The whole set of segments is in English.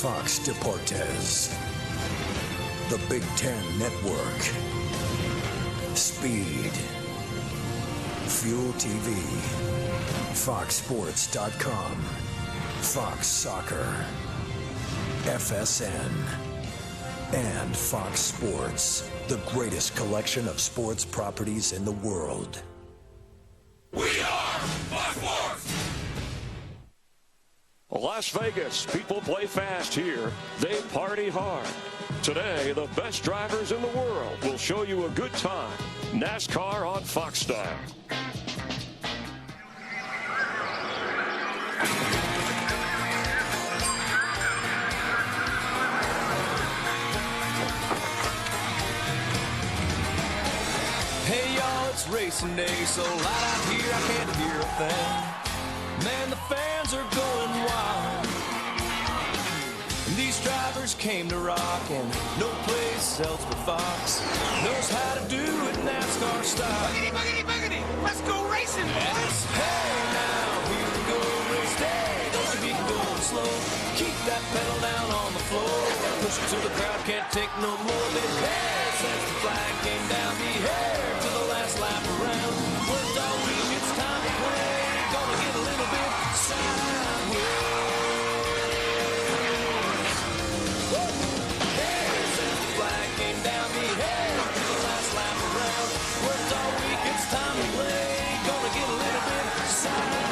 Fox Deportes, the Big Ten Network, Speed, Fuel TV, FoxSports.com, Fox Soccer, FSN, and Fox Sports, the greatest collection of sports properties in the world. We are Fox Sports! Las Vegas, people play fast here. They party hard. Today, the best drivers in the world will show you a good time. NASCAR on Fox Style. Hey y'all, it's racing day, so loud out here I can't hear a thing. Man, the fans are going wild. And these drivers came to rock, and no place else but Fox knows how to do it NASCAR style. Boogity, boogity, boogity! Let's go racing, boys! Hey now, here we go, race day. Don't you be going slow. Keep that pedal down on the floor. Push it till the crowd can't take no more. Then hey, since the flag came down, be here to the last lap around. Worked all week, it's time to play. Gonna get a little bit sideways. Hey, since the flag came down, be here to the last lap around. Worked all week, it's time to play. Gonna get a little bit sideways.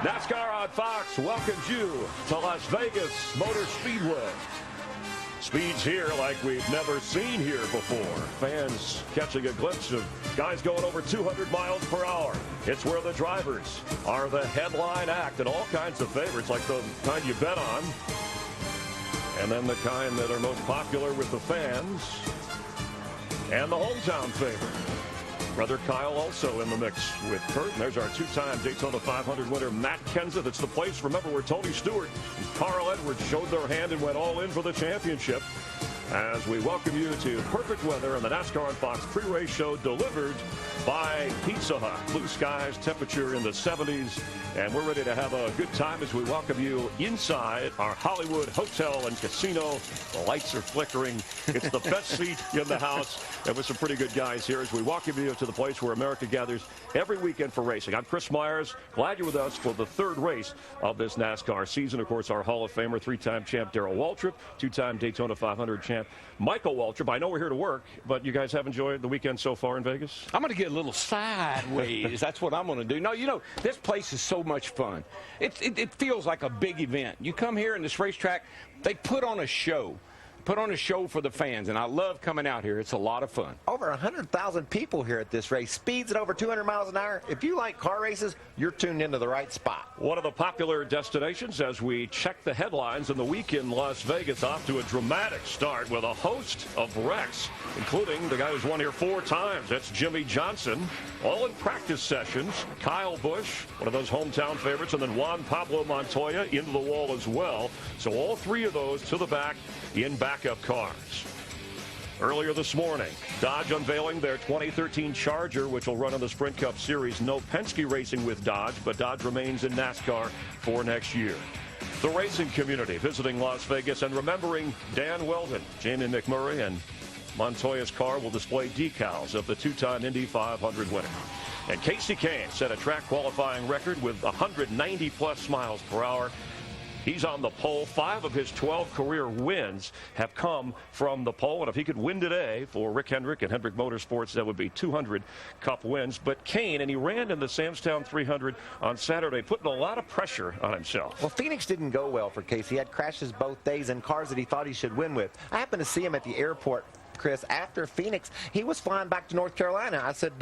NASCAR on Fox welcomes you to Las Vegas Motor Speedway. Speed's here like we've never seen here before. Fans catching a glimpse of guys going over 200 miles per hour. It's where the drivers are the headline act and all kinds of favorites, like the kind you bet on, and then the kind that are most popular with the fans, and the hometown favorite. Brother Kyle also in the mix with Kurt. And there's our two-time Daytona 500 winner, Matt Kenseth. It's the place, remember, where Tony Stewart and Carl Edwards showed their hand and went all in for the championship. As we welcome you to perfect weather and the NASCAR on Fox pre-race show delivered by Pizza Hut. Blue skies, temperature in the 70s, and we're ready to have a good time as we welcome you inside our Hollywood Hotel and Casino. The lights are flickering. It's the best seat in the house, and with some pretty good guys here as we welcome you to the place where America gathers every weekend for racing. I'm Chris Myers. Glad you're with us for the third race of this NASCAR season. Of course, our Hall of Famer, three-time champ Darrell Waltrip, two-time Daytona 500 champ Michael Waltrip. I know we're here to work, but you guys have enjoyed the weekend so far in Vegas? I'm going to get a little sideways. That's what I'm going to do. No, you know, this place is so much fun. It feels like a big event. You come here in this racetrack, they put on a show. Put on a show for the fans, and I love coming out here. It's a lot of fun. Over 100,000 people here at this race. Speeds at over 200 miles an hour. If you like car races, you're tuned into the right spot. One of the popular destinations as we check the headlines in the week in Las Vegas, off to a dramatic start with a host of wrecks, including the guy who's won here 4 times. That's Jimmy Johnson, all in practice sessions. Kyle Busch, one of those hometown favorites, and then Juan Pablo Montoya into the wall as well. So all 3 of those to the back in backup cars. Earlier this morning, Dodge unveiling their 2013 Charger, which will run in the Sprint Cup Series. No Penske racing with Dodge, but Dodge remains in NASCAR for next year. The racing community visiting Las Vegas and remembering Dan Weldon. Jamie McMurray and Montoya's car will display decals of the 2-time Indy 500 winner. And Casey Kane set a track qualifying record with 190-plus miles per hour. He's on the pole. 5 of his 12 career wins have come from the pole. And if he could win today for Rick Hendrick and Hendrick Motorsports, that would be 200 Cup wins. But Kane, and he ran in the Samstown 300 on Saturday, putting a lot of pressure on himself. Well, Phoenix didn't go well for Casey. He had crashes both days in cars that he thought he should win with. I happened to see him at the airport, Chris, after Phoenix. He was flying back to North Carolina. I said,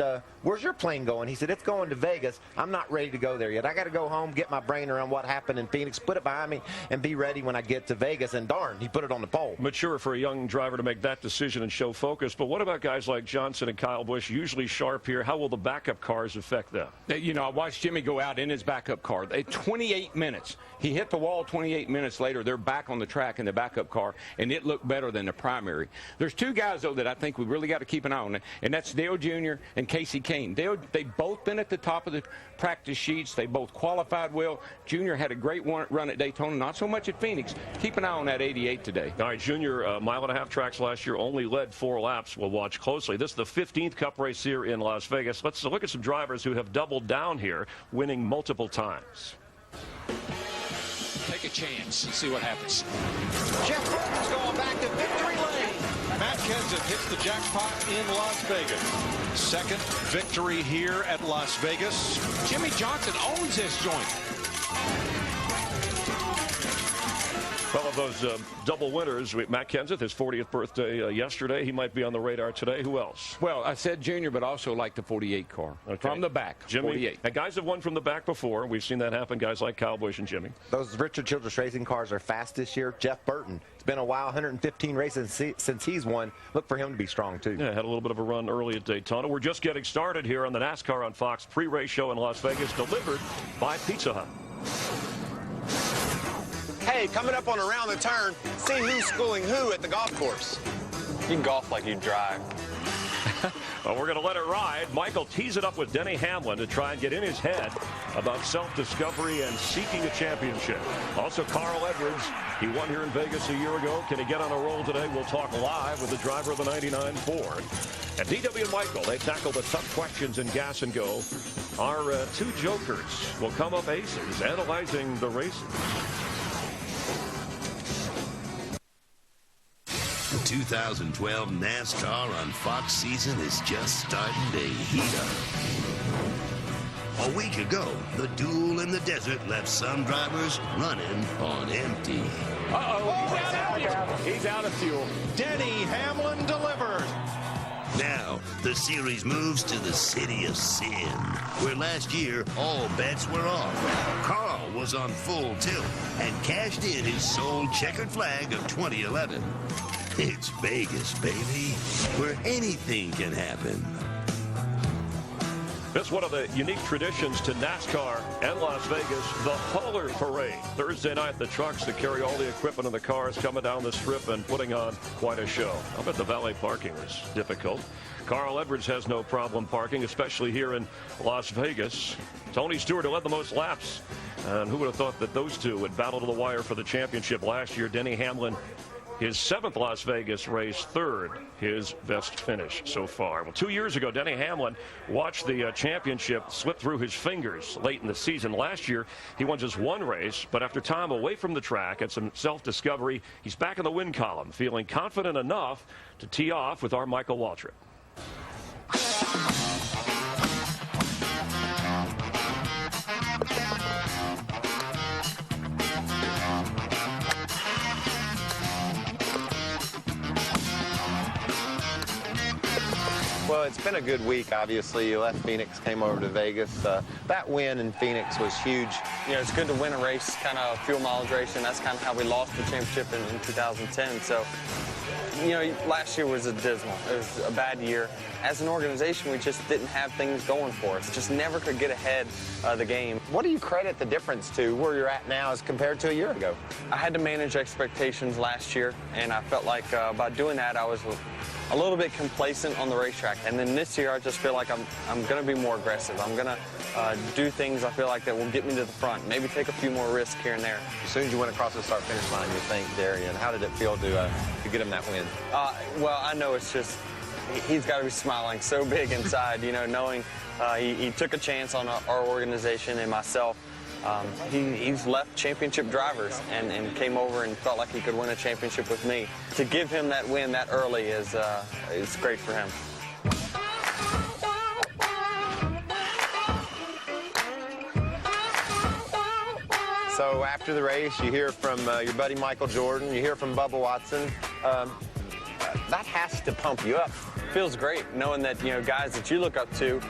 where's your plane going? He said, it's going to Vegas. I'm not ready to go there yet. I got to go home, get my brain around what happened in Phoenix, put it behind me, and be ready when I get to Vegas. And darn, he put it on the pole. Mature for a young driver to make that decision and show focus. But what about guys like Johnson and Kyle Busch, usually sharp here? How will the backup cars affect them? You know, I watched Jimmy go out in his backup car. 28 minutes. He hit the wall 28 minutes later. They're back on the track in the backup car, and it looked better than the primary. There's 2 guys guys, though, that I think we really got to keep an eye on, and that's Dale Jr. and Casey Kane. They've both been at the top of the practice sheets. They both qualified well. Jr. had a great run at Daytona, not so much at Phoenix. Keep an eye on that 88 today. All right, Junior, mile-and-a-half tracks last year, only led 4 laps. We'll watch closely. This is the 15th Cup race here in Las Vegas. Let's look at some drivers who have doubled down here, winning multiple times. Take a chance and see what happens. Jeff Burton's going back to victory lane. Matt Kenseth hits the jackpot in Las Vegas. Second victory here at Las Vegas. Jimmy Johnson owns this joint. Well, of those double winners, Matt Kenseth, his 40th birthday yesterday. He might be on the radar today. Who else? Well, I said Junior, but also like the 48 car. Okay. From the back, Jimmy, 48. And guys have won from the back before. We've seen that happen, guys like Kyle Busch and Jimmy. Those Richard Childress racing cars are fast this year. Jeff Burton, it's been a while, 115 races since he's won. Look for him to be strong, too. Yeah, had a little bit of a run early at Daytona. We're just getting started here on the NASCAR on Fox pre-race show in Las Vegas, delivered by Pizza Hut. Hey, coming up on Around the Turn, see who's schooling who at the golf course. You can golf like you drive. Well, we're going to let it ride. Michael tees it up with Denny Hamlin to try and get in his head about self-discovery and seeking a championship. Also, Carl Edwards, he won here in Vegas a year ago. Can he get on a roll today? We'll talk live with the driver of the 99 Ford. And DW and Michael, they tackle the tough questions in Gas and Go. Our two jokers will come up aces, analyzing the races. The 2012 NASCAR on Fox season is just starting to heat up. A week ago, the duel in the desert left some drivers running on empty. He's out of fuel. Denny Hamlin delivered. Now, the series moves to the City of Sin, where last year all bets were off. Carl was on full tilt and cashed in his sole checkered flag of 2011. It's Vegas, baby, where anything can happen. That's one of the unique traditions to NASCAR and Las Vegas, the Hauler Parade. Thursday night, the trucks that carry all the equipment in the cars coming down the strip and putting on quite a show. I bet the valet parking was difficult. Carl Edwards has no problem parking, especially here in Las Vegas. Tony Stewart, who led the most laps. And who would have thought that those two would battle to the wire for the championship last year? Denny Hamlin, his 7th Las Vegas race, 3rd, his best finish so far. Well, 2 years ago, Denny Hamlin watched the championship slip through his fingers late in the season. Last year, he won just 1 race, but after time away from the track and some self-discovery, he's back in the win column, feeling confident enough to tee off with our Michael Waltrip. Well, it's been a good week, obviously. You left Phoenix, came over to Vegas. That win in Phoenix was huge. You know, it's good to win a race, kind of fuel mileage race, and that's kind of how we lost the championship in 2010. So, you know, last year was dismal. It was a bad year. As an organization, we just didn't have things going for us. Just never could get ahead of the game. What do you credit the difference to where you're at now as compared to a year ago? I had to manage expectations last year, and I felt like by doing that, I was a little bit complacent on the racetrack. And then this year, I just feel like I'm going to be more aggressive. I'm going to do things I feel like that will get me to the front, maybe take a few more risks here and there. As soon as you went across the start-finish line, you think, Darian, how did it feel to get him that win? Well, I know it's just, he's got to be smiling so big inside, you know, knowing he took a chance on our organization and myself. He's left championship drivers and came over and felt like he could win a championship with me. To give him that win that early is great for him. So after the race, you hear from your buddy Michael Jordan, you hear from Bubba Watson. That has to pump you up. Feels great knowing that, you know, guys that you look up to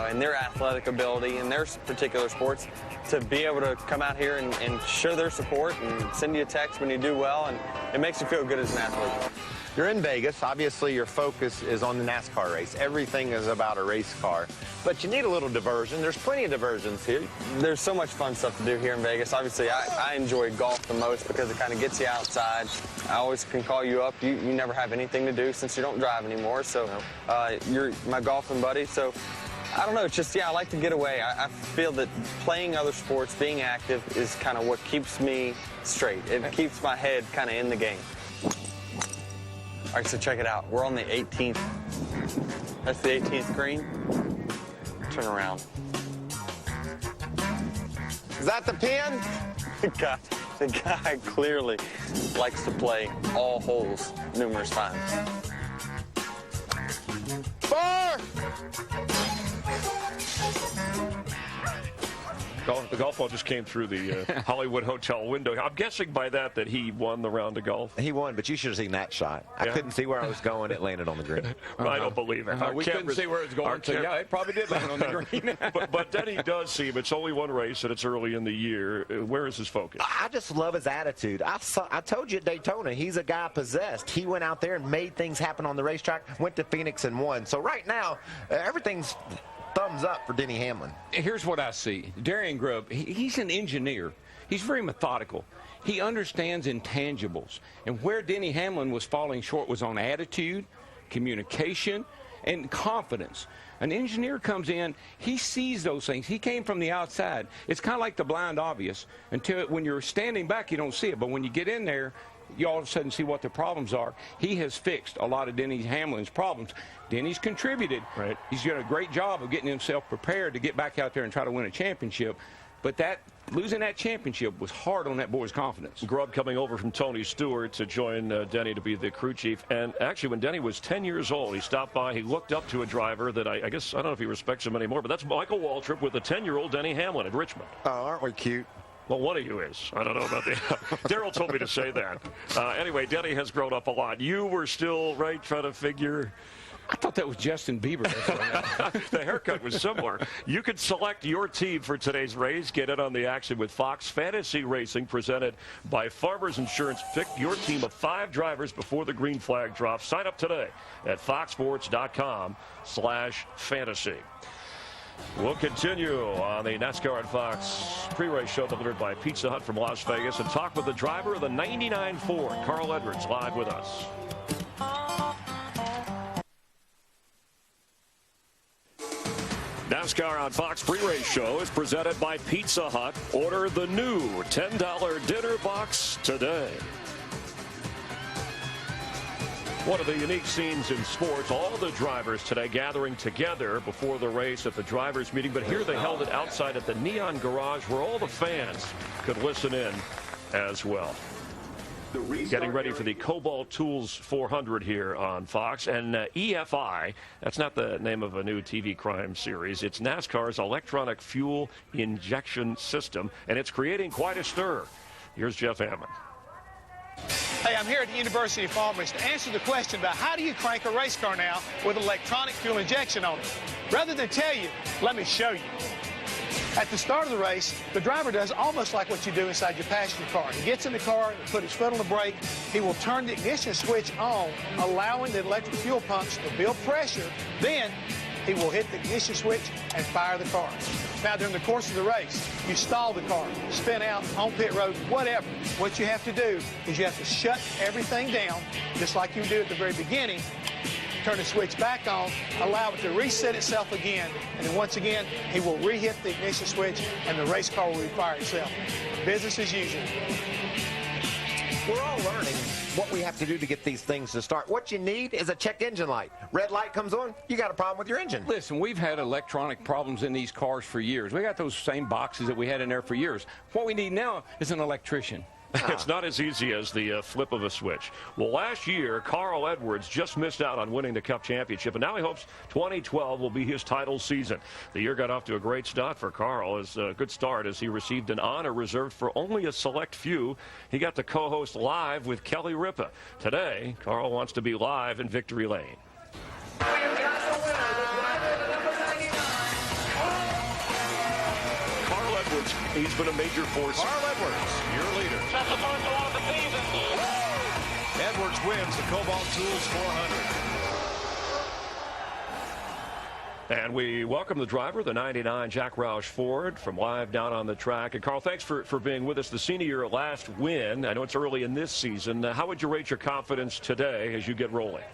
and their athletic ability in their particular sports, to be able to come out here and show their support and send you a text when you do well, and it makes you feel good as an athlete. You're in Vegas. Obviously, your focus is on the NASCAR race. Everything is about a race car. But you need a little diversion. There's plenty of diversions here. There's so much fun stuff to do here in Vegas. Obviously, I enjoy golf the most because it kind of gets you outside. I always can call you up. You never have anything to do since you don't drive anymore. So you're my golfing buddy. So I don't know. It's just, I like to get away. I feel that playing other sports, being active, is kind of what keeps me straight. It keeps my head kind of in the game. All right, so check it out. We're on the 18th. That's the 18th green. Turn around. Is that the pin? The guy clearly likes to play all holes numerous times. 4! The golf ball just came through the Hollywood Hotel window. I'm guessing by that he won the round of golf. He won, but you should have seen that shot. I couldn't see where I was going. It landed on the green. I don't believe it. We couldn't see where it was going, so yeah, it probably did land on the green. but Denny does seem, it's only one race, and it's early in the year. Where is his focus? I just love his attitude. I told you at Daytona, he's a guy possessed. He went out there and made things happen on the racetrack, went to Phoenix and won. So right now, everything's thumbs up for Denny Hamlin. Here's what I see. Darian Grubb, he's an engineer. He's very methodical. He understands intangibles. And where Denny Hamlin was falling short was on attitude, communication, and confidence. An engineer comes in, he sees those things. He came from the outside. It's kind of like the blind obvious. Until when you're standing back, you don't see it. But when you get in there, you all of a sudden see what the problems are. He has fixed a lot of Denny Hamlin's problems. Denny's contributed. Right. He's done a great job of getting himself prepared to get back out there and try to win a championship. But losing that championship was hard on that boy's confidence. Grubb coming over from Tony Stewart to join Denny to be the crew chief. And actually, when Denny was 10 years old, he stopped by. He looked up to a driver that I guess, I don't know if he respects him anymore, but that's Michael Waltrip with the 10-year-old Denny Hamlin at Richmond. Oh, aren't we cute? Well, one of you is. I don't know about the... Daryl told me to say that. Anyway, Denny has grown up a lot. You were still, right, trying to figure... I thought that was Justin Bieber. The haircut was similar. You can select your team for today's race. Get in on the action with Fox Fantasy Racing, presented by Farmers Insurance. Pick your team of 5 drivers before the green flag drops. Sign up today at foxsports.com/fantasy. We'll continue on the NASCAR on Fox pre-race show delivered by Pizza Hut from Las Vegas and talk with the driver of the '99 Ford, Carl Edwards, live with us. NASCAR on Fox pre-race show is presented by Pizza Hut. Order the new $10 dinner box today. One of the unique scenes in sports, all the drivers today gathering together before the race at the drivers' meeting, but here they held it outside at the Neon Garage where all the fans could listen in as well. Getting ready for the Kobalt Tools 400 here on Fox. And EFI, that's not the name of a new TV crime series. It's NASCAR's electronic fuel injection system, and it's creating quite a stir. Here's Jeff Hammond. Hey, I'm here at the University of Farmers to answer the question about how do you crank a race car now with electronic fuel injection on it. Rather than tell you, let me show you. At the start of the race, the driver does almost like what you do inside your passenger car. He gets in the car, put his foot on the brake, he will turn the ignition switch on, allowing the electric fuel pumps to build pressure. Then he will hit the ignition switch and fire the car. Now, during the course of the race, you stall the car, spin out, on pit road, whatever. What you have to do is you have to shut everything down, just like you do at the very beginning, turn the switch back on, allow it to reset itself again, and then once again, he will re-hit the ignition switch, and the race car will refire itself. Business as usual. We're all learning what we have to do to get these things to start. What you need is a check engine light. Red light comes on, you got a problem with your engine. Listen, we've had electronic problems in these cars for years. We got those same boxes that we had in there for years. What we need now is an electrician. It's not as easy as the flip of a switch. Well, last year, Carl Edwards just missed out on winning the Cup Championship, and now he hopes 2012 will be his title season. The year got off to a great start for Carl. It's a good start as he received an honor reserved for only a select few. He got to co-host Live with Kelly Ripa. Today, Carl wants to be live in Victory Lane. He's been a major force. Carl Edwards, your leader. That's the first one of the season. Edwards wins the Kobalt Tools 400. And we welcome the driver, the 99 Jack Roush Ford, from live down on the track. And Carl, thanks for being with us. The senior last win. I know it's early in this season. How would you rate your confidence today as you get rolling?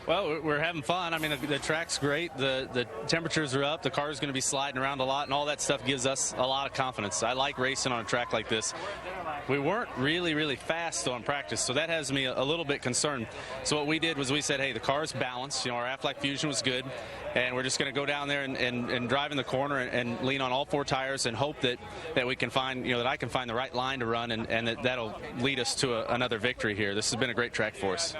Well, we're having fun. I mean, the track's great. The temperatures are up. The car is going to be sliding around a lot, and all that stuff gives us a lot of confidence. I like racing on a track like this. We weren't really fast on practice, so that has me a little bit concerned. So what we did was we said, hey, the car is balanced. You know, our Aflac Fusion was good, and we're just going to go down there and drive in the corner and lean on all 4 tires and hope that we can find, that I can find the right line to run, and that'll lead us to another victory here. This has been a great track for us.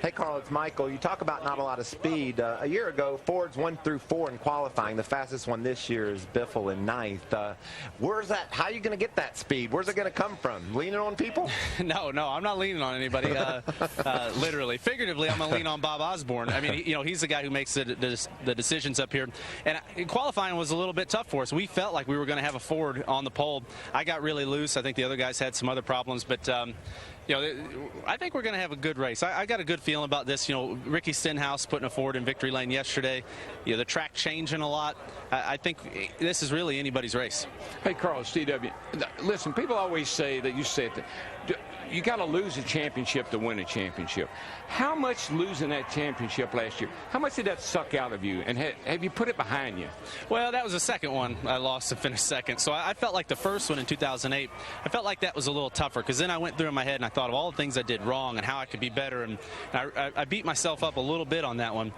Hey, Carl, it's Michael. You talk about not a lot of speed. A year ago, Fords 1 through 4 in qualifying. The fastest one this year is Biffle in 9th. Where's that? How are you going to get that speed? Where's it going to come from? Leaning on people? No, I'm not leaning on anybody. Literally, figuratively, I'm going to lean on Bob Osborne. I mean, he's the guy who makes the decisions up here. And qualifying was a little bit tough for us. We felt like we were going to have a Ford on the pole. I got really loose. I think the other guys had some other problems, but I think we're going to have a good race. I got a good feeling about this. Ricky Stenhouse putting a Ford in victory lane yesterday. The track changing a lot. I think this is really anybody's race. Hey, Carl, CW, listen, people always say that you got to lose a championship to win a championship. How much losing that championship last year, how much did that suck out of you? And have you put it behind you? Well, that was the second one I lost to finish second. So I felt like the first one in 2008, I felt like that was a little tougher, because then I went through in my head and I thought of all the things I did wrong and how I could be better. And I beat myself up a little bit on that one.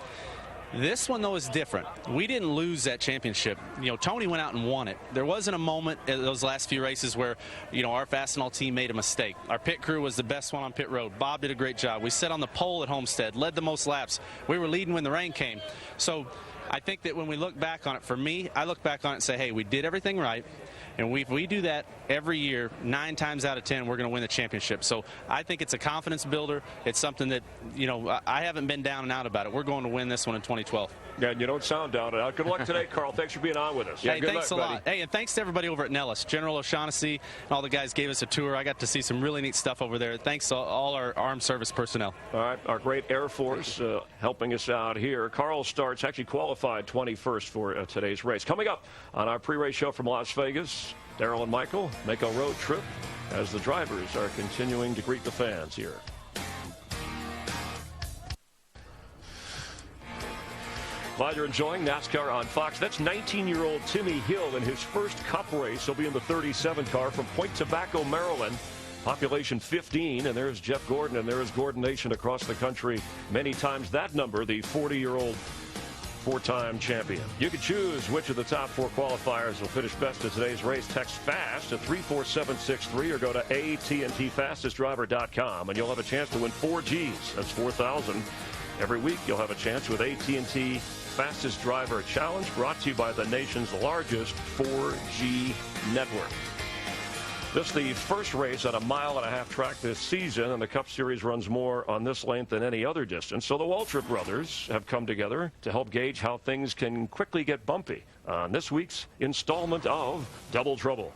This one, though, is different. We didn't lose that championship. Tony went out and won it. There wasn't a moment in those last few races where, our Fastenal team made a mistake. Our pit crew was the best one on pit road. Bob did a great job. We sat on the pole at Homestead, led the most laps. We were leading when the rain came. So I think that when we look back on it, for me, I look back on it and say, hey, we did everything right. And if we do that every year, 9 times out of 10, we're going to win the championship. So I think it's a confidence builder. It's something that, I haven't been down and out about it. We're going to win this one in 2012. Yeah, and you don't sound down and out. Good luck today, Carl. Thanks for being on with us. Hey, thanks a lot. Hey, and thanks to everybody over at Nellis. General O'Shaughnessy and all the guys gave us a tour. I got to see some really neat stuff over there. Thanks to all our armed service personnel. All right, our great Air Force helping us out here. Carl starts, actually qualified 21st for today's race. Coming up on our pre-race show from Las Vegas, Darrell and Michael make a road trip as the drivers are continuing to greet the fans here. Glad you're enjoying NASCAR on Fox. That's 19-year-old Timmy Hill in his first Cup race. He'll be in the 37 car from Point Tobacco, Maryland. Population 15, and there's Jeff Gordon, and there is Gordon Nation across the country. Many times that number, the 40-year-old 4-time champion. You can choose which of the top 4 qualifiers will finish best in today's race. Text FAST to 34763 or go to AT&TFastestDriver.com, and you'll have a chance to win 4 Gs. That's 4,000. Every week you'll have a chance with AT&T Fastest Driver Challenge, brought to you by the nation's largest 4G network. This is the first race on a 1.5-mile track this season, and the Cup Series runs more on this length than any other distance. So the Waltrip brothers have come together to help gauge how things can quickly get bumpy on this week's installment of Double Trouble.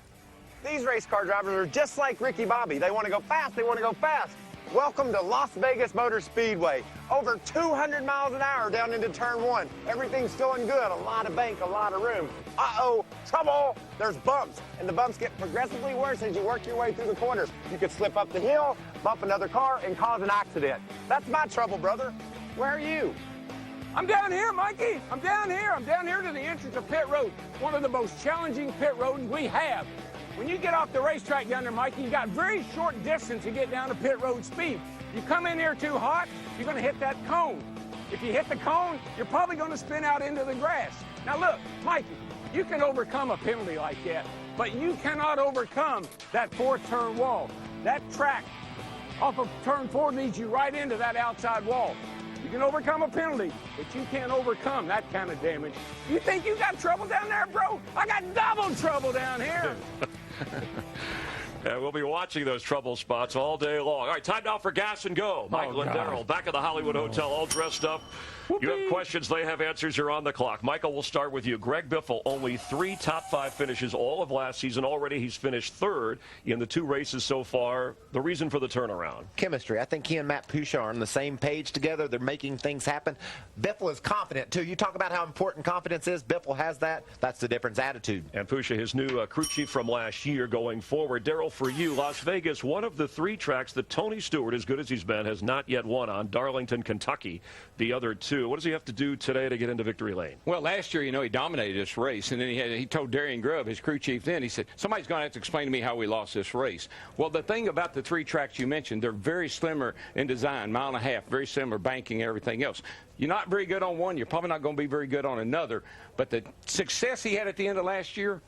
These race car drivers are just like Ricky Bobby. They want to go fast. They want to go fast. Welcome to Las Vegas Motor Speedway. Over 200 miles an hour down into turn 1. Everything's feeling good. A lot of bank, a lot of room. Uh-oh, trouble. There's bumps, and the bumps get progressively worse as you work your way through the corners. You could slip up the hill, bump another car, and cause an accident. That's my trouble, brother. Where are you? I'm down here, Mikey. I'm down here. I'm down here to the entrance of pit road, one of the most challenging pit roads we have. When you get off the racetrack down there, Mikey, you got very short distance to get down to pit road speed. You come in here too hot, you're going to hit that cone. If you hit the cone, you're probably going to spin out into the grass. Now look, Mikey, you can overcome a penalty like that, but you cannot overcome that 4th turn wall. That track off of turn 4 leads you right into that outside wall. You can overcome a penalty, but you can't overcome that kind of damage. You think you got trouble down there, bro? I got double trouble down here. And we'll be watching those trouble spots all day long. All right, time now for Gas and Go. Michael and Daryl back at the Hollywood Hotel, all dressed up. You have questions, they have answers. You're on the clock. Michael, we'll start with you. Greg Biffle, only 3 top 5 finishes all of last season. Already he's finished 3rd in the 2 races so far. The reason for the turnaround? Chemistry. I think he and Matt Pusha are on the same page together. They're making things happen. Biffle is confident, too. You talk about how important confidence is. Biffle has that. That's the difference. Attitude. And Pusha, his new crew chief from last year going forward. Daryl, for you, Las Vegas, one of the 3 tracks that Tony Stewart, as good as he's been, has not yet won on. Darlington, Kentucky, the other 2. What does he have to do today to get into victory lane? Well, last year, he dominated this race, and then he told Darian Grubb, his crew chief then, he said, somebody's going to have to explain to me how we lost this race. Well, the thing about the 3 tracks you mentioned, they're very similar in design, 1.5 miles, very similar banking, everything else. You're not very good on one, you're probably not going to be very good on another, but the success he had at the end of last year,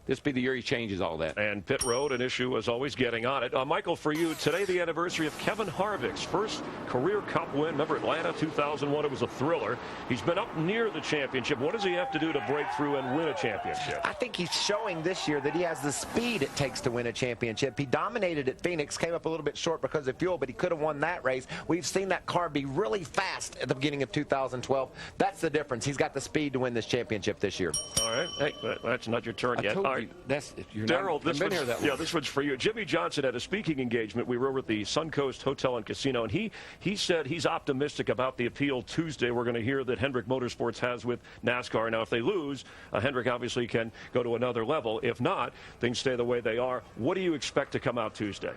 this be the year he changes all that. And pit road, an issue as always getting on it. Michael, for you, today the anniversary of Kevin Harvick's first career Cup win. Remember Atlanta 2001, it was a thriller. He's been up near the championship. What does he have to do to break through and win a championship? I think he's showing this year that he has the speed it takes to win a championship. He dominated at Phoenix, came up a little bit short because of fuel, but he could have won that race. We've seen that car be really fast at the beginning of 2012. That's the difference. He's got the speed to win this championship this year. All right. Hey, that's not your turn yet. All right. Daryl, this one's for you. Jimmy Johnson had a speaking engagement. We were at the Suncoast Hotel and Casino, and he said he's optimistic about the appeal Tuesday we're going to hear that Hendrick Motorsports has with NASCAR. Now, if they lose, Hendrick obviously can go to another level. If not, things stay the way they are. What do you expect to come out Tuesday?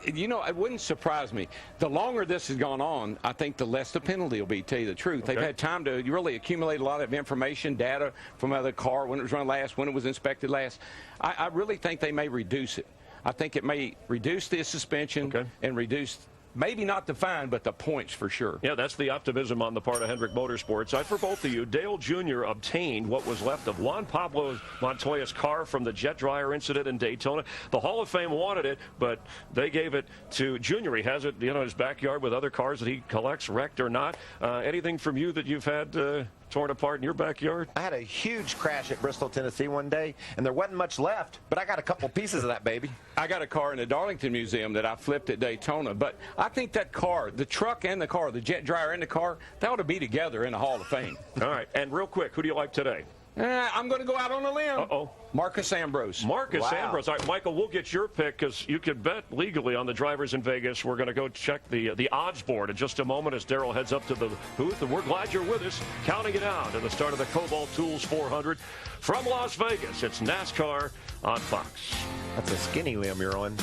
It wouldn't surprise me. The longer this has gone on, I think the less the penalty will be, to tell you the truth. Okay. They've had time to really accumulate a lot of information, data from other car, when it was run last, when it was inspected last. I really think they may reduce it. I think it may reduce the suspension and reduce, maybe not the fine, but the points for sure. Yeah, that's the optimism on the part of Hendrick Motorsports. For both of you, Dale Jr. obtained what was left of Juan Pablo Montoya's car from the jet dryer incident in Daytona. The Hall of Fame wanted it, but they gave it to Jr. He has it, in his backyard with other cars that he collects, wrecked or not. Anything from you that you've had torn apart in your backyard? I had a huge crash at Bristol, Tennessee one day, and there wasn't much left, but I got a couple pieces of that baby. I got a car in the Darlington Museum that I flipped at Daytona, but I think that car, the truck and the car, the jet dryer and the car, that ought to be together in the Hall of Fame. All right, and real quick, who do you like today? I'm going to go out on a limb. Marcus Ambrose. Marcus Ambrose. All right, Michael, we'll get your pick because you can bet legally on the drivers in Vegas. We're going to go check the odds board in just a moment as Daryl heads up to the booth. And we're glad you're with us, counting it down to the start of the Kobalt Tools 400 from Las Vegas. It's NASCAR on Fox. That's a skinny limb you're on.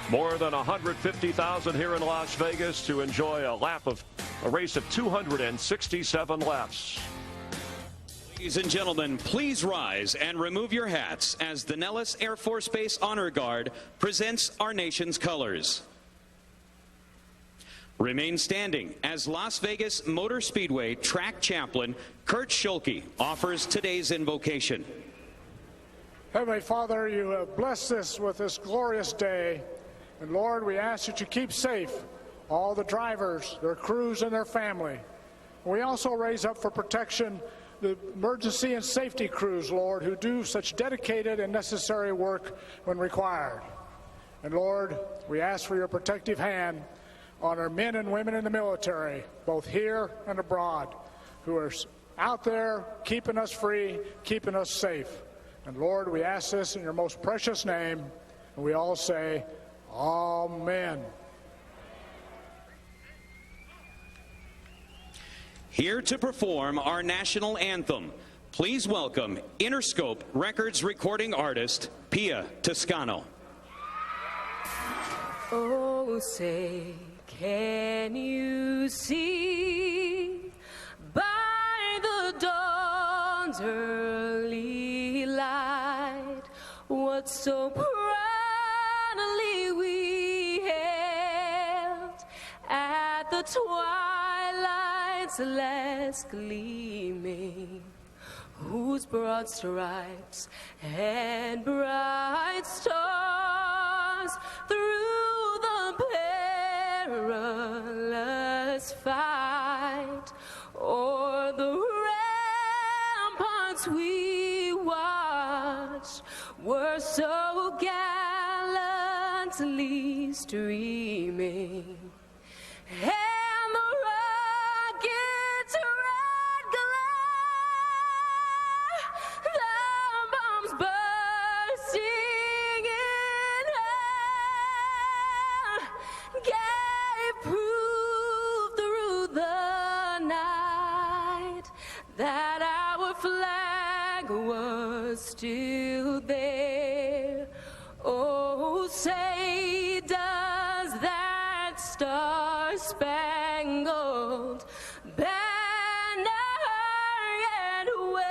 More than 150,000 here in Las Vegas to enjoy a race of 267 laps. Ladies and gentlemen, please rise and remove your hats as the Nellis Air Force Base Honor Guard presents our nation's colors. Remain standing as Las Vegas Motor Speedway track chaplain Kurt Schulke offers today's invocation. Heavenly Father, you have blessed us with this glorious day. And Lord, we ask that you keep safe all the drivers, their crews, and their family. We also raise up for protection the emergency and safety crews, Lord, who do such dedicated and necessary work when required. And Lord, we ask for your protective hand on our men and women in the military, both here and abroad, who are out there keeping us free, keeping us safe. And Lord, we ask this in your most precious name, and we all say, Amen. Here to perform our national anthem, please welcome Interscope Records recording artist Pia Toscano. Oh, say, can you see by the dawn's early light what so proudly we hailed at the twilight's last gleaming, whose broad stripes and bright stars through the perilous fight o'er the ramparts hearts we watched were so gallantly streaming. And the rockets red glare, the bombs bursting in air, gave proof through the night that our flag was still there. Oh, say does that star-spangled banner yet wave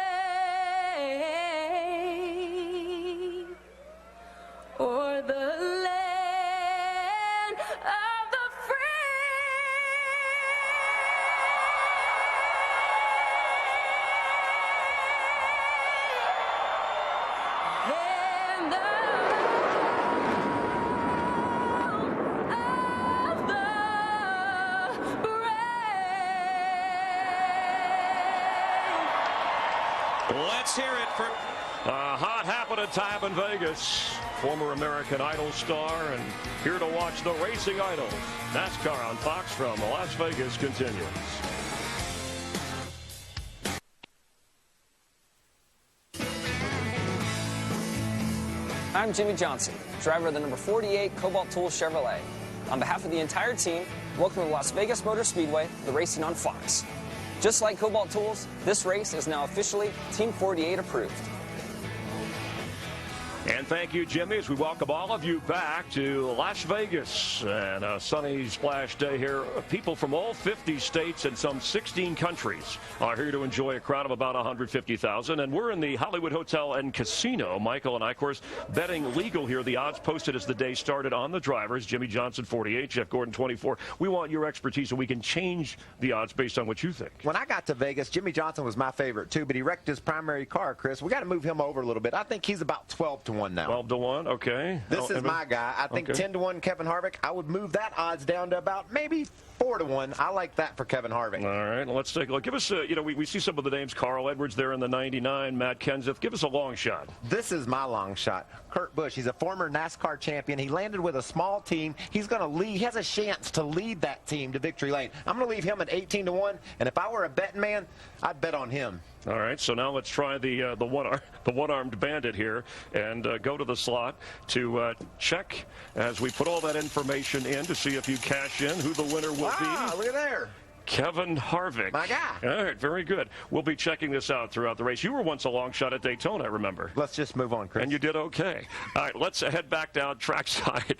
o'er the land of the free and the Let's hear it for a hot happening time in Vegas. Former American Idol star and here to watch the Racing Idols. NASCAR on Fox from Las Vegas continues. I'm Jimmy Johnson, driver of the number 48 Kobalt Tools Chevrolet. On behalf of the entire team, welcome to Las Vegas Motor Speedway, the racing on Fox. Just like Kobalt Tools, this race is now officially Team 48 approved. And thank you, Jimmy, as we welcome all of you back to Las Vegas and a sunny splash day here. People from all 50 states and some 16 countries are here to enjoy a crowd of about 150,000. And we're in the Hollywood Hotel and Casino. Michael and I, of course, betting legal here. The odds posted as the day started on the drivers. Jimmy Johnson, 48, Jeff Gordon, 24. We want your expertise so we can change the odds based on what you think. When I got to Vegas, Jimmy Johnson was my favorite, too, but he wrecked his primary car, Chris. We got to move him over a little bit. I think he's about 12-1 now. 12-1, okay. This is my guy. I think 10-1 Kevin Harvick. I would move that odds down to about maybe 4-1. I like that for Kevin Harvick. All right, let's take a look. Give us a, we see some of the names. Carl Edwards there in the 99, Matt Kenseth. Give us a long shot. This is my long shot. Kurt Busch, he's a former NASCAR champion. He landed with a small team. He's going to lead. He has a chance to lead that team to victory lane. I'm going to leave him at 18-1, and if I were a betting man, I'd bet on him. All right, so now let's try the one-armed bandit here and go to the slot to check as we put all that information in to see if you cash in who the winner will be. Look at there. Kevin Harvick. My guy. All right, very good. We'll be checking this out throughout the race. You were once a long shot at Daytona, I remember. Let's just move on, Chris. And you did okay. All right, let's head back down trackside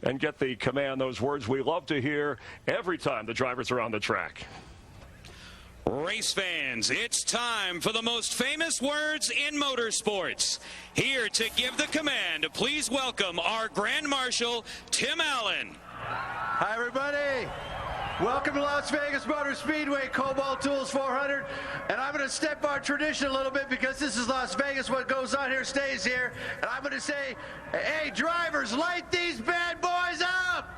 and get the command, those words we love to hear every time the drivers are on the track. Race fans, it's time for the most famous words in motorsports. Here to give the command, please welcome our Grand Marshal, Tim Allen. Hi, everybody. Welcome to Las Vegas Motor Speedway, Kobalt Tools 400. And I'm going to step our tradition a little bit because this is Las Vegas. What goes on here stays here. And I'm going to say, hey, drivers, light these bad boys up.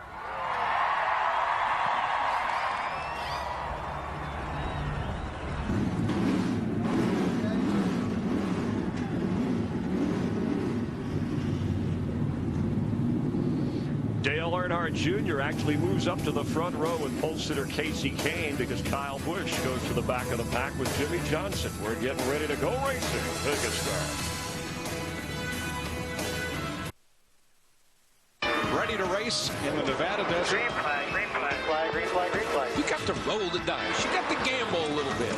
Dale Earnhardt Jr. actually moves up to the front row with pole sitter Casey Kane because Kyle Busch goes to the back of the pack with Jimmy Johnson. We're getting ready to go racing. Vegas start. Ready to race in the Nevada desert. Green flag, green flag, flag, green flag, green flag. You got to roll the dice. You got to gamble a little bit.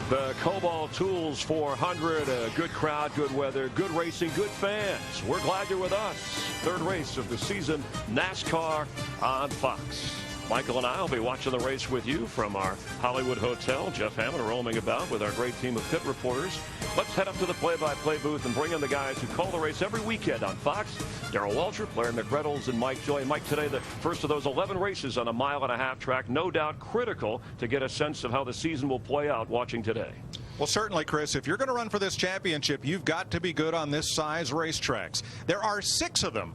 The Kobalt Tools 400, a good crowd, good weather, good racing, good fans. We're glad you're with us. Third race of the season, NASCAR on Fox. Michael and I will be watching the race with you from our Hollywood hotel. Jeff Hammond roaming about with our great team of pit reporters. Let's head up to the play-by-play booth and bring in the guys who call the race every weekend on Fox. Darrell Waltrip, Larry McReynolds, and Mike Joy. And Mike, today the first of those 11 races on a 1.5-mile track. No doubt critical to get a sense of how the season will play out watching today. Well, certainly, Chris, if you're going to run for this championship, you've got to be good on this size racetracks. There are 6 of them.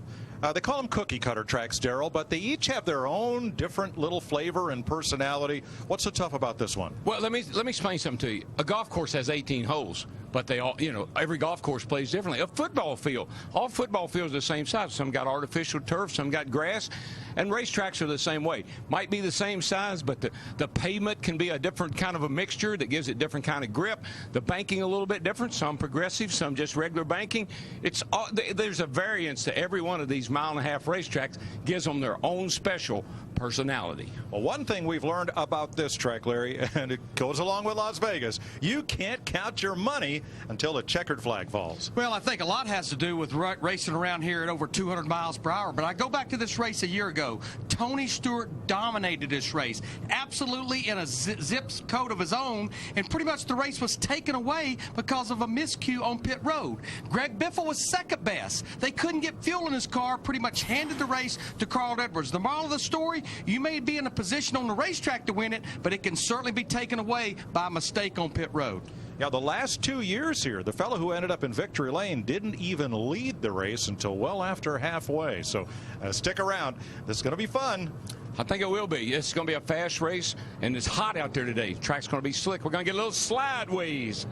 They call them cookie cutter tracks, Darrell, but they each have their own different little flavor and personality. What's so tough about this one? Well, let me explain something to you. A golf course has 18 holes, but they all, every golf course plays differently. A football field, all football fields are the same size. Some got artificial turf, some got grass, and racetracks are the same way. Might be the same size, but the pavement can be a different kind of a mixture that gives it different kind of grip. The banking a little bit different. Some progressive, some just regular banking. There's a variance to every one of these 1.5-mile racetracks. Gives them their own special personality. Well, one thing we've learned about this track, Larry, and it goes along with Las Vegas, you can't count your money until the checkered flag falls. Well, I think a lot has to do with racing around here at over 200 miles per hour. But I go back to this race a year ago. Tony Stewart dominated this race, absolutely in a zip code of his own, and pretty much the race was taken away because of a miscue on pit road. Greg Biffle was second best. They couldn't get fuel in his car, pretty much handed the race to Carl Edwards. The moral of the story, you may be in a position on the racetrack to win it, but it can certainly be taken away by a mistake on pit road. Yeah, the last 2 years here, the fellow who ended up in victory lane didn't even lead the race until well after halfway. So stick around. This is going to be fun. I think it will be. It's going to be a fast race, and it's hot out there today. The track's going to be slick. We're going to get a little slideways.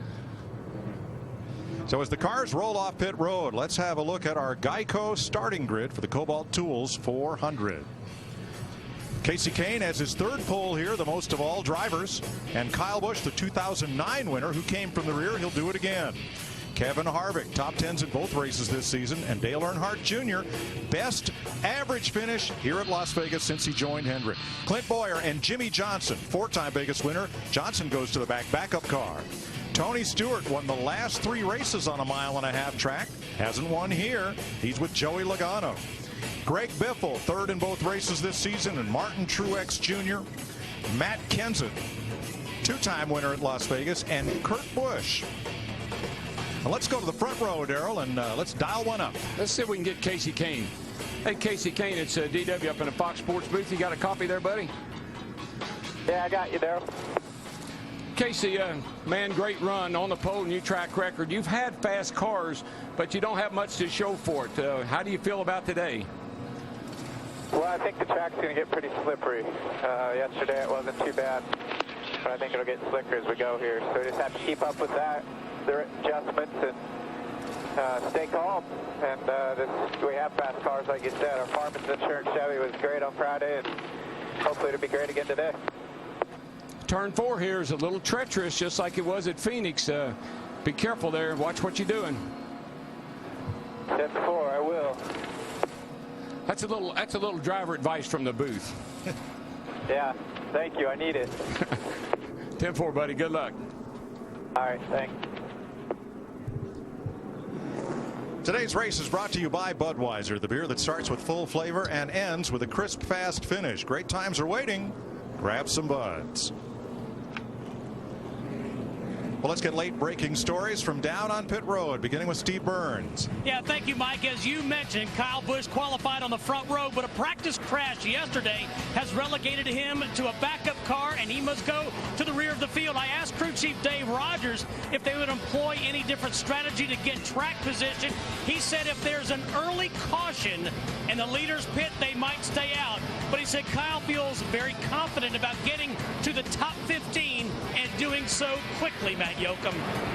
So as the cars roll off pit road, let's have a look at our Geico starting grid for the Kobalt Tools 400. Casey Kane has his 3rd pole here, the most of all drivers. And Kyle Busch, the 2009 winner, who came from the rear, he'll do it again. Kevin Harvick, top 10s in both races this season. And Dale Earnhardt Jr., best average finish here at Las Vegas since he joined Hendrick. Clint Boyer and Jimmy Johnson, 4-time Vegas winner. Johnson goes to the backup car. Tony Stewart won the last 3 races on a 1.5-mile track. Hasn't won here. He's with Joey Logano. Greg Biffle, 3rd in both races this season, and Martin Truex Jr., Matt Kenseth, 2-time winner at Las Vegas, and Kurt Busch. Now let's go to the front row, Darrell, and let's dial one up. Let's see if we can get Casey Kane. Hey, Casey Kane, it's DW up in the Fox Sports booth. You got a copy there, buddy? Yeah, I got you, Darrell. Casey, man, great run on the pole, new track record. You've had fast cars, but you don't have much to show for it. How do you feel about today? Well, I think the track's going to get pretty slippery. Yesterday it wasn't too bad, but I think it'll get slicker as we go here. So we just have to keep up with that, the adjustments, and stay calm. And we have fast cars, like you said. Our Farmers Insurance Chevy was great on Friday, and hopefully it'll be great again today. Turn 4 here is a little treacherous, just like it was at Phoenix. Be careful there. Watch what you're doing. 10-4, I will. That's a little driver advice from the booth. Yeah, thank you. I need it. 10-4, buddy. Good luck. All right, thanks. Today's race is brought to you by Budweiser, the beer that starts with full flavor and ends with a crisp, fast finish. Great times are waiting. Grab some Buds. Well, let's get late-breaking stories from down on pit road, beginning with Steve Burns. Yeah, thank you, Mike. As you mentioned, Kyle Busch qualified on the front row, but a practice crash yesterday has relegated him to a backup car, and he must go to the rear of the field. I asked crew chief Dave Rogers if they would employ any different strategy to get track position. He said if there's an early caution in the leader's pit, they might stay out. But he said Kyle feels very confident about getting to the top 15 and doing so quickly, Matt Yoakum.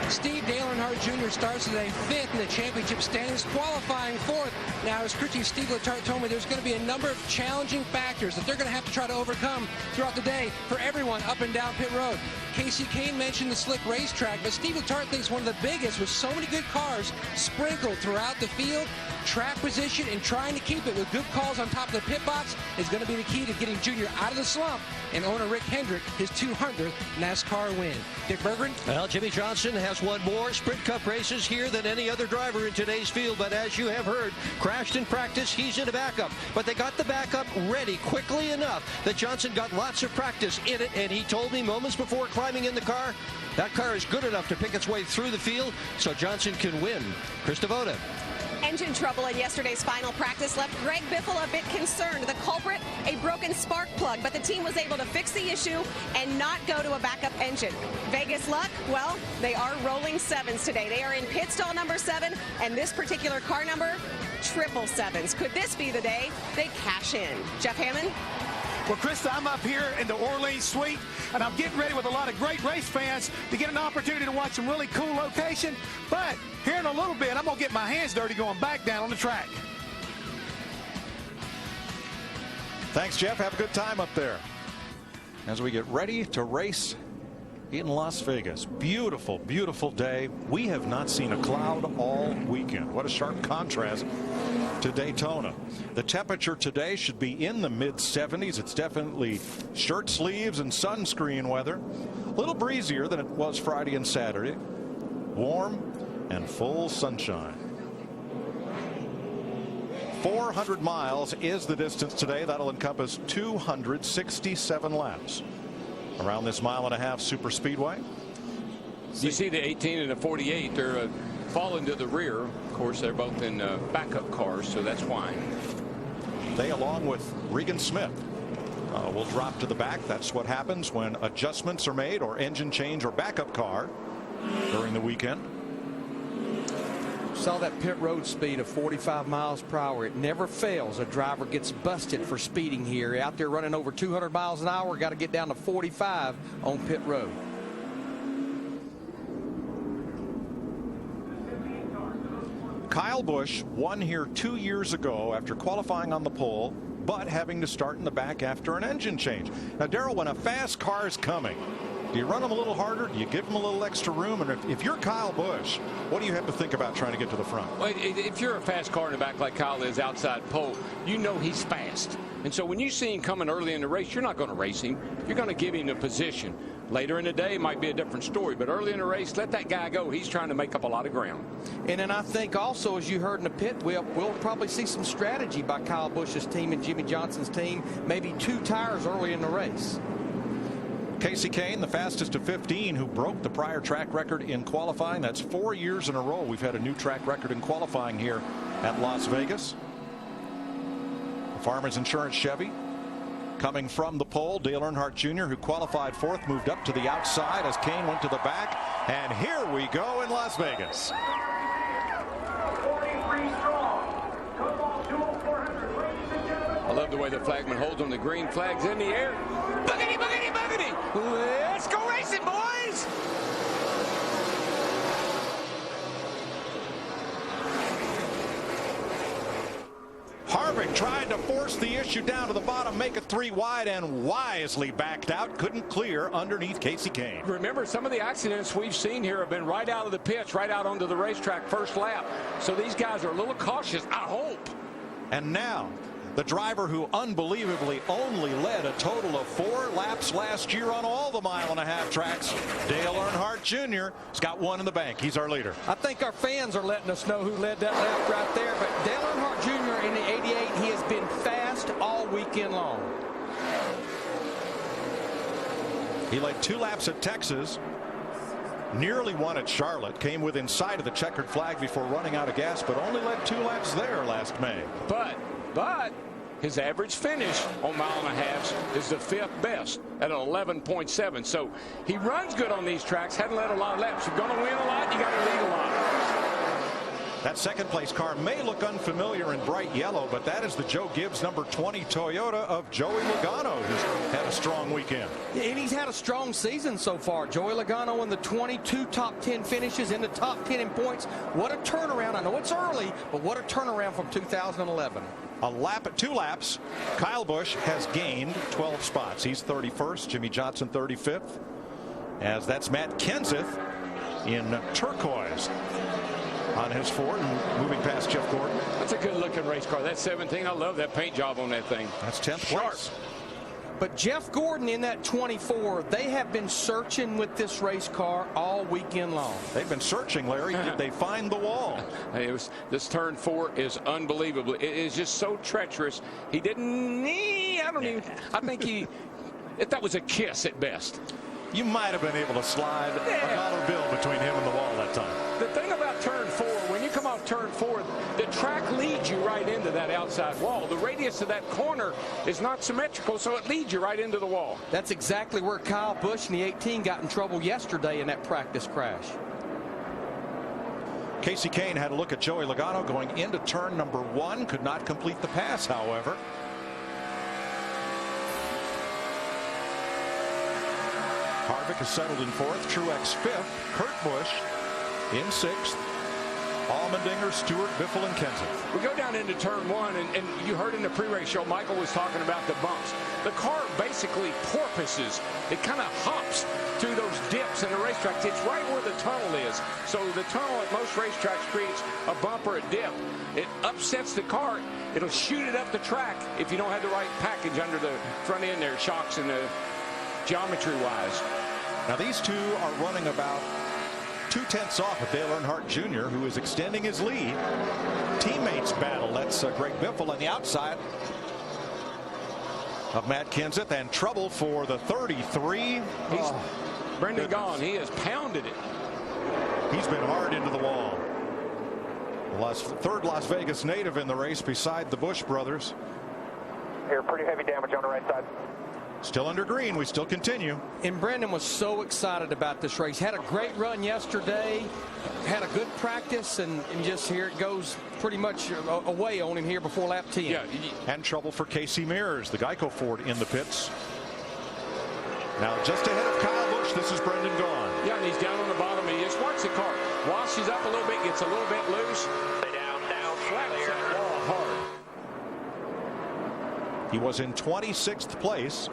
Steve, Dale Earnhardt Jr. starts today 5th in the championship standings, qualifying 4th. Now, as crew chief Steve Letarte told me, there's going to be a number of challenging factors that they're going to have to try to overcome throughout the day for everyone up and down pit road. Casey Kane mentioned the slick racetrack, but Steve Letarte thinks one of the biggest with so many good cars sprinkled throughout the field. track position and trying to keep it with good calls on top of the pit box is going to be the key to getting Junior out of the slump and owner Rick Hendrick his 200th NASCAR win. Dick Berggren? Well, Jimmy Johnson has won more Sprint Cup races here than any other driver in today's field, but as you have heard, crashed in practice, he's in a backup. But they got the backup ready quickly enough that Johnson got lots of practice in it, and he told me moments before climbing in the car, that car is good enough to pick its way through the field so Johnson can win. Chris Devoda. Engine trouble in yesterday's final practice left Greg Biffle a bit concerned. The culprit, a broken spark plug, but the team was able to fix the issue and not go to a backup engine. Vegas luck? Well, they are rolling sevens today. They are in pit stall number 7, and this particular car number, 777s. Could this be the day they cash in? Jeff Hammond? Well, Krista, I'm up here in the Orleans Suite, and I'm getting ready with a lot of great race fans to get an opportunity to watch some really cool location. But here in a little bit, I'm going to get my hands dirty going back down on the track. Thanks, Jeff. Have a good time up there as we get ready to race in Las Vegas. Beautiful, beautiful day. We have not seen a cloud all weekend. What a sharp contrast to Daytona. The temperature today should be in the mid-70s. It's definitely shirt sleeves and sunscreen weather. A little breezier than it was Friday and Saturday. Warm and full sunshine. 400 miles is the distance today. That'll encompass 267 laps around this mile-and-a-half super speedway. You see the 18 and the 48, they're falling to the rear. Of course, they're both in backup cars, so that's why. They, along with Regan Smith, will drop to the back. That's what happens when adjustments are made or engine change or backup car during the weekend. Saw that pit road speed of 45 miles per hour. It never fails. A driver gets busted for speeding here. Out there running over 200 miles an hour, got to get down to 45 on pit road. Kyle Busch won here 2 years ago after qualifying on the pole, but having to start in the back after an engine change. Now, Darrell, when a fast car is coming, do you run them a little harder? Do you give them a little extra room? And if you're Kyle Busch, what do you have to think about trying to get to the front? Well, if you're a fast car in the back like Kyle is outside pole, you know he's fast. And so when you see him coming early in the race, you're not going to race him. You're going to give him the position. Later in the day, it might be a different story. But early in the race, let that guy go. He's trying to make up a lot of ground. And then I think also, as you heard in the pit, we'll probably see some strategy by Kyle Busch's team and Jimmy Johnson's team. Maybe 2 tires early in the race. Casey Kane, the fastest of 15, who broke the prior track record in qualifying. That's 4 years in a row we've had a new track record in qualifying here at Las Vegas. The Farmers Insurance Chevy coming from the pole. Dale Earnhardt Jr., who qualified 4th, moved up to the outside as Kane went to the back. And here we go in Las Vegas. I love the way the flagman holds on the green flags in the air. Boogity, boogity, boogity. Let's go racing, boys. Harvick tried to force the issue down to the bottom, make it 3 wide, and wisely backed out. Couldn't clear underneath Casey Kane. Remember, some of the accidents we've seen here have been right out of the pits, right out onto the racetrack first lap. So these guys are a little cautious, I hope. And now, the driver who unbelievably only led a total of 4 laps last year on all the mile-and-a-half tracks, Dale Earnhardt Jr. has got 1 in the bank. He's our leader. I think our fans are letting us know who led that lap right there. But Dale Earnhardt Jr. in the 88, he has been fast all weekend long. He led 2 laps at Texas, nearly won at Charlotte, came within sight of the checkered flag before running out of gas, but only led 2 laps there last May. But his average finish on mile-and-a-halves is the 5th best at 11.7. So he runs good on these tracks, hadn't led a lot of laps. You're going to win a lot, you got to lead a lot. That second place car may look unfamiliar in bright yellow, but that is the Joe Gibbs number 20 Toyota of Joey Logano, who's had a strong weekend. Yeah, and he's had a strong season so far. Joey Logano in the 22 top 10 finishes, in the top 10 in points. What a turnaround. I know it's early, but what a turnaround from 2011. A lap at 2 laps, Kyle Busch has gained 12 spots. He's 31st, Jimmy Johnson 35th, as that's Matt Kenseth in turquoise. on his Ford and moving past Jeff Gordon. That's a good-looking race car. That 17, I love that paint job on that thing. That's 10th place. But Jeff Gordon in that 24, they have been searching with this race car all weekend long. They've been searching, Larry. Did they find the wall? This turn 4 is unbelievable. It is just so treacherous. He didn't. I think that was a kiss at best. You might have been able to slide a dollar bill between him and the wall that time. The thing about turn 4, when you come off turn 4, the track leads you right into that outside wall. The radius of that corner is not symmetrical, so it leads you right into the wall. That's exactly where Kyle Busch in the 18 got in trouble yesterday in that practice crash. Casey Kane had a look at Joey Logano going into turn number 1. Could not complete the pass, however. Harvick is settled in 4th, Truex 5th, Kurt Busch in 6th, Allmendinger, Stewart, Biffle, and Kenseth. We go down into turn 1, and you heard in the pre-race show, Michael was talking about the bumps. The car basically porpoises. It kind of hops through those dips in the racetrack. It's right where the tunnel is. So the tunnel at most racetracks creates a bump or a dip. It upsets the car. It'll shoot it up the track if you don't have the right package under the front end there, shocks and the geometry-wise. Now these two are running about 2/10 off of Dale Earnhardt Jr., who is extending his lead. Teammates battle. That's Greg Biffle on the outside of Matt Kenseth, and trouble for the 33. Brendan Gaughan, he has pounded it. He's been hard into the wall. Third Las Vegas native in the race beside the Busch brothers. Here, pretty heavy damage on the right side. Still under green. We still continue. And Brendan was so excited about this race. Had a great run yesterday. Had a good practice, and just here it goes pretty much away on him here before lap 10. Yeah, and trouble for Casey Mears, the Geico Ford in the pits. Now just ahead of Kyle Busch, this is Brendan Gaughan. Yeah, and he's down on the bottom. He just watch the car. Washes up a little bit, gets a little bit loose. Down, slaps that wall hard. He was in 26th place,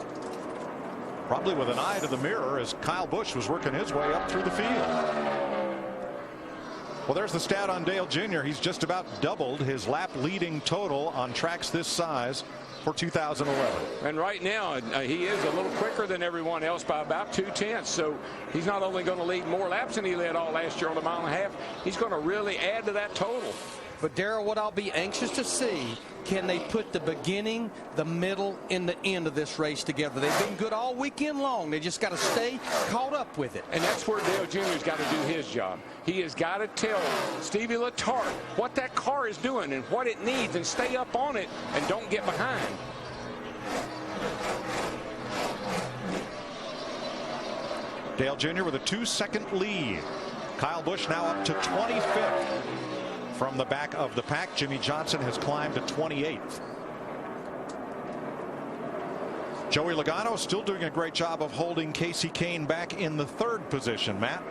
probably with an eye to the mirror as Kyle Busch was working his way up through the field. Well, there's the stat on Dale Jr. He's just about doubled his lap leading total on tracks this size for 2011. And right now, he is a little quicker than everyone else by about 2/10. So he's not only going to lead more laps than he led all last year on a 1.5 miles, he's going to really add to that total. But Darrell, what I'll be anxious to see, can they put the beginning, the middle, and the end of this race together? They've been good all weekend long. They just got to stay caught up with it. And that's where Dale Jr.'s got to do his job. He has got to tell Stevie Letarte what that car is doing and what it needs, and stay up on it and don't get behind. Dale Jr. with a 2-second lead. Kyle Busch now up to 25th. From the back of the pack, Jimmy Johnson has climbed to 28th. Joey Logano still doing a great job of holding Casey Kane back in the 3rd position. Matt?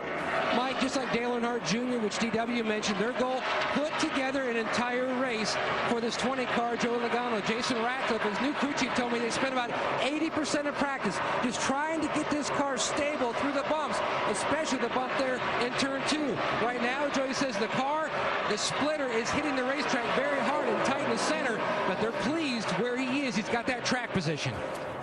Mike, just like Dale Earnhardt Jr., which DW mentioned, their goal, put together an entire race for this 20 car Joey Logano. Jason Ratcliffe, his new crew chief, told me they spent about 80% of practice just trying to get this car stable through the bumps, especially the bump there in turn 2. Right now, Joey says the car, the splitter, is hitting the racetrack very hard and tight in the center, but they're pleased where he is. He's got that track position.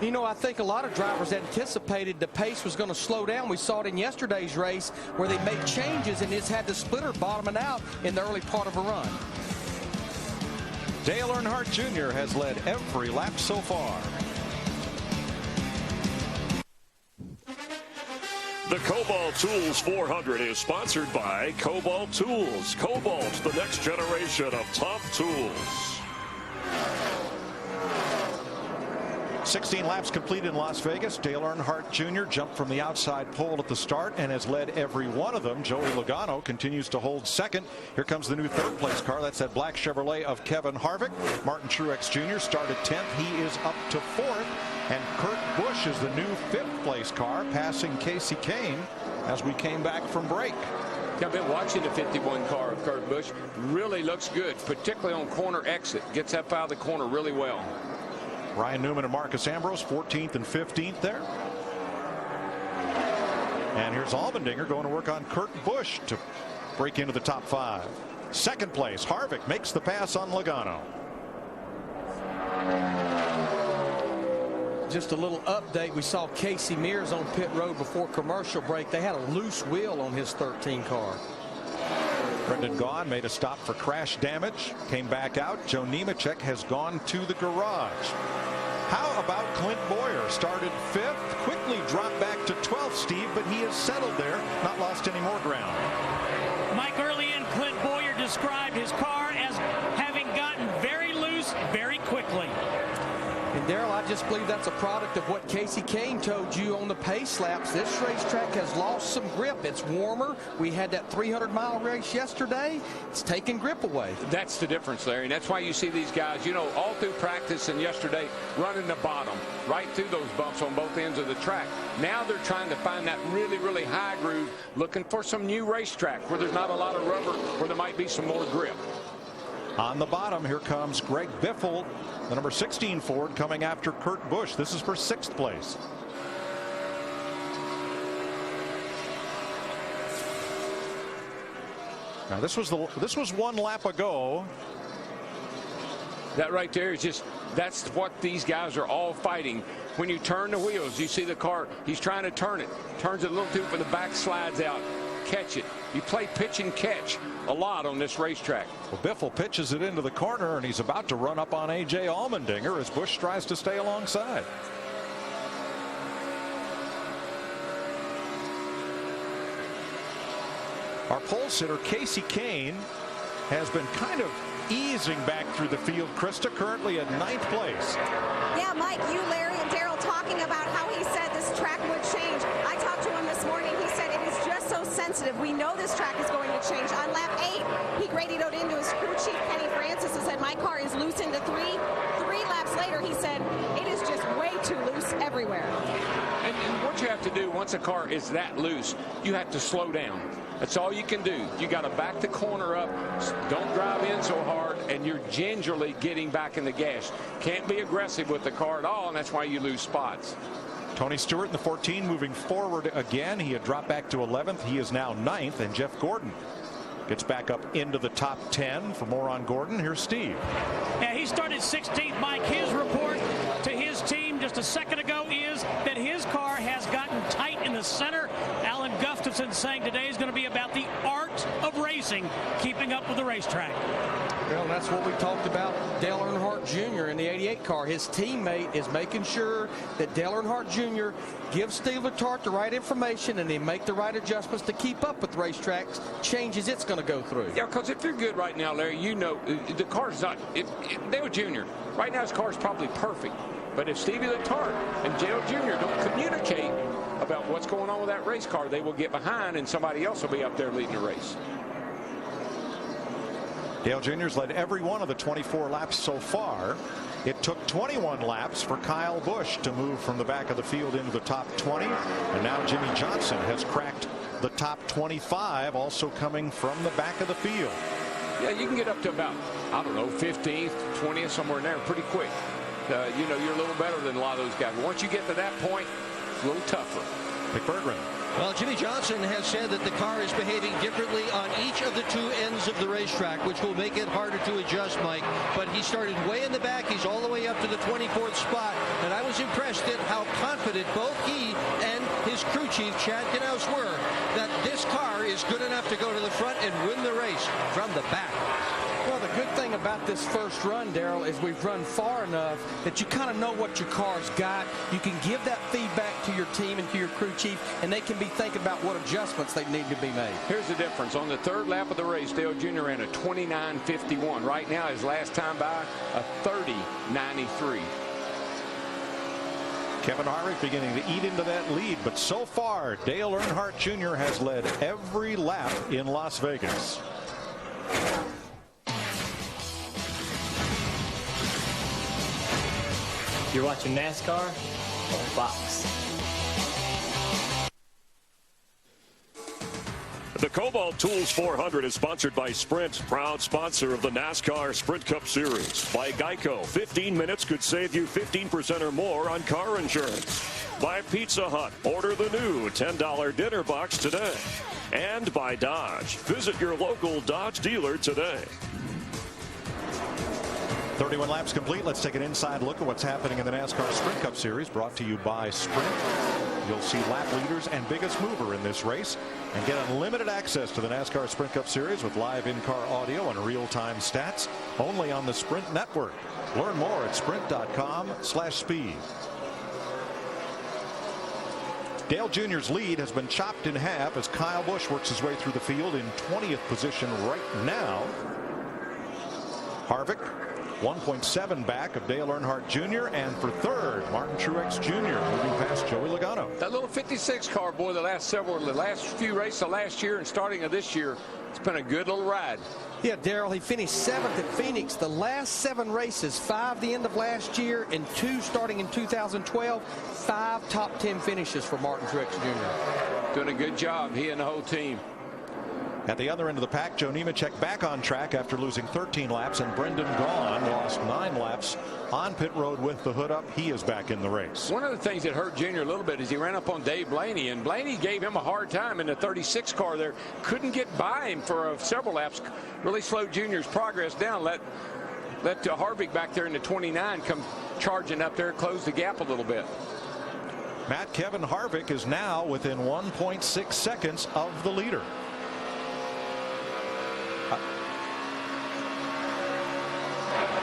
You know, I think a lot of drivers anticipated the pace was going to slow down. We saw it in yesterday's race where they made changes and it's had the splitter bottoming out in the early part of a run. Dale Earnhardt Jr. has led every lap so far. The Kobalt Tools 400 is sponsored by Kobalt Tools. Kobalt, the next generation of top tools. 16 laps completed in Las Vegas. Dale Earnhardt Jr. jumped from the outside pole at the start and has led every one of them. Joey Logano continues to hold 2nd. Here comes the new 3rd place car. That's that black Chevrolet of Kevin Harvick. Martin Truex Jr. started 10th. He is up to 4th. And Kurt Busch is the new 5th place car, passing Casey Kane as we came back from break. I've been watching the 51 car of Kurt Busch. Really looks good, particularly on corner exit. Gets up out of the corner really well. Ryan Newman and Marcus Ambrose 14th and 15th there. And here's Allmendinger going to work on Kurt Busch to break into the top 5. Second place, Harvick makes the pass on Logano. Just a little update. We saw Casey Mears on pit road before commercial break. They had a loose wheel on his 13 car. Brendan Gaughan made a stop for crash damage, came back out. Joe Nemechek has gone to the garage. How about Clint Boyer? Started 5th, quickly dropped back to 12th, Steve, but he has settled there, not lost any more ground. Mike, early in, Clint Boyer described his car as having gotten very loose very quickly. And Darrell, I just believe that's a product of what Casey Kane told you on the pace laps. This racetrack has lost some grip. It's warmer. We had that 300-mile race yesterday. It's taking grip away. That's the difference, Larry, and that's why you see these guys, you know, all through practice and yesterday running the bottom, right through those bumps on both ends of the track. Now they're trying to find that really, really high groove, looking for some new racetrack where there's not a lot of rubber, where there might be some more grip. On the bottom, here comes Greg Biffle, the number 16 Ford, coming after Kurt Busch. This is for 6th place. Now this was one lap ago. That right there is just, that's what these guys are all fighting. When you turn the wheels, you see the car, he's trying to turn it, turns it a little too far, the back slides out. Catch it. You play pitch and catch a lot on this racetrack. Well, Biffle pitches it into the corner, and he's about to run up on A.J. Allmendinger as Busch tries to stay alongside. Our pole sitter, Casey Kane, has been kind of easing back through the field. Krista, currently at 9th place. Yeah, Mike, you, Larry, and Darrell talking about how he said this track would change. I talked to him this morning. He said it is just so sensitive. We know this track is going to change. On lap 8, he radioed into his crew chief, Kenny Francis, and said, my car is loose into 3. 3 laps later, he said, it is just way too loose everywhere. And what you have to do once a car is that loose, you have to slow down. That's all you can do. You got to back the corner up. Don't drive in so hard, and you're gingerly getting back in the gas. Can't be aggressive with the car at all, and that's why you lose spots. Tony Stewart in the 14 moving forward again. He had dropped back to 11th. He is now 9th, and Jeff Gordon gets back up into the top 10. For more on Gordon, here's Steve. Yeah, he started 16th, Mike. His report to his team just a second ago is that his car has gotten tight in the center. Alan Gustafson saying today is going to be about the art of racing, keeping up with the racetrack. Well, that's what we talked about Dale Earnhardt Jr. in the 88 car. His teammate is making sure that Dale Earnhardt Jr. gives Steve Letarte the right information and they make the right adjustments to keep up with racetracks changes it's going to go through. Yeah, because if you're good right now, Larry, you know the car's not. Dale Jr. right now, his car's probably perfect. But if Stevie Letarte and Dale Jr. don't communicate about what's going on with that race car, they will get behind and somebody else will be up there leading the race. Dale Jr.'s led every one of the 24 laps so far. It took 21 laps for Kyle Busch to move from the back of the field into the top 20. And now Jimmy Johnson has cracked the top 25, also coming from the back of the field. Yeah, you can get up to about, I don't know, 15th, 20th, somewhere in there pretty quick. You know, you're a little better than a lot of those guys. But once you get to that point, it's a little tougher. McBurgren. Well, Jimmy Johnson has said that the car is behaving differently on each of the 2 ends of the racetrack, which will make it harder to adjust, Mike. But he started way in the back. He's all the way up to the 24th spot. And I was impressed at how confident both he and his crew chief, Chad Knaus, were that this car is good enough to go to the front and win the race from the back. Well, the good thing about this first run, Darrell, is we've run far enough that you kind of know what your car's got. You can give that feedback to your team and to your crew chief, and they can be thinking about what adjustments they need to be made. Here's the difference. On the 3rd lap of the race, Dale Jr. ran a 29.51. Right now, his last time by, a 30.93. Kevin Harvick beginning to eat into that lead, but so far, Dale Earnhardt Jr. has led every lap in Las Vegas. You're watching NASCAR on Fox. The Kobalt Tools 400 is sponsored by Sprint, proud sponsor of the NASCAR Sprint Cup Series. By Geico, 15 minutes could save you 15% or more on car insurance. By Pizza Hut, order the new $10 dinner box today. and by Dodge. Visit your local Dodge dealer today. 31 laps complete. Let's take an inside look at what's happening in the NASCAR Sprint Cup Series, brought to you by Sprint. You'll see lap leaders and biggest mover in this race and get unlimited access to the NASCAR Sprint Cup Series with live in-car audio and real-time stats only on the Sprint network. Learn more at sprint.com/speed. Dale Jr.'s lead has been chopped in half as Kyle Busch works his way through the field in 20th position right now. Harvick 1.7 back of Dale Earnhardt Jr. and for third, Martin Truex Jr. moving past Joey Logano. That little 56 car, boy, the last few races of last year and starting of this year, it's been a good little ride. Yeah, Darrell, he finished 7th at Phoenix. The last 7 races, 5 the end of last year and 2 starting in 2012, 5 top 10 finishes for Martin Truex Jr. Doing a good job, he and the whole team. At the other end of the pack, Joe Nemechek back on track after losing 13 laps, and Brendan Gaughan lost 9 laps on pit road with the hood up. He is back in the race. One of the things that hurt Junior a little bit is he ran up on Dave Blaney, and Blaney gave him a hard time in the 36 car there. Couldn't get by him for several laps. Really slowed Junior's progress down. Let Harvick back there in the 29 come charging up there, close the gap a little bit. Kevin Harvick is now within 1.6 seconds of the leader.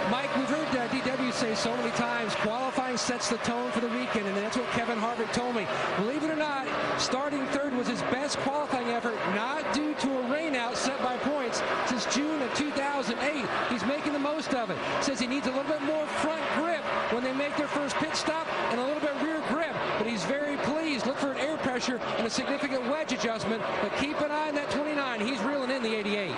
Mike, we've heard DW say so many times, qualifying sets the tone for the weekend, and that's what Kevin Harvick told me. Believe it or not, starting third was his best qualifying effort, not due to a rainout set by points since June of 2008. He's making the most of it. Says he needs a little bit more front grip when they make their first pit stop and a little bit rear grip, but he's very pleased. Look for an air pressure and a significant wedge adjustment, but keep an eye on that 29. He's reeling in the 88.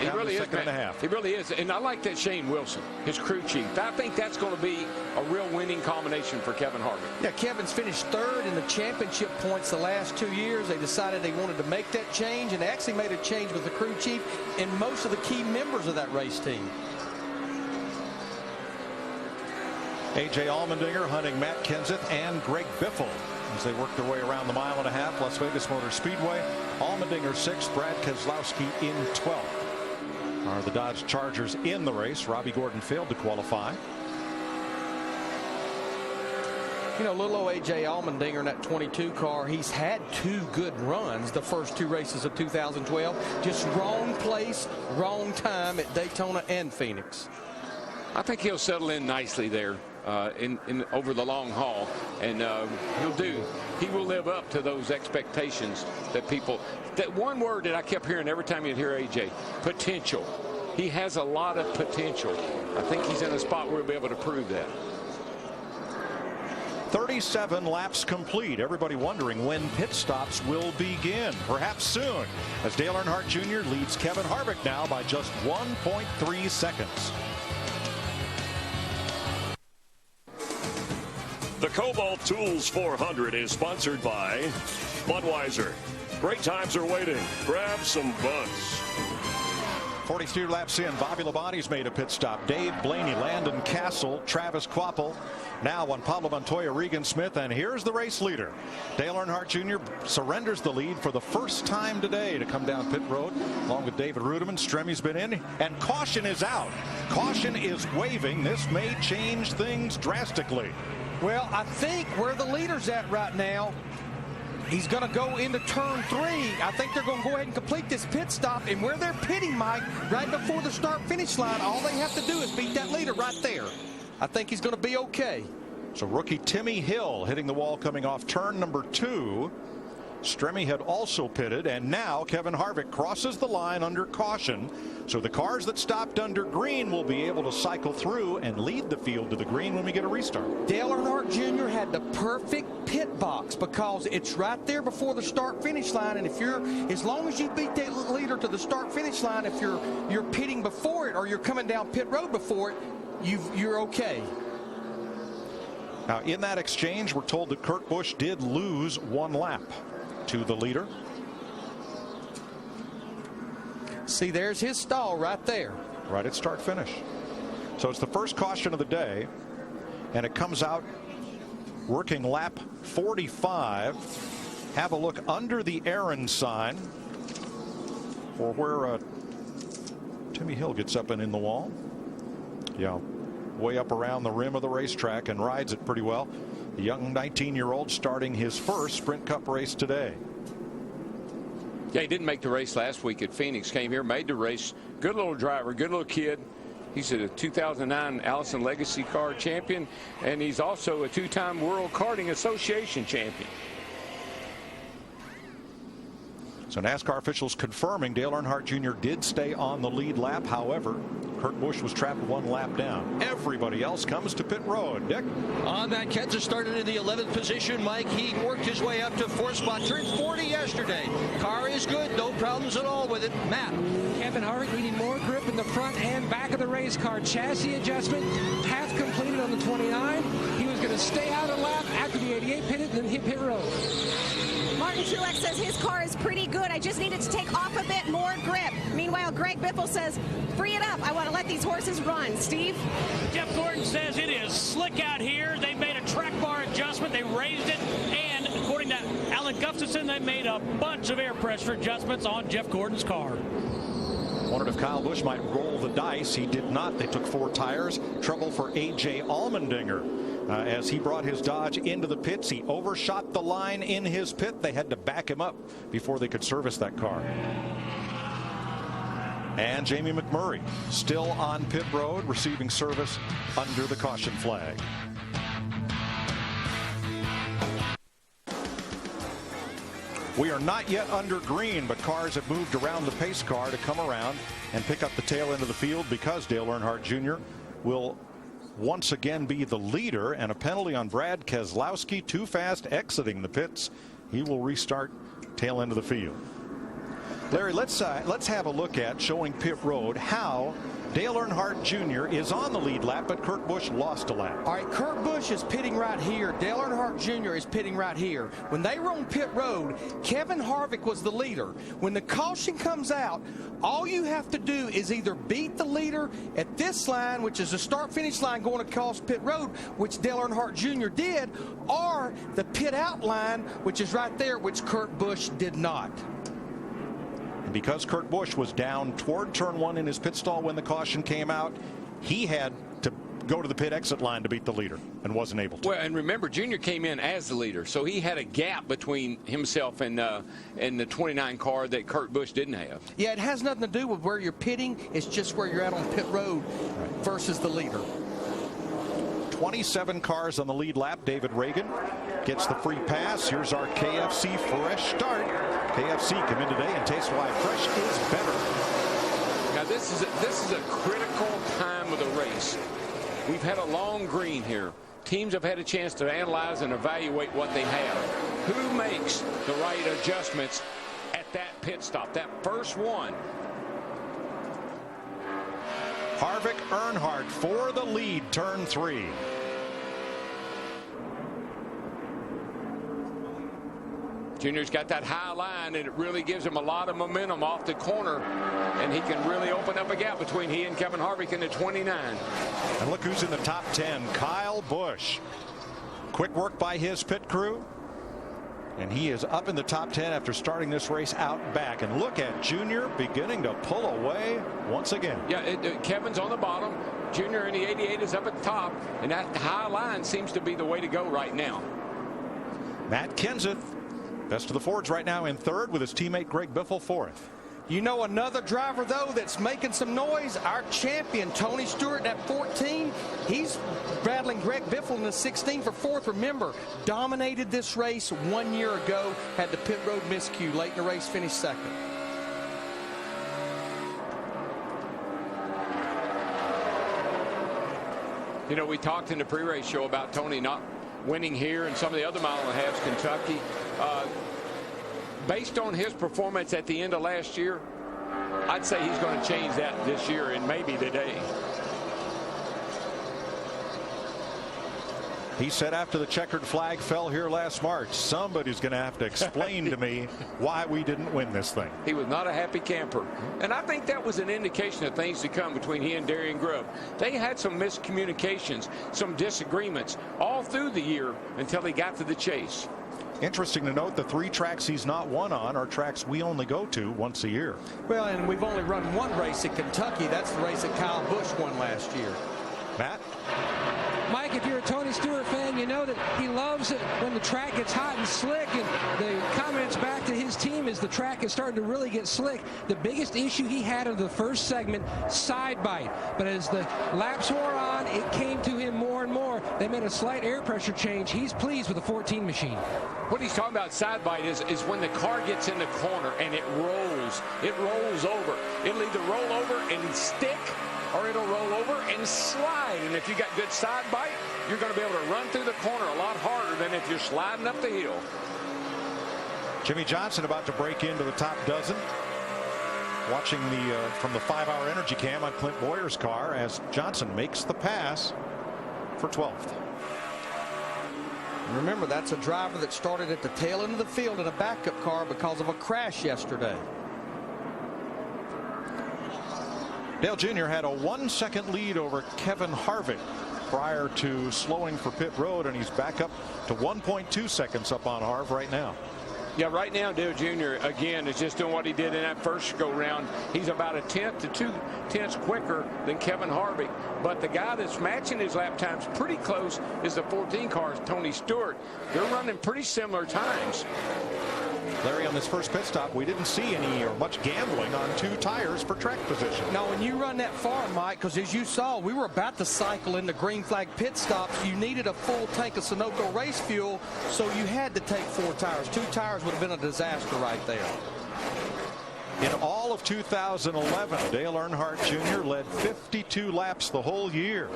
He really is, man. He really is. And I like that Shane Wilson, his crew chief. I think that's going to be a real winning combination for Kevin Harvick. Yeah, Kevin's finished third in the championship points the last 2 years. They decided they wanted to make that change, and they actually made a change with the crew chief and most of the key members of that race team. A.J. Allmendinger hunting Matt Kenseth and Greg Biffle as they work their way around the mile-and-a-half Las Vegas Motor Speedway. Allmendinger 6th, Brad Keselowski in 12th. Are the Dodge Chargers in the race? Robbie Gordon failed to qualify. You know, little old A.J. Allmendinger in that 22 car, he's had 2 good runs the first 2 races of 2012. Just wrong place, wrong time at Daytona and Phoenix. I think he'll settle in nicely there over the long haul, and he will live up to those expectations that people. That one word that I kept hearing every time you'd hear AJ: potential. He has a lot of potential. I think he's in a spot where he'll be able to prove that. 37 laps complete. Everybody wondering when pit stops will begin. Perhaps soon, as Dale Earnhardt Jr. leads Kevin Harvick now by just 1.3 seconds. The Kobalt Tools 400 is sponsored by Budweiser. Great times are waiting. Grab some Buds. 42 laps in, Bobby Labonte's made a pit stop. Dave Blaney, Landon Castle, Travis Kvapil. Now on Pablo Montoya, Regan Smith, and here's the race leader. Dale Earnhardt Jr. surrenders the lead for the first time today to come down pit road, along with David Rudiman. Stremmy's been in, and caution is out. Caution is waving. This may change things drastically. Well, I think where the leader's at right now, he's going to go into turn 3. I think they're going to go ahead and complete this pit stop. And where they're pitting, Mike, right before the start-finish line, all they have to do is beat that leader right there. I think he's going to be okay. So rookie Timmy Hill hitting the wall coming off turn number 2. Stremme had also pitted, and now Kevin Harvick crosses the line under caution. So the cars that stopped under green will be able to cycle through and lead the field to the green when we get a restart. Dale Earnhardt Jr. had the perfect pit box because it's right there before the start-finish line, and if you're, as long as you beat that leader to the start-finish line, if you're pitting before it or you're coming down pit road before it, you're okay. Now in that exchange, we're told that Kurt Busch did lose 1 lap to the leader. See, there's his stall right there. Right at start finish. So it's the first caution of the day, and it comes out working lap 45. have a look under the Aaron sign for where Timmy Hill gets up and in the wall. Yeah, way up around the rim of the racetrack and rides it pretty well. The young 19-year-old starting his first Sprint Cup race today. Yeah, he didn't make the race last week at Phoenix. Came here, made the race. Good little driver, good little kid. He's a 2009 Allison Legacy Car champion, and he's also a two-time World Karting Association champion. So NASCAR officials confirming Dale Earnhardt Jr. did stay on the lead lap. However, Kurt Busch was trapped 1 lap down. Everybody else comes to pit road. Dick? Matt Kenseth started in the 11th position. Mike, he worked his way up to 4th spot. Turned 40 yesterday. Car is good. No problems at all with it. Matt. Kevin Harvick needing more grip in the front and back of the race car. Chassis adjustment half completed on the 29. He was going to stay out a lap after the 88 pitted and then hit pit road. Martin Truex says his car is pretty good. I just needed to take off a bit more grip. Meanwhile, Greg Biffle says, free it up. I want to let these horses run. Steve? Jeff Gordon says it is slick out here. They made a track bar adjustment. They raised it. And according to Alan Gustafson, they made a bunch of air pressure adjustments on Jeff Gordon's car. Wondered if Kyle Busch might roll the dice. He did not. They took 4 tires. Trouble for A.J. Allmendinger. As he brought his Dodge into the pits, he overshot the line in his pit. They had to back him up before they could service that car. And Jamie McMurray still on pit road, receiving service under the caution flag. We are not yet under green, but cars have moved around the pace car to come around and pick up the tail end of the field because Dale Earnhardt Jr. will once again be the leader, and a penalty on Brad Keselowski too fast exiting the pits. He will restart tail end of the field. Larry, let's have a look at, showing pit road, how Dale Earnhardt Jr. is on the lead lap, but Kurt Busch lost a lap. All right, Kurt Busch is pitting right here. Dale Earnhardt Jr. is pitting right here. When they were on pit road, Kevin Harvick was the leader. When the caution comes out, all you have to do is either beat the leader at this line, which is the start-finish line going across pit road, which Dale Earnhardt Jr. did, or the pit out line, which is right there, which Kurt Busch did not. And because Kurt Busch was down toward turn 1 in his pit stall when the caution came out, he had to go to the pit exit line to beat the leader and wasn't able to. Well, and remember, Junior came in as the leader, so he had a gap between himself and the 29 car that Kurt Busch didn't have. Yeah, it has nothing to do with where you're pitting. It's just where you're at on pit road versus the leader. 27 cars on the lead lap. David Reagan gets the free pass. Here's our KFC fresh start. KFC come in today and taste why fresh is better. Now this is a critical time of the race. We've had a long green here. Teams have had a chance to analyze and evaluate what they have. Who makes the right adjustments at that pit stop, that first one? Harvick Earnhardt for the lead, turn 3. Junior's got that high line, and it really gives him a lot of momentum off the corner, and he can really open up a gap between he and Kevin Harvick in the 29. And look who's in the top 10, Kyle Busch. Quick work by his pit crew, and he is up in the top 10 after starting this race out back. And look at Junior beginning to pull away once again. Yeah, Kevin's on the bottom. Junior in the 88 is up at the top, and that high line seems to be the way to go right now. Matt Kenseth, best of the Fords right now, in third with his teammate Greg Biffle fourth. You know another driver, though, that's making some noise? Our champion, Tony Stewart, at 14. He's battling Greg Biffle in the 16 for fourth. Remember, dominated this race 1 year ago, had the pit road miscue late in the race, finished second. You know, we talked in the pre-race show about Tony not winning here and some of the other mile and a halves, Kentucky. Based on his performance at the end of last year, I'd say he's going to change that this year and maybe today. He said after the checkered flag fell here last March, somebody's going to have to explain to me why we didn't win this thing. He was not a happy camper. And I think that was an indication of things to come between he and Darian Grubb. They had some miscommunications, some disagreements all through the year until he got to the chase. Interesting to note the 3 tracks he's not won on are tracks we only go to once a year. Well, and we've only run one race at Kentucky. That's the race that Kyle Busch won last year. Matt? Mike, if you're a Tony Stewart fan, you know that he loves it when the track gets hot and slick, and the comments back to his team is the track is starting to really get slick. The biggest issue he had in the first segment, side bite. But as the laps wore on, it came to him more and more. They made a slight air pressure change. He's pleased with the 14 machine. What he's talking about side bite is when the car gets in the corner and it rolls. It rolls over. It'll either roll over and stick, or it'll roll over and slide. And if you got good side bite, you're going to be able to run through the corner a lot harder than if you're sliding up the hill. Jimmy Johnson about to break into the top dozen. Watching from the 5-hour energy cam on Clint Boyer's car as Johnson makes the pass for 12th. Remember, that's a driver that started at the tail end of the field in a backup car because of a crash yesterday. Dale Jr. had a 1-second lead over Kevin Harvick prior to slowing for pit road, and he's back up to 1.2 seconds up on Harv right now. Yeah, right now Dale Jr. again is just doing what he did in that first go round. He's about 1/10 to 2/10 quicker than Kevin Harvick. But the guy that's matching his lap times pretty close is the 14 car, Tony Stewart. They're running pretty similar times. Larry, on this first pit stop, we didn't see any or much gambling on 2 tires for track position. Now, when you run that far, Mike, because as you saw, we were about to cycle into green flag pit stops. You needed a full tank of Sunoco race fuel, so you had to take 4 tires. 2 tires would have been a disaster right there. In all of 2011, Dale Earnhardt Jr. led 52 laps the whole year.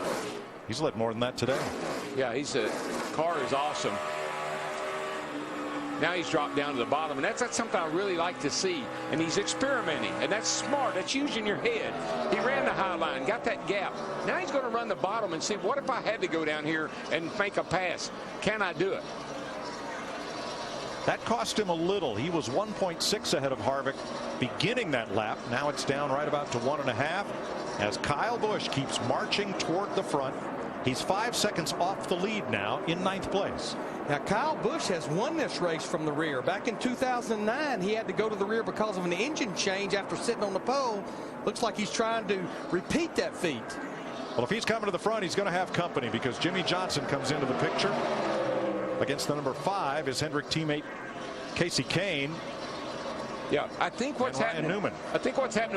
He's led more than that today. Yeah, car is awesome. Now he's dropped down to the bottom, and that's something I really like to see. And he's experimenting, and that's smart. That's using your head. He ran the high line, got that gap. Now he's going to run the bottom and see, what if I had to go down here and make a pass? Can I do it? That cost him a little. He was 1.6 ahead of Harvick beginning that lap. Now it's down right about to 1.5 as Kyle Busch keeps marching toward the front. He's 5 seconds off the lead now in 9th place. Now, Kyle Busch has won this race from the rear. Back in 2009, he had to go to the rear because of an engine change after sitting on the pole. Looks like he's trying to repeat that feat. Well, if he's coming to the front, he's going to have company because Jimmy Johnson comes into the picture. Against the number 5 is Hendrick teammate Casey Kane. Yeah, I think what's happening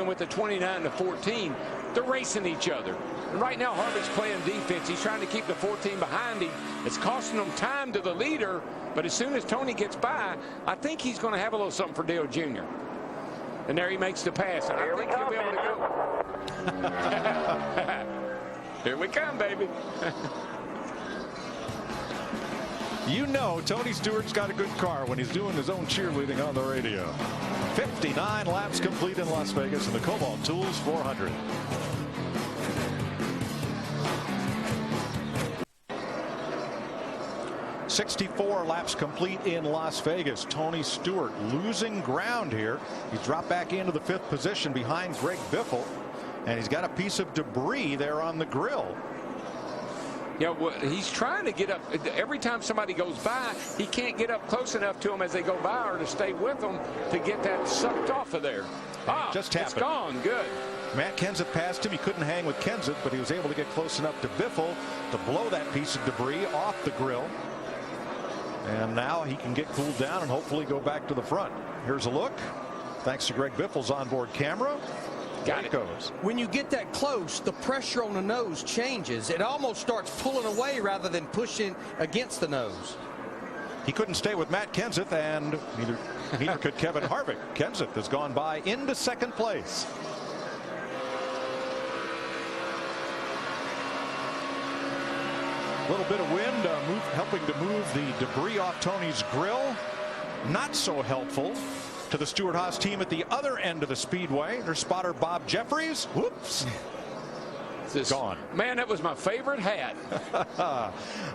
with the 29 to 14, they're racing each other. And right now, Harvick's playing defense. He's trying to keep the 14 behind him. It's costing him time to the leader. But as soon as Tony gets by, I think he's going to have a little something for Dale Jr. And there he makes the pass. And I think he'll be able to go. Here we come, baby. You know Tony Stewart's got a good car when he's doing his own cheerleading on the radio. 59 laps complete in Las Vegas in the Kobalt Tools 400. .64 laps complete in Las Vegas. Tony Stewart losing ground here. He's dropped back into the 5th position behind Greg Biffle, and he's got a piece of debris there on the grill. Yeah, well, he's trying to get up. Every time somebody goes by, he can't get up close enough to them as they go by or to stay with them to get that sucked off of there. Just happened. It's gone. Good. Matt Kenseth passed him. He couldn't hang with Kenseth, but he was able to get close enough to Biffle to blow that piece of debris off the grill. And now he can get cooled down and hopefully go back to the front. Here's a look. Thanks to Greg Biffle's onboard camera. Got it. Goes. When you get that close, the pressure on the nose changes. It almost starts pulling away rather than pushing against the nose. He couldn't stay with Matt Kenseth, and neither could Kevin Harvick. Kenseth has gone by into 2nd place. A little bit of wind helping to move the debris off Tony's grill. Not so helpful to the Stewart-Haas team at the other end of the speedway. Their spotter Bob Jeffries. Whoops. It's gone. Man, that was my favorite hat.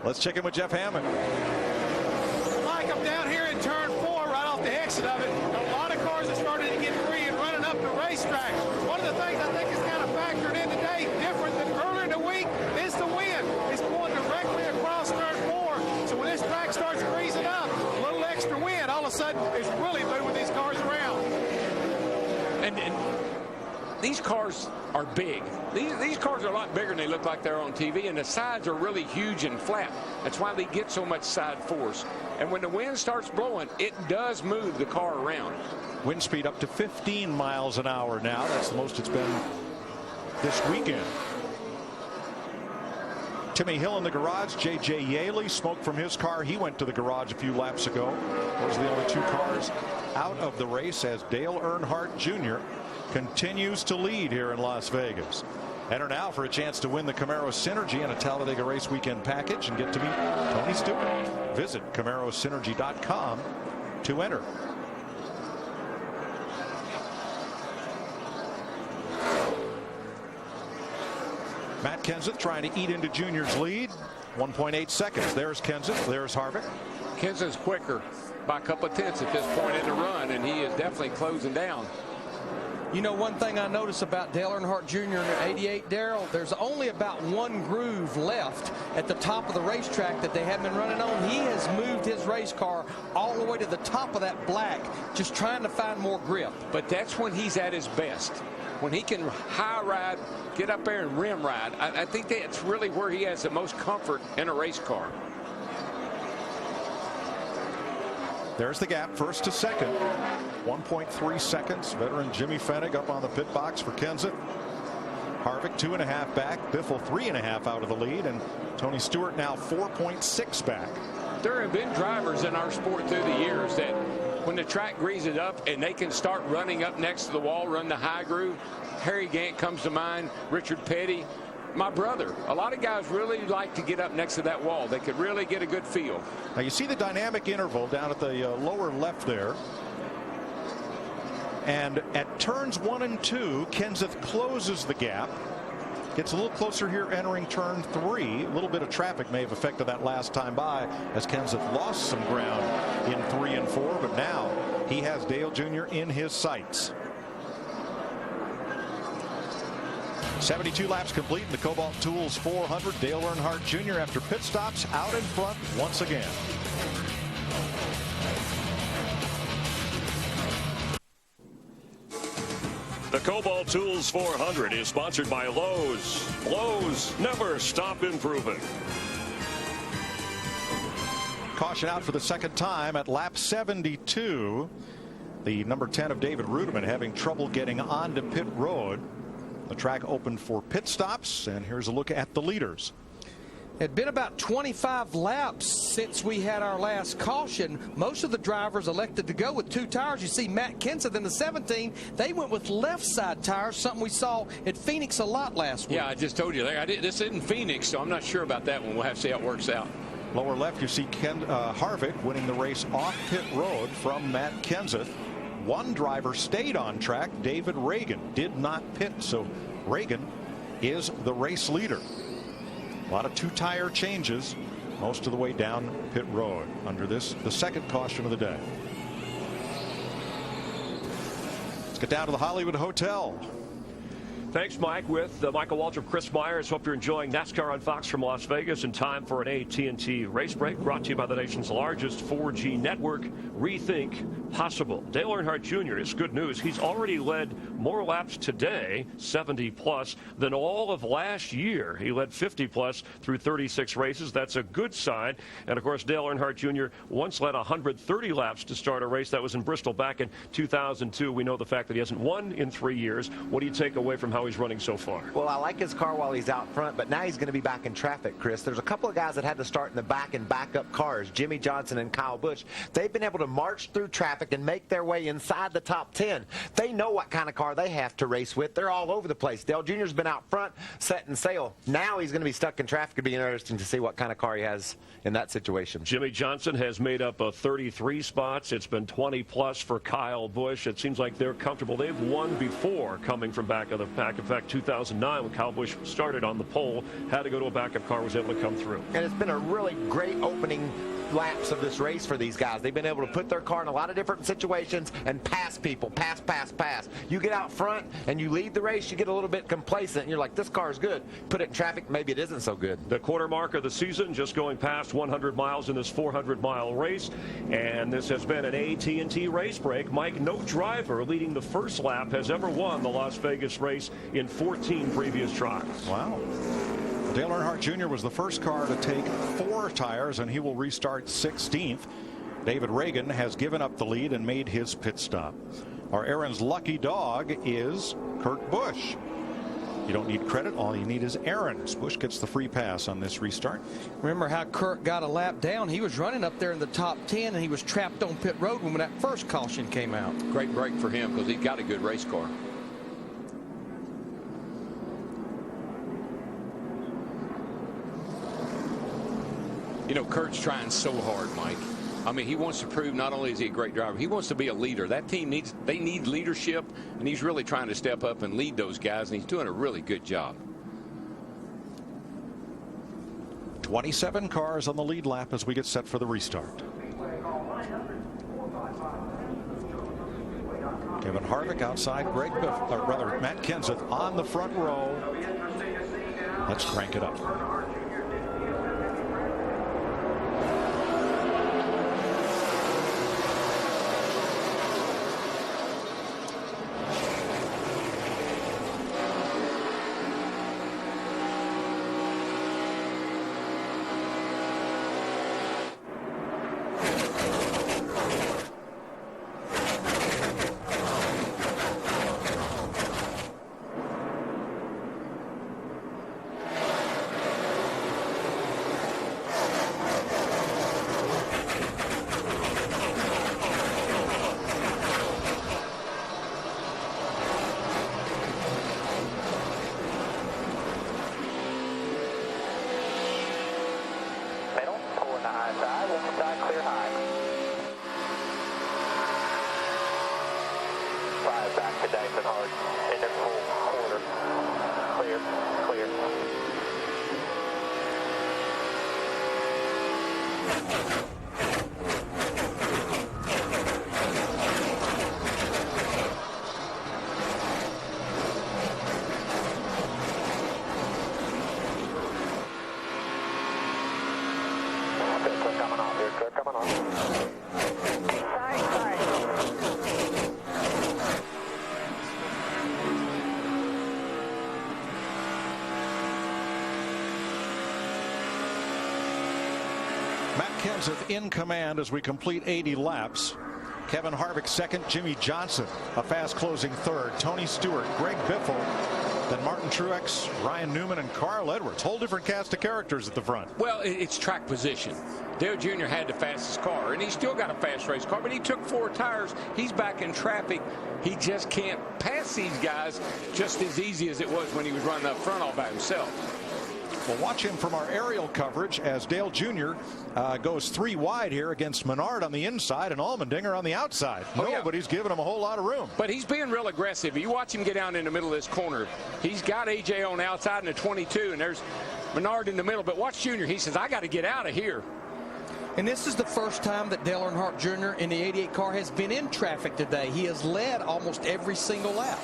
Let's check in with Jeff Hammond. Mike, I'm down here in turn 4 right off the exit of it. A lot of cars have started to get free and running up the racetrack. One of the things I think is kind of factored in today, different than earlier in the week, is the wind. It's blowing directly across turn 4. So when this track starts freezing up, a little extra of a sudden is really moving these cars around. And these cars are big. These cars are a lot bigger than they look like they're on TV, and the sides are really huge and flat. That's why they get so much side force. And when the wind starts blowing, it does move the car around. Wind speed up to 15 miles an hour now. That's the most it's been this weekend. Timmy Hill in the garage. J.J. Yaley, smoke from his car. He went to the garage a few laps ago. Those are the only 2 cars out of the race as Dale Earnhardt Jr. continues to lead here in Las Vegas. Enter now for a chance to win the Camaro Synergy and a Talladega Race Weekend package and get to meet Tony Stewart. Visit CamaroSynergy.com to enter. Matt Kenseth trying to eat into Junior's lead. 1.8 seconds. There's Kenseth. There's Harvick. Kenseth's quicker by a couple of tenths at this point in the run, and he is definitely closing down. You know, one thing I noticed about Dale Earnhardt Jr. in 88, Darrell, there's only about 1 groove left at the top of the racetrack that they haven't been running on. He has moved his race car all the way to the top of that black, just trying to find more grip. But that's when he's at his best. When he can high ride, get up there and rim ride. I think that's really where he has the most comfort in a race car. There's the gap, first to second. 1.3 seconds. Veteran Jimmy Fennig up on the pit box for Kenseth. Harvick 2.5 back. Biffle 3.5 out of the lead. And Tony Stewart now 4.6 back. There have been drivers in our sport through the years that when the track greases up and they can start running up next to the wall, run the high groove. Harry Gant comes to mind, Richard Petty, my brother. A lot of guys really like to get up next to that wall. They could really get a good feel. Now you see the dynamic interval down at the lower left there. And at turns 1 and 2, Kenseth closes the gap. Gets a little closer here entering turn 3. A little bit of traffic may have affected that last time by as Kenseth lost some ground in 3 and 4. But now he has Dale Jr. in his sights. 72 laps complete in the Kobalt Tools 400. Dale Earnhardt Jr. after pit stops out in front once again. The Kobalt Tools 400 is sponsored by Lowe's. Lowe's, never stop improving. Caution out for the second time at lap 72. The number 10 of David Rudiman having trouble getting onto pit road. The track opened for pit stops, and here's a look at the leaders. It had been about 25 laps since we had our last caution. Most of the drivers elected to go with 2 tires. You see Matt Kenseth in the 17. They went with left side tires, something we saw at Phoenix a lot last week. Yeah, I just told you. This isn't Phoenix, so I'm not sure about that one. We'll have to see how it works out. Lower left, you see Harvick winning the race off pit road from Matt Kenseth. 1 driver stayed on track. David Reagan did not pit, so Reagan is the race leader. A lot of 2-tire changes most of the way down pit road under this, the second caution of the day. Let's get down to the Hollywood Hotel. Thanks, Mike. With Michael Waltrip, Chris Myers. Hope you're enjoying NASCAR on Fox from Las Vegas in time for an AT&T race break brought to you by the nation's largest 4G network. Rethink possible. Dale Earnhardt Jr. is good news. He's already led more laps today, 70 plus, than all of last year. He led 50 plus through 36 races. That's a good sign. And of course, Dale Earnhardt Jr. once led 130 laps to start a race. That was in Bristol back in 2002. We know the fact that he hasn't won in 3 years. What do you take away from how he's running so far? Well, I like his car while he's out front, but now he's going to be back in traffic, Chris. There's a couple of guys that had to start in the back and backup cars, Jimmy Johnson and Kyle Busch. They've been able to march through traffic and make their way inside the top 10. They know what kind of car they have to race with. They're all over the place. Dale Jr.'s been out front, setting sail. Now he's going to be stuck in traffic. It'll be interesting to see what kind of car he has in that situation. Jimmy Johnson has made up 33 spots. It's been 20 plus for Kyle Busch. It seems like they're comfortable. They've won before coming from back of the pack. back. In fact, 2009, when Kyle Busch started on the pole, had to go to a backup car, was able to come through. And it's been a really great opening laps of this race for these guys. They've been able to put their car in a lot of different situations and pass people, pass. You get out front and you lead the race, you get a little bit complacent and you're like, this car is good. Put it in traffic, maybe it isn't so good. The quarter mark of the season, just going past 100 miles in this 400-mile race, and this has been an AT&T race break. Mike, no driver leading the first lap has ever won the Las Vegas race in 14 previous tries. Wow. Dale Earnhardt Jr. was the first car to take 4 tires, and he will restart 16th. David Reagan has given up the lead and made his pit stop. Our Aaron's lucky dog is Kurt Busch. You don't need credit. All you need is Aaron's. Busch gets the free pass on this restart. Remember how Kurt got a lap down? He was running up there in the top 10, and he was trapped on pit road when that first caution came out. Great break for him because he's got a good race car. You know, Kurt's trying so hard, Mike. I mean, he wants to prove not only is he a great driver, he wants to be a leader. That team they need leadership, and he's really trying to step up and lead those guys, and he's doing a really good job. 27 cars on the lead lap as we get set for the restart. Kevin Harvick outside, Matt Kenseth on the front row. Let's crank it up. Kenseth in command as we complete 80 laps. Kevin Harvick second, Jimmy Johnson a fast closing third, Tony Stewart, Greg Biffle, then Martin Truex, Ryan Newman, and Carl Edwards. Whole different cast of characters at the front. Well, it's track position. Dale Jr. had the fastest car, and he still got a fast race car, but he took 4 tires. He's back in traffic. He just can't pass these guys just as easy as it was when he was running up front all by himself. We'll watch him from our aerial coverage as Dale Jr. Goes 3 wide here against Menard on the inside and Allmendinger on the outside. Nobody's giving him a whole lot of room. But he's being real aggressive. You watch him get down in the middle of this corner. He's got AJ on the outside in the 22, and there's Menard in the middle. But watch Jr. He says, I got to get out of here. And this is the first time that Dale Earnhardt Jr. in the 88 car has been in traffic today. He has led almost every single lap.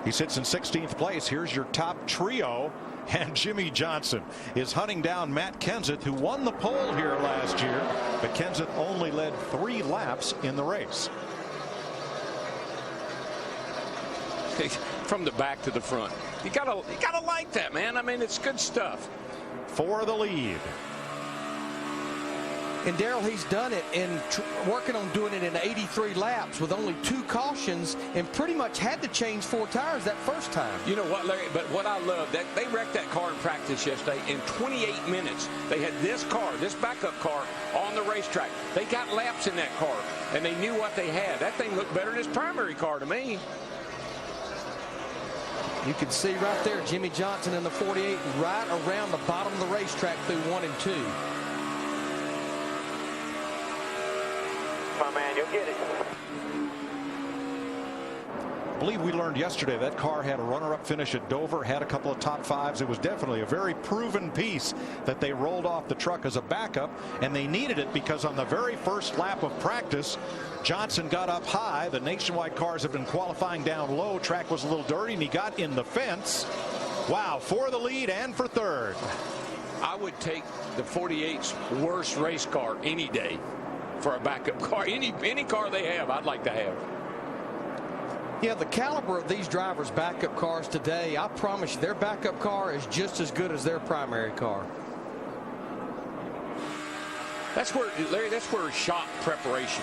He sits in 16th place. Here's your top trio. And Jimmy Johnson is hunting down Matt Kenseth, who won the pole here last year. But Kenseth only led 3 laps in the race. From the back to the front. You gotta like that, man. I mean, it's good stuff. For the lead. And Darrell, he's done it in working on doing it in 83 laps with only 2 cautions and pretty much had to change 4 tires that first time. You know what, Larry, but what I love, that they wrecked that car in practice yesterday. In 28 minutes, they had this car, this backup car, on the racetrack. They got laps in that car, and they knew what they had. That thing looked better than his primary car to me. You can see right there Jimmy Johnson in the 48 right around the bottom of the racetrack through 1 and 2. My man, you'll get it. I believe we learned yesterday that car had a runner-up finish at Dover, had a couple of top fives. It was definitely a very proven piece that they rolled off the truck as a backup, and they needed it because on the very first lap of practice, Johnson got up high. The Nationwide cars have been qualifying down low. Track was a little dirty, and he got in the fence. Wow, for the lead and for third. I would take the 48's worst race car any day for a backup car. Any car they have, I'd like to have. Yeah, the caliber of these drivers' backup cars today, I promise you, their backup car is just as good as their primary car. That's where, Larry, that's where shop preparation,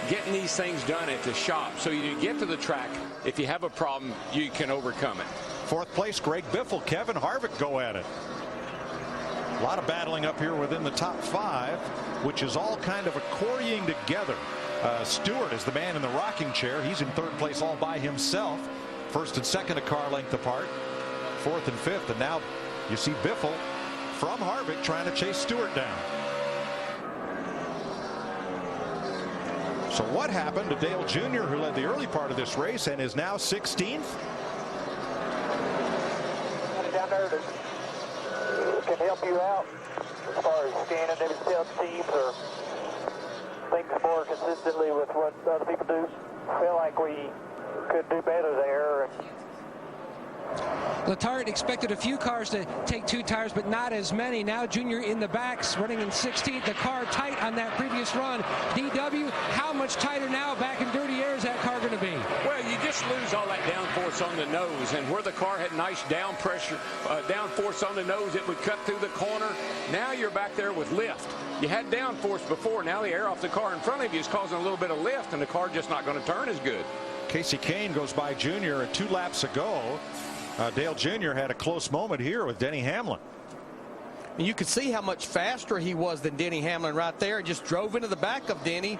getting these things done at the shop so you get to the track. If you have a problem, you can overcome it. Fourth place, Greg Biffle, Kevin Harvick go at it. A lot of battling up here within the top 5, which is all kind of according together. Stewart is the man in the rocking chair. He's in third place all by himself. First and second a car length apart. Fourth and fifth. And now you see Biffle from Harvick trying to chase Stewart down. So what happened to Dale Jr., who led the early part of this race and is now 16th? Down there that can help you out as far as scanning maybe sales teams or things more consistently with what other people do. I feel like we could do better there. Letarte expected a few cars to take 2 tires, but not as many. Now Junior in the backs, running in 16th. The car tight on that previous run. DW, how much tighter now back in dirty air is that car going to be? Well, you just lose all that downforce on the nose, and where the car had nice down pressure, downforce on the nose, it would cut through the corner. Now you're back there with lift. You had downforce before. Now the air off the car in front of you is causing a little bit of lift, and the car just not going to turn as good. Casey Kane goes by Junior, and 2 laps ago, Dale Jr. had a close moment here with Denny Hamlin. And you could see how much faster he was than Denny Hamlin right there. Just drove into the back of Denny.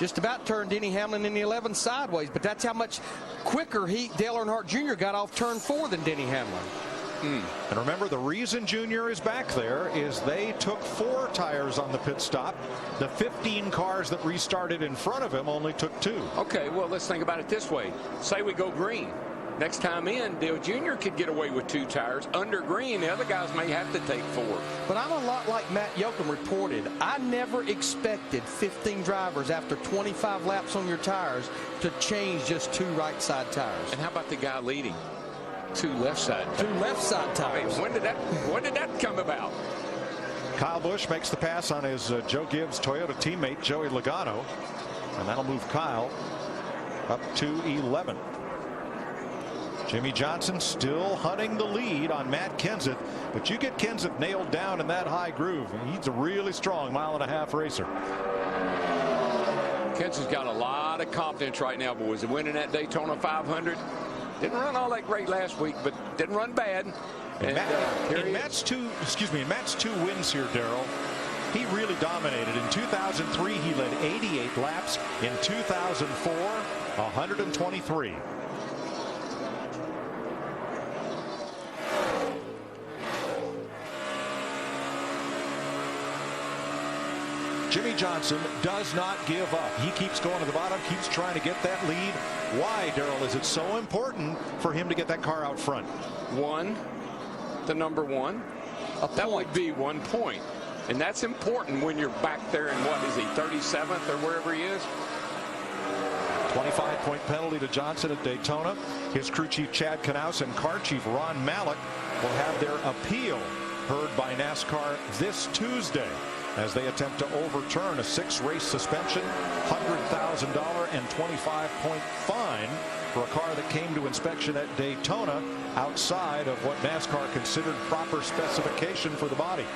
Just about turned Denny Hamlin in the 11 sideways. But that's how much quicker Dale Earnhardt Jr. got off turn 4 than Denny Hamlin. And remember, the reason Junior is back there is they took 4 tires on the pit stop. The 15 cars that restarted in front of him only took 2. Okay, well, let's think about it this way. Say we go green. Next time in, Dale Jr. could get away with 2 tires. Under green, the other guys may have to take 4. But I'm a lot like Matt Yoakum reported. I never expected 15 drivers after 25 laps on your tires to change just 2 right side tires. And how about the guy leading? 2 left side tires. 2 left side tires. I mean, when did that come about? Kyle Busch makes the pass on his Joe Gibbs Toyota teammate Joey Logano, and that'll move Kyle up to 11. Jimmy Johnson still hunting the lead on Matt Kenseth, but you get Kenseth nailed down in that high groove, and he's a really strong 1.5-mile racer. Kenseth's got a lot of confidence right now, boys. Winning that Daytona 500. Didn't run all that great last week, but didn't run bad. In Matt's 2 wins here, Darrell, he really dominated. In 2003, he led 88 laps. In 2004, 123. Jimmy Johnson does not give up. He keeps going to the bottom, keeps trying to get that lead. Why, Darrell, is it so important for him to get that car out front? The number 1. That would be 1 point. And that's important when you're back there in, what is he, 37th or wherever he is? 25-point penalty to Johnson at Daytona. His crew chief Chad Knaus and car chief Ron Malik will have their appeal heard by NASCAR this Tuesday as they attempt to overturn a 6-race suspension, $100,000 and 25-point fine for a car that came to inspection at Daytona outside of what NASCAR considered proper specification for the body.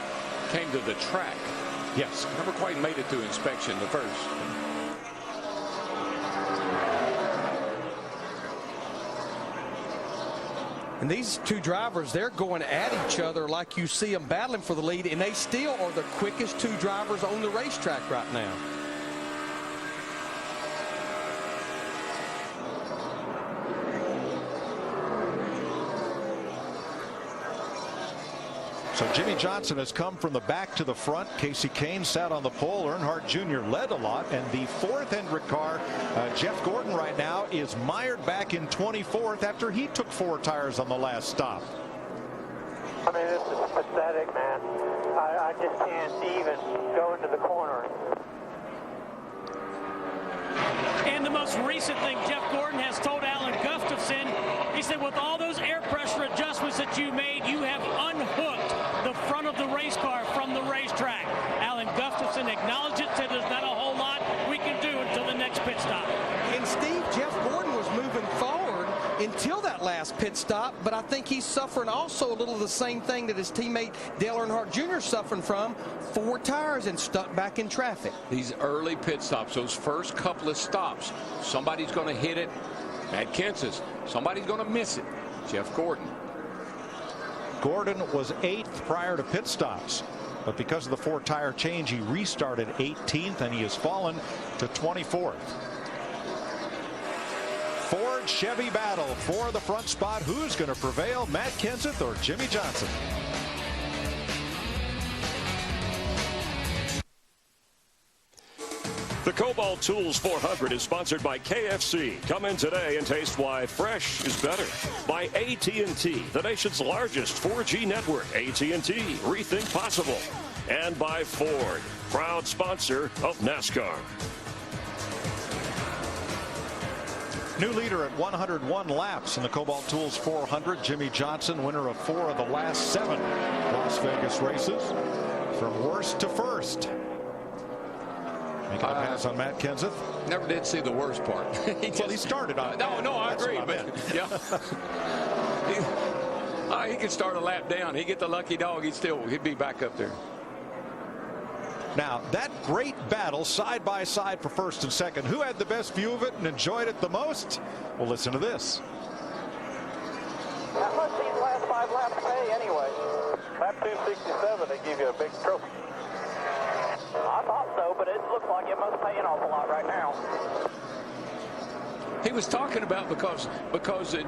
Came to the track. Yes. Never quite made it to inspection the first. And these 2 drivers, they're going at each other like you see them battling for the lead, and they still are the quickest 2 drivers on the racetrack right now. So Jimmy Johnson has come from the back to the front. Casey Kane sat on the pole. Earnhardt Jr. led a lot. And the fourth Hendrick car, Jeff Gordon right now, is mired back in 24th after he took 4 tires on the last stop. I mean, this is pathetic, man. I just can't even go into the corner. And the most recent thing Jeff Gordon has told Alan Gustafson, he said, with all those air pressure adjustments that you made, you have unhooked the front of the race car from the racetrack. Alan Gustafson acknowledged it, said there's not a whole lot we can do until the next pit stop. And Steve, Jeff Gordon was moving forward until that last pit stop, but I think he's suffering also a little of the same thing that his teammate Dale Earnhardt Jr. is suffering from, 4 tires and stuck back in traffic. These early pit stops, those first couple of stops, somebody's going to hit it. Matt Kenseth, somebody's going to miss it. Jeff Gordon. Gordon was 8th prior to pit stops, but because of the 4-tire change, he restarted 18th, and he has fallen to 24th. Ford Chevy battle for the front spot. Who's going to prevail, Matt Kenseth or Jimmy Johnson? The Kobalt Tools 400 is sponsored by KFC. Come in today and taste why fresh is better. By AT&T, the nation's largest 4G network. AT&T, rethink possible. And by Ford, proud sponsor of NASCAR. New leader at 101 laps in the Kobalt Tools 400. Jimmy Johnson, winner of 4 of the last 7 Las Vegas races. From worst to first. Making a pass on Matt Kenseth. Never did see the worst part. He started on it. No, I agree. But yeah, he could start a lap down. He'd get the lucky dog. He'd be back up there. Now, that great battle side by side for first and second. Who had the best view of it and enjoyed it the most? Well, listen to this. How much these last 5 laps pay anyway? Lap 267, they give you a big trophy. I thought so, but it looks like it must pay an awful lot right now. He was talking about because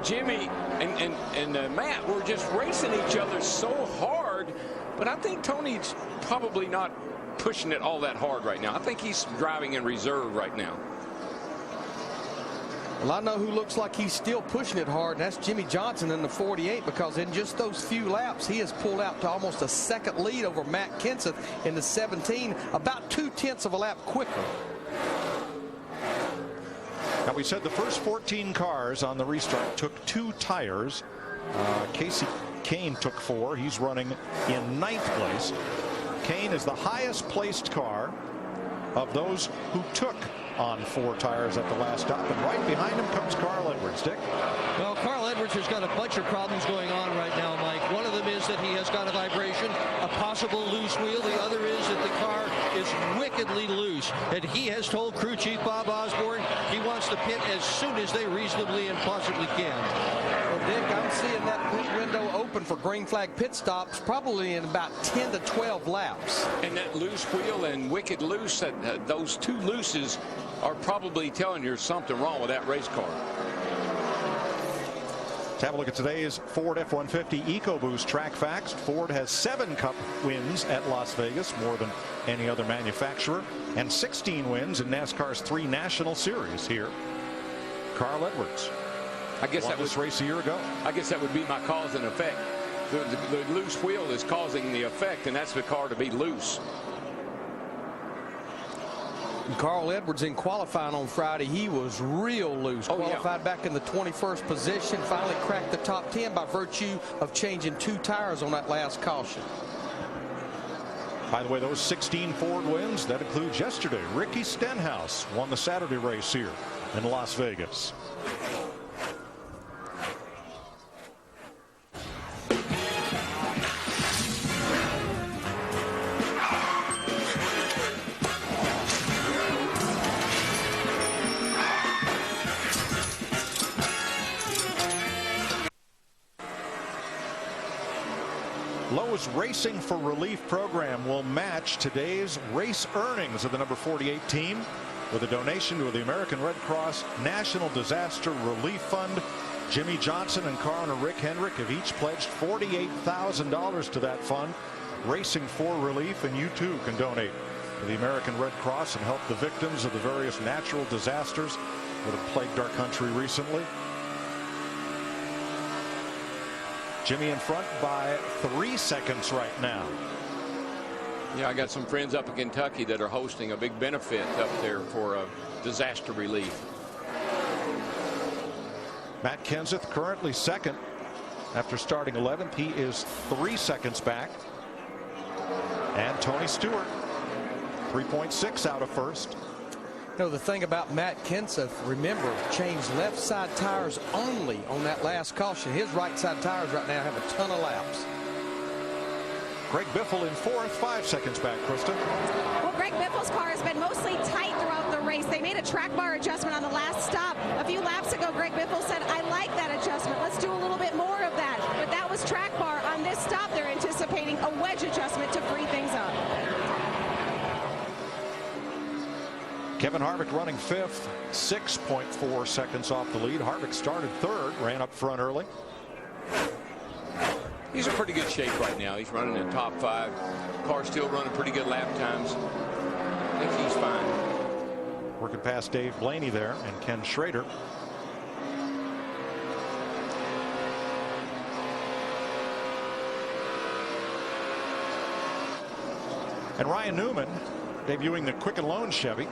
Jimmy and Matt were just racing each other so hard, but I think Tony's probably not pushing it all that hard right now. I think he's driving in reserve right now. Well, I know who looks like he's still pushing it hard, and that's Jimmy Johnson in the 48, because in just those few laps, he has pulled out to almost a second lead over Matt Kenseth in the 17, about 2/10 of a lap quicker. Now, we said the first 14 cars on the restart took 2 tires. Casey Kane took 4. He's running in 9th place. Kane is the highest placed car of those who took on 4 tires at the last stop, and right behind him comes Carl Edwards. Dick? Well, Carl Edwards has got a bunch of problems going on right now, Mike. One of them is that he has got a vibration, a possible loose wheel. The other is that the car is wickedly loose, and he has told crew chief Bob Osborne he wants to pit as soon as they reasonably and possibly can. Well, Dick, I'm seeing that pit window open for green flag pit stops probably in about 10 to 12 laps. And that loose wheel and wicked loose, those 2 looses are probably telling you there's something wrong with that race car. Let's have a look at today's Ford F-150 EcoBoost track facts. Ford has 7 Cup wins at Las Vegas, more than any other manufacturer, and 16 wins in NASCAR's 3 National Series here. Carl Edwards. I guess won this race a year ago. I guess that would be my cause and effect. The loose wheel is causing the effect, and that's the car to be loose. And Carl Edwards in qualifying on Friday, he was real loose. Qualified back in the 21st position, finally cracked the top 10 by virtue of changing 2 tires on that last caution. By the way, those 16 Ford wins, that includes yesterday. Ricky Stenhouse won the Saturday race here in Las Vegas. Lowe's Racing for Relief program will match today's race earnings of the number 48 team with a donation to the American Red Cross National Disaster Relief Fund. Jimmy Johnson and car owner Rick Hendrick have each pledged $48,000 to that fund, Racing for Relief, and you too can donate to the American Red Cross and help the victims of the various natural disasters that have plagued our country recently. Jimmy in front by 3 seconds right now. Yeah, I got some friends up in Kentucky that are hosting a big benefit up there for disaster relief. Matt Kenseth currently second after starting 11th. He is 3 seconds back. And Tony Stewart 3.6 out of first. You know, the thing about Matt Kenseth, remember, changed left side tires only on that last caution. His right side tires right now have a ton of laps. Greg Biffle in fourth, 5 seconds back, Krista. Well, Greg Biffle's car has been mostly tight throughout the race. They made a track bar adjustment on the last stop. A few laps ago, Greg Biffle said, I like that adjustment. Let's do a little bit more of that. But that was track bar. On this stop, they're anticipating a wedge adjustment to free things up. Kevin Harvick running fifth, 6.4 seconds off the lead. Harvick started third, ran up front early. He's in pretty good shape right now. He's running in the top 5. Car's still running pretty good lap times. I think he's fine. Working past Dave Blaney there and Ken Schrader. And Ryan Newman, debuting the Quicken Loans Chevy,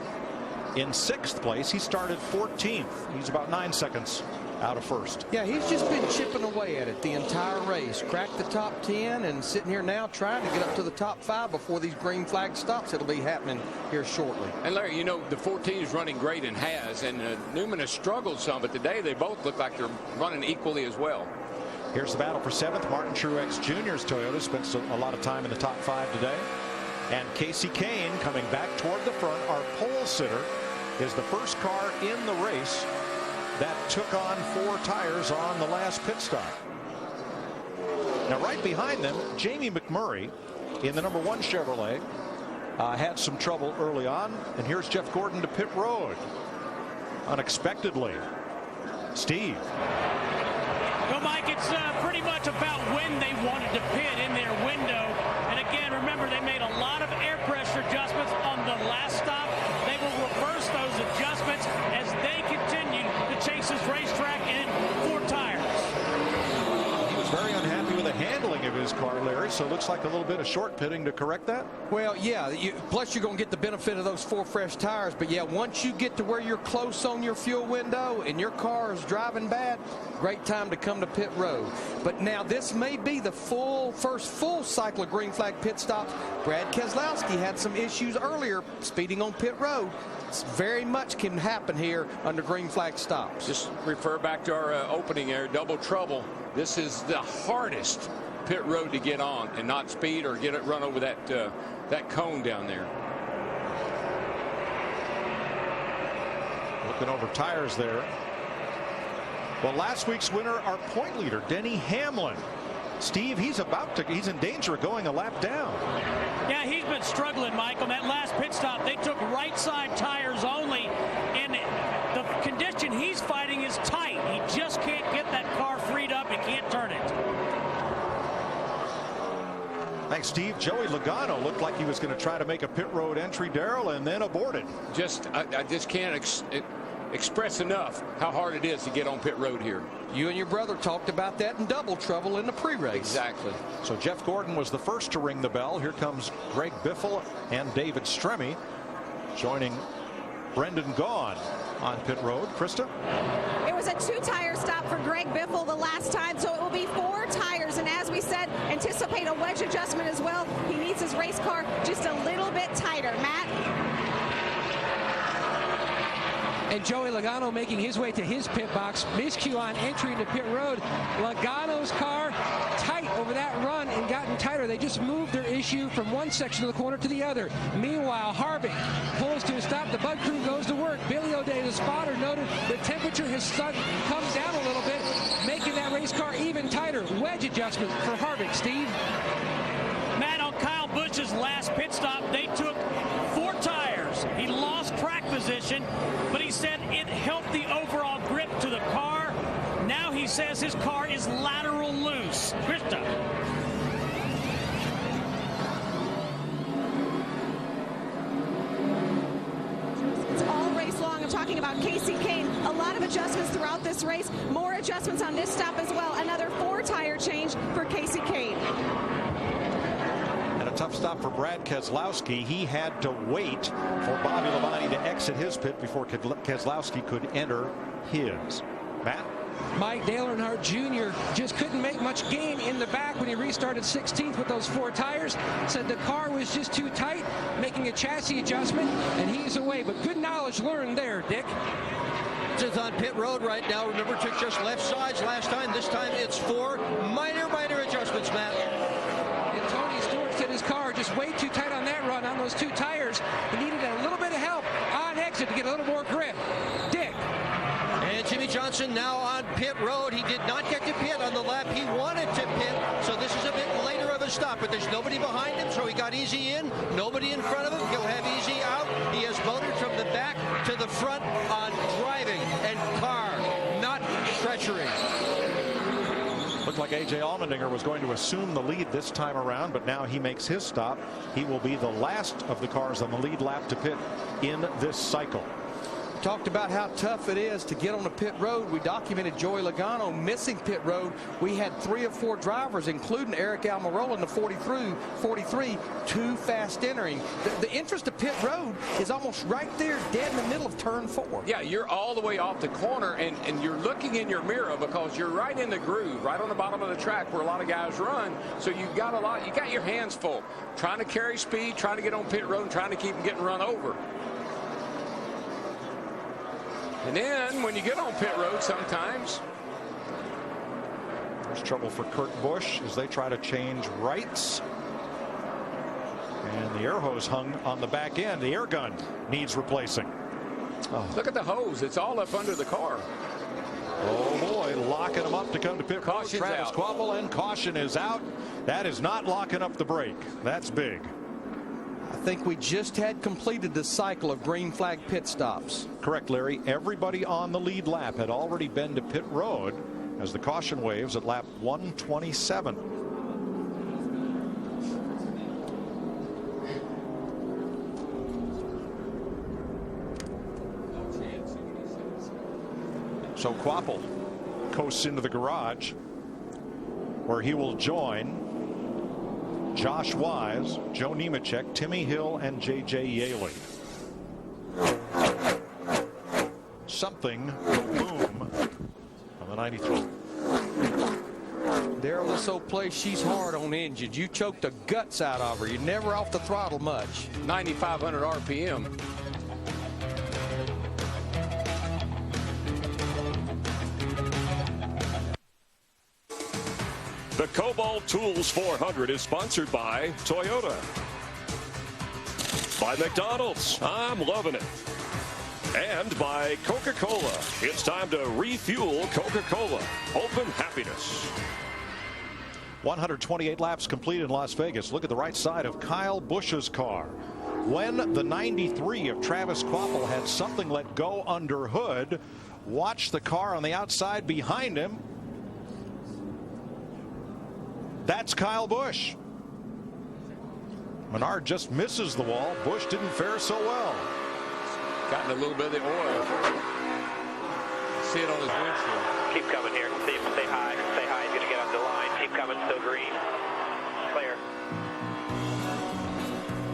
in 6th place. He started 14th. He's about 9 seconds out of first. Yeah, he's just been chipping away at it the entire race. Cracked the top 10 and sitting here now trying to get up to the top 5 before these green flag stops. It'll be happening here shortly. And Larry, you know, the 14 is running great and Newman has struggled some, but today they both look like they're running equally as well. Here's the battle for 7th. Martin Truex Jr.'s Toyota spent a lot of time in the top 5 today. And Casey Kane coming back toward the front. Our pole sitter is the first car in the race that took on 4 tires on the last pit stop. Now right behind them, Jamie McMurray in the #1 Chevrolet had some trouble early on. And here's Jeff Gordon to pit road unexpectedly. Steve. Well, Mike, it's pretty much about when they wanted to pit in their window. And again, remember, they made a lot of air pressure adjustments on the last stop. They will reverse those adjustments as they continue to chase this racetrack in 4 tires. He was very unhappy with the handling of his car, Larry, so it looks like a little bit of short pitting to correct that. Well, yeah, plus you're going to get the benefit of those 4 fresh tires. But yeah, once you get to where you're close on your fuel window and your car is driving bad, great time to come to pit road. But now this may be the first full cycle of green flag pit stops. Brad Keselowski had some issues earlier speeding on pit road. Very much can happen here under green flag stops. Just refer back to our opening there, double trouble. This is the hardest pit road to get on and not speed or get it run over that cone down there. Looking over tires there. Well, last week's winner, our point leader, Denny Hamlin. Steve, he's in danger of going a lap down. Yeah, he's been struggling, Mike. On that last pit stop, they took right side tires only, and the condition he's fighting is tight. He just can't get that car freed up and can't turn it. Thanks, Steve. Joey Logano looked like he was going to try to make a pit road entry, Darrell, and then aborted. I just can't express enough how hard it is to get on pit road here. You and your brother talked about that in double trouble in the pre-race. Exactly. So Jeff Gordon was the first to ring the bell. Here comes Greg Biffle and David Stremme joining Brendan Gaughan on pit road. Krista? It was a 2-tire stop for Greg Biffle the last time, so it will be 4 tires. And as we said, anticipate a wedge adjustment as well. He needs his race car just a little bit tighter. Matt? And Joey Logano making his way to his pit box. Miscue on entry into pit road. Logano's car tight over that run and gotten tighter. They just moved their issue from one section of the corner to the other. Meanwhile, Harvick pulls to a stop. The Bud crew goes to work. Billy O'Day, the spotter, noted the temperature has come down a little bit, making that race car even tighter. Wedge adjustment for Harvick. Steve? Matt, on Kyle Busch's last pit stop, they took 4 tires. He lost track position, but he said it helped the overall grip to the car. Now he's says his car is lateral loose. Krista. It's all race long. I'm talking about Casey Kane. A lot of adjustments throughout this race. More adjustments on this stop as well. Another 4-tire change for Casey Kane. And a tough stop for Brad Keselowski. He had to wait for Bobby Labonte to exit his pit before Keselowski could enter his. Matt? Mike Dale Earnhardt Jr. just couldn't make much gain in the back when he restarted 16th with those 4 tires. Said the car was just too tight, making a chassis adjustment, and he's away. But good knowledge learned there, Dick. It's on pit road right now. Remember, took just left sides last time. This time it's 4 minor adjustments, Matt. And Tony Stewart said his car just way too tight on that run on those 2 tires. He needed a little bit of help on exit to get a little more grip. Dick. And Jimmy Johnson now on pit road. He did not get to pit on the lap he wanted to pit, so this is a bit later of a stop, but there's nobody behind him, so he got easy in, nobody in front of him. He'll have easy out. He has motored from the back to the front on driving and car, not treachery. Looked like A.J. Allmendinger was going to assume the lead this time around, but now he makes his stop. He will be the last of the cars on the lead lap to pit in this cycle. Talked about how tough it is to get on the pit road. We documented Joey Logano missing pit road. We had 3 or 4 drivers, including Eric Almirola in the 43, too fast entering. The entrance to pit road is almost right there, dead in the middle of turn 4. Yeah, you're all the way off the corner, and you're looking in your mirror because you're right in the groove, right on the bottom of the track where a lot of guys run. So you got your hands full, trying to carry speed, trying to get on pit road, and trying to keep them getting run over. And then when you get on pit road sometimes. There's trouble for Kurt Busch as they try to change rights. And the air hose hung on the back end. The air gun needs replacing. Oh. Look at the hose. It's all up under the car. Oh boy, locking them up to come to pit road. Travis Kvapil, and caution is out. That is not locking up the brake. That's big. I think we just had completed the cycle of green flag pit stops. Correct, Larry. Everybody on the lead lap had already been to pit road as the caution waves at lap 127. So Kvapil coasts into the garage where he will join Josh Wise, Joe Nemechek, Timmy Hill, and J.J. Yaley. Something boom on the 93. Daryl, this old place, she's hard on engines. You choke the guts out of her. You're never off the throttle much. 9,500 RPM. The Kobalt Tools 400 is sponsored by Toyota. By McDonald's. I'm loving it. And by Coca-Cola. It's time to refuel Coca-Cola. Open happiness. 128 laps complete in Las Vegas. Look at the right side of Kyle Busch's car. When the 93 of Travis Kvapil had something let go under hood, watch the car on the outside behind him. That's Kyle Busch. Menard just misses the wall. Busch didn't fare so well. Gotten a little bit of the oil. See it on his windshield. Keep coming here. See him. Stay high. Stay high. He's going to get up the line. Keep coming. Still green. Clear.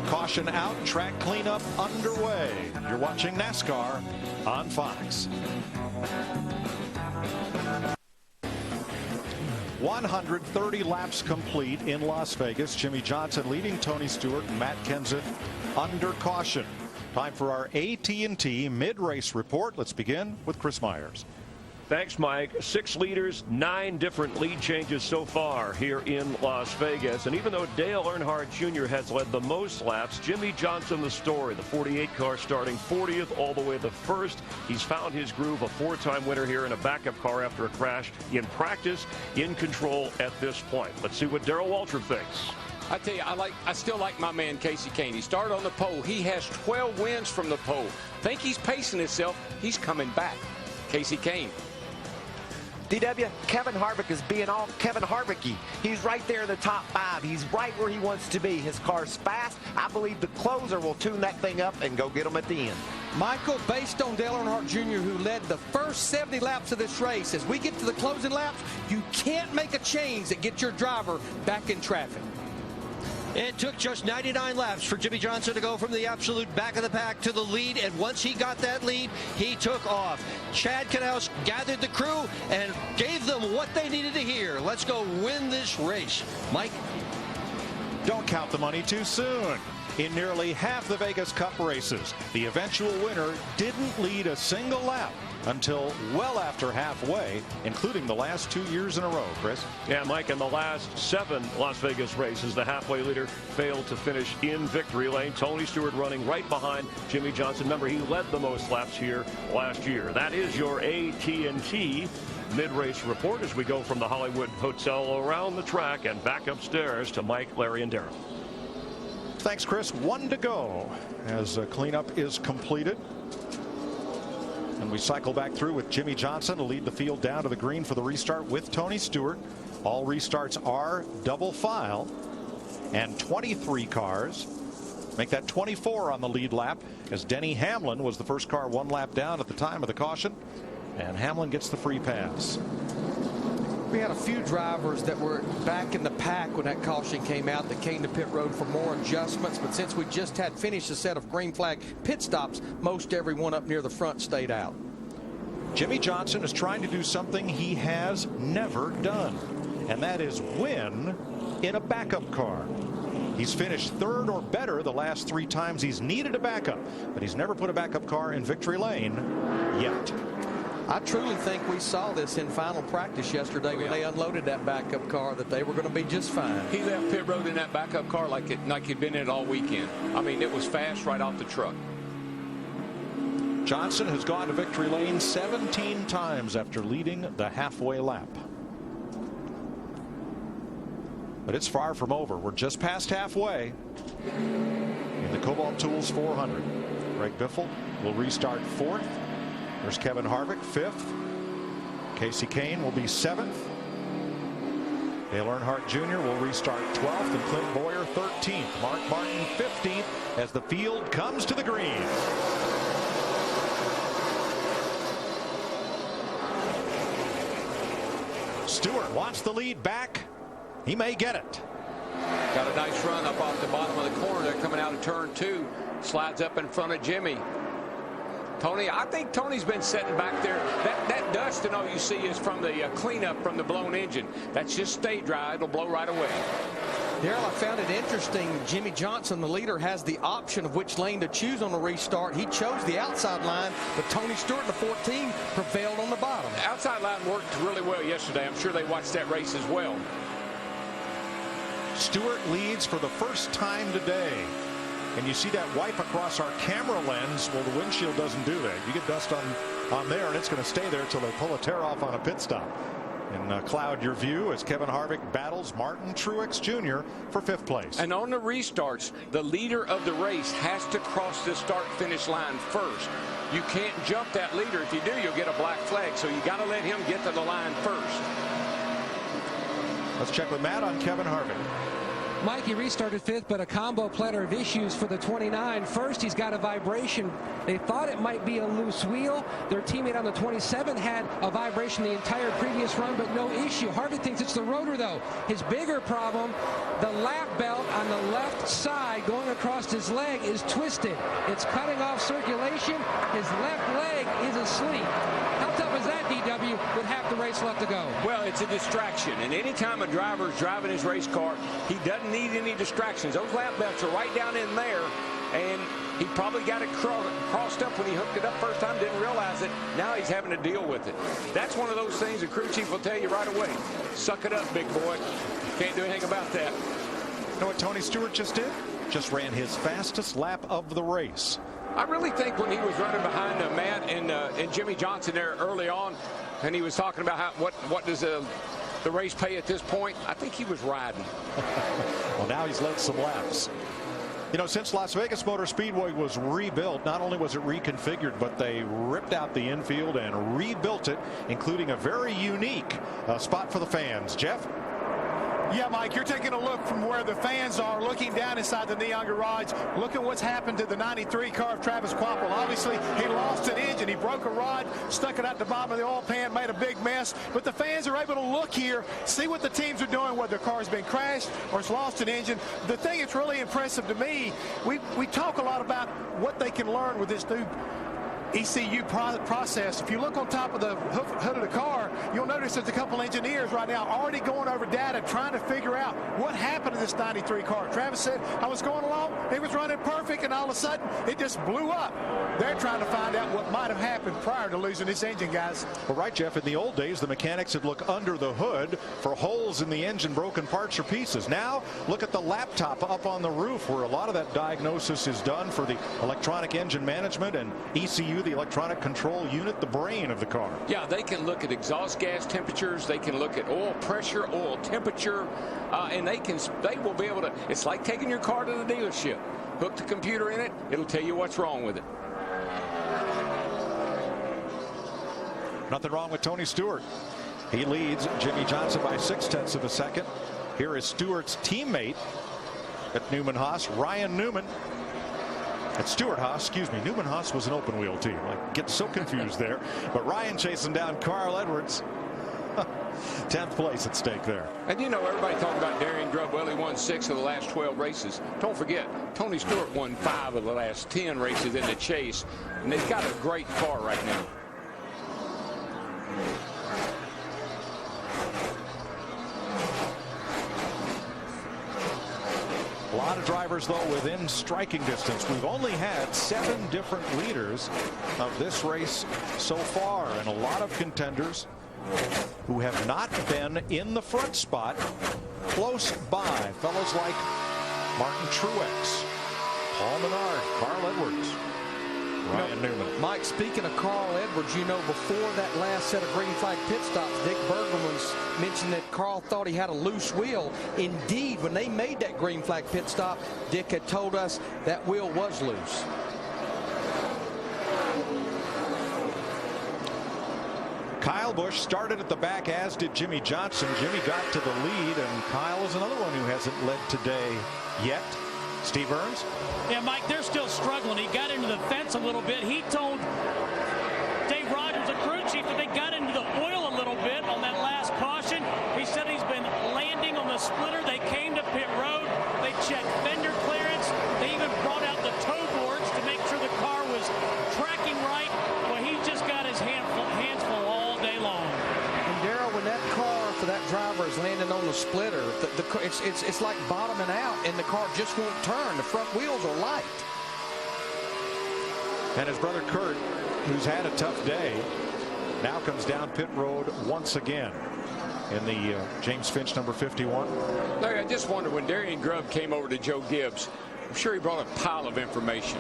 Caution out. Track cleanup underway. You're watching NASCAR on Fox. 130 laps complete in Las Vegas. Jimmy Johnson leading Tony Stewart and Matt Kenseth under caution. Time for our AT&T mid-race report. Let's begin with Chris Myers. Thanks, Mike. 6 leaders, 9 different lead changes so far here in Las Vegas. And even though Dale Earnhardt Jr. has led the most laps, Jimmy Johnson the story. The 48 car starting 40th all the way to first. He's found his groove, a 4-time winner here in a backup car after a crash in practice, in control at this point. Let's see what Darrell Waltrip thinks. I tell you, I still like my man Casey Kane. He started on the pole. He has 12 wins from the pole. Think he's pacing himself. He's coming back. Casey Kane. DW, Kevin Harvick is being all Kevin Harvicky. He's right there in the top 5. He's right where he wants to be. His car's fast. I believe the closer will tune that thing up and go get him at the end. Michael, based on Dale Earnhardt Jr., who led the first 70 laps of this race, as we get to the closing laps, you can't make a change that gets your driver back in traffic. It took just 99 laps for Jimmy Johnson to go from the absolute back of the pack to the lead, and once he got that lead, he took off. Chad Knaus gathered the crew and gave them what they needed to hear. Let's go win this race. Mike? Don't count the money too soon. In nearly half the Vegas Cup races, the eventual winner didn't lead a single lap until well after halfway, including the last 2 years in a row, Chris. Yeah, Mike, in the last 7 Las Vegas races, the halfway leader failed to finish in victory lane. Tony Stewart running right behind Jimmy Johnson. Remember, he led the most laps here last year. That is your AT&T mid-race report as we go from the Hollywood Hotel around the track and back upstairs to Mike, Larry, and Darrell. Thanks, Chris. 1 to go as cleanup is completed. And we cycle back through with Jimmy Johnson to lead the field down to the green for the restart with Tony Stewart. All restarts are double file, and 23 cars make that 24 on the lead lap, as Denny Hamlin was the first car 1 lap down at the time of the caution, and Hamlin gets the free pass. We had a few drivers that were back in the pack when that caution came out that came to pit road for more adjustments, but since we just had finished a set of green flag pit stops, most everyone up near the front stayed out. Jimmy Johnson is trying to do something he has never done, and that is win in a backup car. He's finished 3rd or better the last 3 times he's needed a backup, but he's never put a backup car in victory lane yet. I truly think we saw this in final practice yesterday when they unloaded that backup car, that they were going to be just fine. He left pit road in that backup car like he'd been in it all weekend. I mean, it was fast right off the truck. Johnson has gone to victory lane 17 times after leading the halfway lap. But it's far from over. We're just past halfway in the Kobalt Tools 400. Greg Biffle will restart 4th. There's Kevin Harvick 5th. Casey Kane will be 7th. Dale Earnhardt Jr. will restart 12th, and Clint Boyer 13th. Mark Martin 15th as the field comes to the green. Stewart wants the lead back. He may get it. Got a nice run up off the bottom of the corner there coming out of turn 2. Slides up in front of Jimmy. Tony, I think Tony's been sitting back there. That dust and all you see is from the cleanup from the blown engine. That's just stay dry. It'll blow right away. Darrell, I found it interesting. Jimmy Johnson, the leader, has the option of which lane to choose on the restart. He chose the outside line, but Tony Stewart, the 14, prevailed on the bottom. The outside line worked really well yesterday. I'm sure they watched that race as well. Stewart leads for the first time today. And you see that wipe across our camera lens. Well, the windshield doesn't do that. You get dust on there, and it's going to stay there until they pull a tear off on a pit stop. And cloud your view as Kevin Harvick battles Martin Truex Jr. for 5th place. And on the restarts, the leader of the race has to cross the start-finish line first. You can't jump that leader. If you do, you'll get a black flag. So you got to let him get to the line first. Let's check with Matt on Kevin Harvick. Mikey restarted 5th, but a combo platter of issues for the 29. First, he's got a vibration. They thought it might be a loose wheel. Their teammate on the 27 had a vibration the entire previous run, but no issue. Harvick thinks it's the rotor, though. His bigger problem, the lap belt on the left side going across his leg is twisted. It's cutting off circulation. His left leg is asleep. How tough is that, DW, with half the race left to go? Well, it's a distraction, and anytime a driver is driving his race car, he doesn't need any distractions. Those lap belts are right down in there, and he probably got it crossed up when he hooked it up first time, didn't realize it. Now he's having to deal with it. That's one of those things the crew chief will tell you right away. Suck it up, big boy. Can't do anything about that. You know what Tony Stewart just did? Just ran his fastest lap of the race. I really think when he was running behind Matt and Jimmy Johnson there early on, and he was talking about what does the race pay at this point, I think he was riding. Well, now he's led some laps. You know, since Las Vegas Motor Speedway was rebuilt, not only was it reconfigured, but they ripped out the infield and rebuilt it, including a very unique spot for the fans. Jeff? Yeah, Mike, you're taking a look from where the fans are, looking down inside the Neon Garage. Look at what's happened to the 93 car of Travis Quapple. Obviously, he lost an engine. He broke a rod, stuck it out the bottom of the oil pan, made a big mess. But the fans are able to look here, see what the teams are doing, whether the car's been crashed or it's lost an engine. The thing that's really impressive to me, we talk a lot about what they can learn with this new ECU process. If you look on top of the hood of the car, you'll notice there's a couple engineers right now already going over data, trying to figure out what happened to this 93 car. Travis said, I was going along, it was running perfect, and all of a sudden, it just blew up. They're trying to find out what might have happened prior to losing this engine, guys. Well, right, Jeff, in the old days, the mechanics would look under the hood for holes in the engine, broken parts or pieces. Now, look at the laptop up on the roof, where a lot of that diagnosis is done for the electronic engine management and ECU, the electronic control unit, the brain of the car. Yeah, they can look at exhaust gas temperatures. They can look at oil pressure, oil temperature, and they will be able to. It's like taking your car to the dealership. Hook the computer in it. It'll tell you what's wrong with it. Nothing wrong with Tony Stewart. He leads Jimmy Johnson by 0.6 of a second. Here is Stewart's teammate at Newman-Haas, Ryan Newman. At Stewart-Haas, excuse me, Newman-Haas was an open wheel team. I get so confused there. But Ryan chasing down Carl Edwards. 10th place at stake there. And you know, everybody talking about Darian Grubb. Well, he won 6 of the last 12 races. Don't forget, Tony Stewart won 5 of the last 10 races in the chase. And they've got a great car right now. A lot of drivers, though, within striking distance. We've only had 7 different leaders of this race so far, and a lot of contenders who have not been in the front spot close by. Fellows like Martin Truex, Paul Menard, Carl Edwards, Ryan Newman. Mike, speaking of Carl Edwards, you know, before that last set of green flag pit stops, Dick Bergman mentioned that Carl thought he had a loose wheel. Indeed, when they made that green flag pit stop, Dick had told us that wheel was loose. Kyle Busch started at the back, as did Jimmy Johnson. Jimmy got to the lead, and Kyle is another one who hasn't led today yet. Steve Burns? Yeah, Mike, they're still struggling. He got into the fence a little bit. He told Dave Rogers, the crew chief, that they got into the oil a little bit on that last caution. He said he's been landing on the splitter. They came to pit road. They checked fender clearance. They even brought out the toe boards to make sure the car was tracking right. Well, he's just got his hands full all day long. And Darrell, when that car for that driver is landing on the splitter, it's like bottoming out, and the car just won't turn. The front wheels are light. And his brother Kurt, who's had a tough day, now comes down pit road once again in the James Finch number 51. Larry, I just wonder, when Darian Grubb came over to Joe Gibbs, I'm sure he brought a pile of information.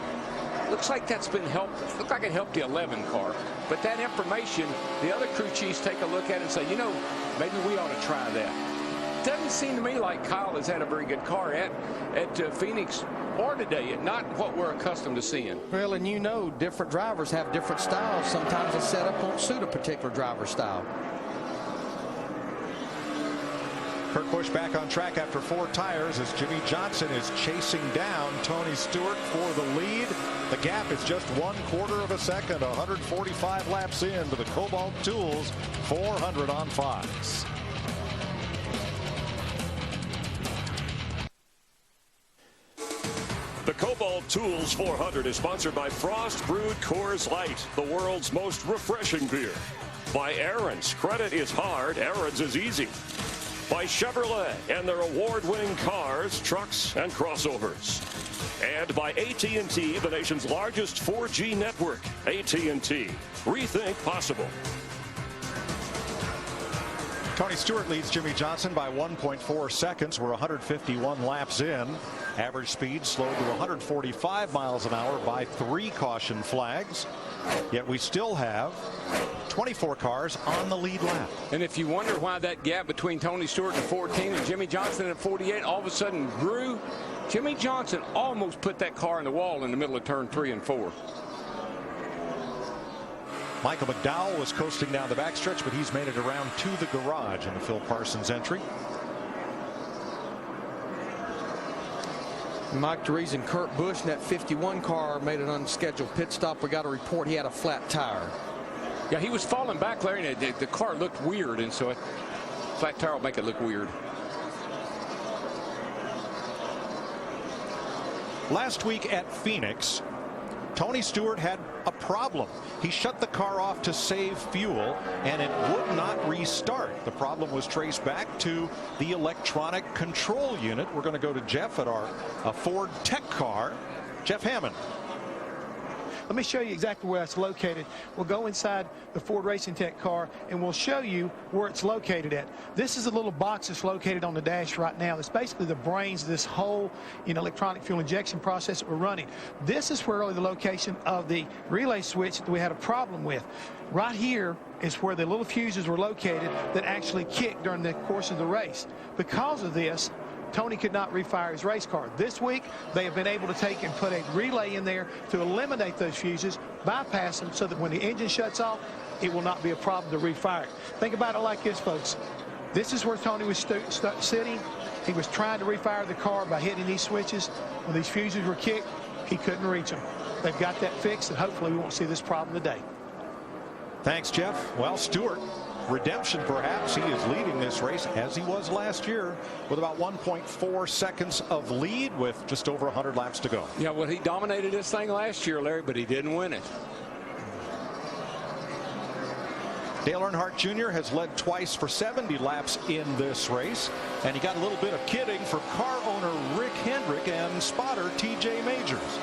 Looks like that's been helped. Looks like it helped the 11 car. But that information, the other crew chiefs take a look at it and say, you know, maybe we ought to try that. Doesn't seem to me like Kyle has had a very good car at Phoenix or today, and not what we're accustomed to seeing. Well, and you know, different drivers have different styles. Sometimes the setup won't suit a particular driver's style. Kurt Busch back on track after 4 tires as Jimmy Johnson is chasing down Tony Stewart for the lead. The gap is just 1/4 of a second, 145 laps into the Kobalt Tools 400 on Fox. The Kobalt Tools 400 is sponsored by Frost Brewed Coors Light, the world's most refreshing beer. By Aaron's, credit is hard, Aaron's is easy. By Chevrolet and their award-winning cars, trucks, and crossovers. And by AT&T, the nation's largest 4G network. AT&T. Rethink possible. Tony Stewart leads Jimmy Johnson by 1.4 seconds. We're 151 laps in. Average speed slowed to 145 miles an hour by 3 caution flags. Yet we still have 24 cars on the lead lap. And if you wonder why that gap between Tony Stewart at 14 and Jimmy Johnson at 48 all of a sudden grew, Jimmy Johnson almost put that car in the wall in the middle of turn 3 and 4. Michael McDowell was coasting down the backstretch, but he's made it around to the garage in the Phil Parsons entry. Mike DeRees and Kurt Busch in that 51 car made an unscheduled pit stop. We got a report he had a flat tire. Yeah, he was falling back, Larry, and the car looked weird, and so a flat tire will make it look weird. Last week at Phoenix, Tony Stewart had a problem. He shut the car off to save fuel, and it would not restart. The problem was traced back to the electronic control unit. We're going to go to Jeff at our Ford Tech car. Jeff Hammond. Let me show you exactly where it's located. We'll go inside the Ford Racing Tech car and we'll show you where it's located at. This is a little box that's located on the dash right now. It's basically the brains of this whole electronic fuel injection process that we're running. This is where really the location of the relay switch that we had a problem with. Right here is where the little fuses were located that actually kicked during the course of the race. Because of this, Tony could not refire his race car. This week, they have been able to take and put a relay in there to eliminate those fuses, bypass them, so that when the engine shuts off, it will not be a problem to refire it. Think about it like this, folks. This is where Tony was sitting. He was trying to refire the car by hitting these switches. When these fuses were kicked, he couldn't reach them. They've got that fixed, and hopefully we won't see this problem today. Thanks, Jeff. Well, Stewart, redemption perhaps. He is leading this race as he was last year with about 1.4 seconds of lead with just over 100 laps to go. Yeah, well, he dominated this thing last year, Larry, but he didn't win it. Dale Earnhardt Jr. has led twice for 70 laps in this race, and he got a little bit of kidding from car owner Rick Hendrick and spotter TJ Majors.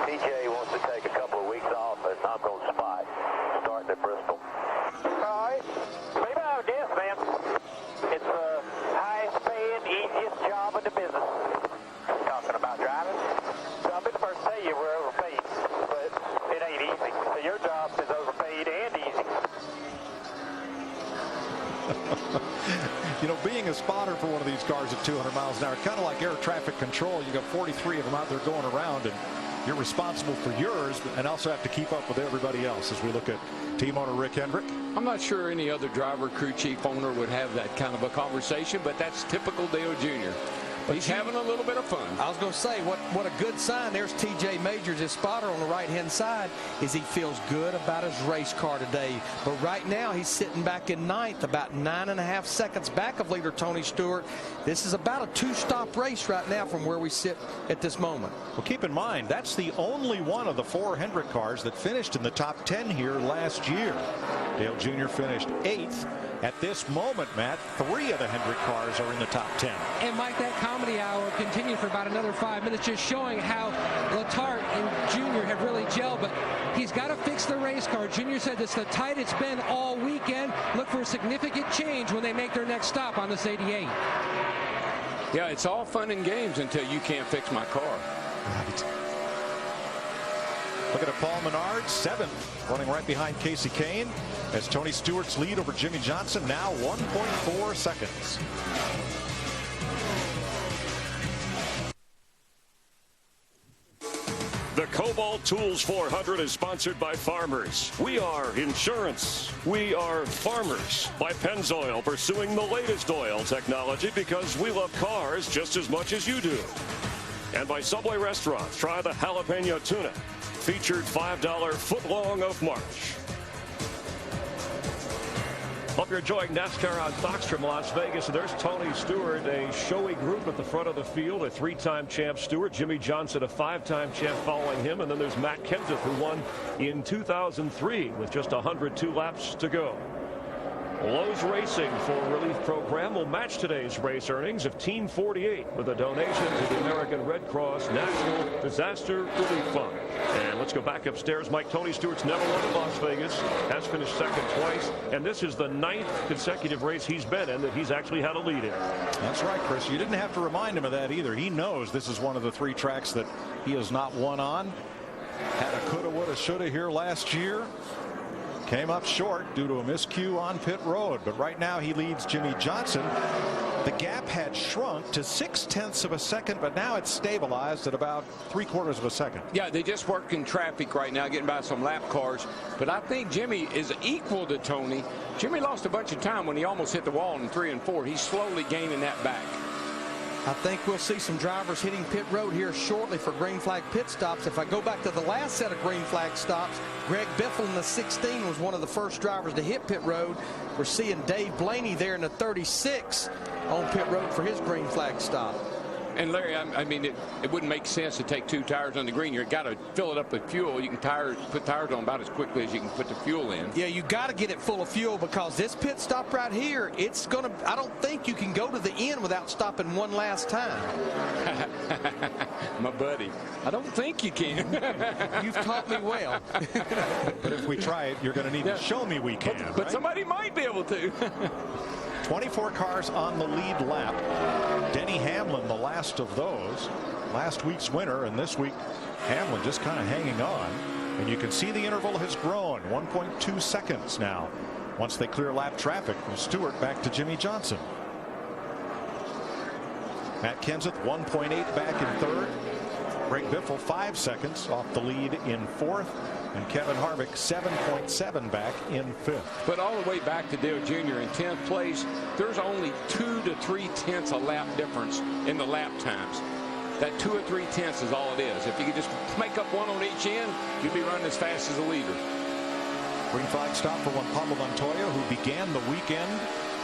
TJ wants to take a couple of weeks off and not go spot, starting at Bristol. All right. Maybe I would guess, man. It's the highest paying, easiest job in the business. Talking about driving. So I'll be the first to tell you we're overpaid, but it ain't easy. So your job is overpaid and easy. You know, being a spotter for one of these cars at 200 miles an hour, kind of like air traffic control. You got 43 of them out there going around, and you're responsible for yours, and also have to keep up with everybody else as we look at team owner Rick Hendrick. I'm not sure any other driver, crew chief, owner would have that kind of a conversation, but that's typical Dale Jr. But he's having a little bit of fun. I was going to say, what a good sign. There's TJ Majors, his spotter on the right-hand side, is he feels good about his race car today. But right now, he's sitting back in ninth, about 9.5 seconds back of leader Tony Stewart. This is about a two-stop race right now from where we sit at this moment. Well, keep in mind, that's the only one of the 4 Hendrick cars that finished in the top 10 here last year. Dale Jr. finished 8th. At this moment, Matt, 3 of the Hendrick cars are in the top 10. And Mike, that comedy hour continued for about another 5 minutes, just showing how Letarte and Junior have really gelled, but he's got to fix the race car. Junior said it's the tight it's been all weekend. Look for a significant change when they make their next stop on this 88. Yeah, it's all fun and games until you can't fix my car. Right. Look at Paul Menard, 7th, running right behind Casey Kane, as Tony Stewart's lead over Jimmy Johnson now 1.4 seconds. The Kobalt Tools 400 is sponsored by Farmers. We are insurance. We are farmers. By Pennzoil, pursuing the latest oil technology because we love cars just as much as you do. And by Subway Restaurants, try the jalapeno tuna. Featured $5 footlong of March. Hope you're enjoying NASCAR on Fox from Las Vegas. And there's Tony Stewart, a showy group at the front of the field. A 3-time champ Stewart, Jimmy Johnson, a 5-time champ following him. And then there's Matt Kenseth, who won in 2003 with just 102 laps to go. Lowe's Racing for Relief Program will match today's race earnings of Team 48 with a donation to the American Red Cross National Disaster Relief Fund. And let's go back upstairs. Mike, Tony Stewart's never won in Las Vegas, has finished second twice, and this is the 9th consecutive race he's been in that he's actually had a lead in. That's right, Chris. You didn't have to remind him of that either. He knows this is one of the 3 tracks that he has not won on. Had a coulda, woulda, shoulda here last year. Came up short due to a miscue on pit road, but right now he leads Jimmy Johnson The gap had shrunk to 0.6 of a second, but now it's stabilized at about 3/4 of a second. Yeah, they just work in traffic right now, getting by some lap cars. But I think Jimmy is equal to Tony. Jimmy lost a bunch of time when he almost hit the wall in 3 and 4. He's slowly gaining that back. I think we'll see some drivers hitting pit road here shortly for green flag pit stops. If I go back to the last set of green flag stops, Greg Biffle in the 16 was one of the first drivers to hit pit road. We're seeing Dave Blaney there in the 36 on pit road for his green flag stop. And Larry, I mean, it wouldn't make sense to take 2 tires on the green. You've got to fill it up with fuel. You can put tires on about as quickly as you can put the fuel in. Yeah, you got to get it full of fuel, because this pit stop right here, it's going to, I don't think you can go to the end without stopping one last time. My buddy, I don't think you can. You've taught me well. But if we try it, you're going to need to show me we can. But right? somebody might be able to. 24 cars on the lead lap. Denny Hamlin, the last of those. Last week's winner, and this week Hamlin just kind of hanging on. And you can see the interval has grown 1.2 seconds now. Once they clear lap traffic from Stewart back to Jimmy Johnson. Matt Kenseth 1.8 back in third. Greg Biffle 5 seconds off the lead in fourth. And Kevin Harvick 7.7 back in fifth. But all the way back to Dale Jr. in 10th place, there's only 2 to 3 tenths a lap difference in the lap times. That 2 or 3 tenths is all it is. If you could just make up one on each end, you'd be running as fast as a leader. Green flag stop for Juan Pablo Montoya, who began the weekend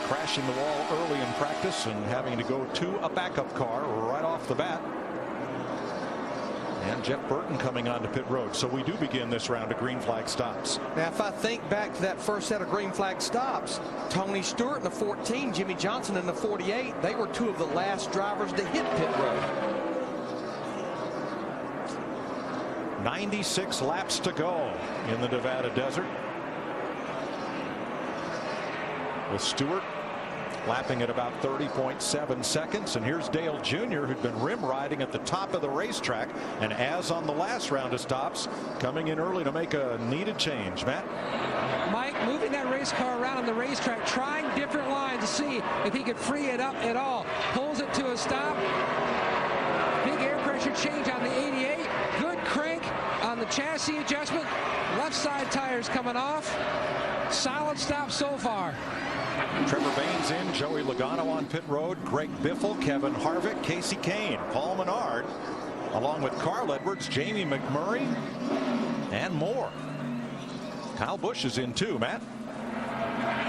crashing the wall early in practice and having to go to a backup car right off the bat. And Jeff Burton coming onto pit road. So we do begin this round of green flag stops. Now, if I think back to that first set of green flag stops, Tony Stewart in the 14, Jimmy Johnson in the 48, they were 2 of the last drivers to hit pit road. 96 laps to go in the Nevada desert. With Stewart lapping at about 30.7 seconds. And here's Dale Jr., who'd been rim riding at the top of the racetrack, and as on the last round of stops, coming in early to make a needed change. Matt? Mike moving that race car around on the racetrack, trying different lines to see if he could free it up at all. Pulls it to a stop. Big air pressure change on the 88. Good crank on the chassis adjustment. Left side tires coming off. Solid stop so far. Trevor Baynes in, Joey Logano on pit road, Greg Biffle, Kevin Harvick, Casey Kane, Paul Menard, along with Carl Edwards, Jamie McMurray, and more. Kyle Busch is in too, Matt.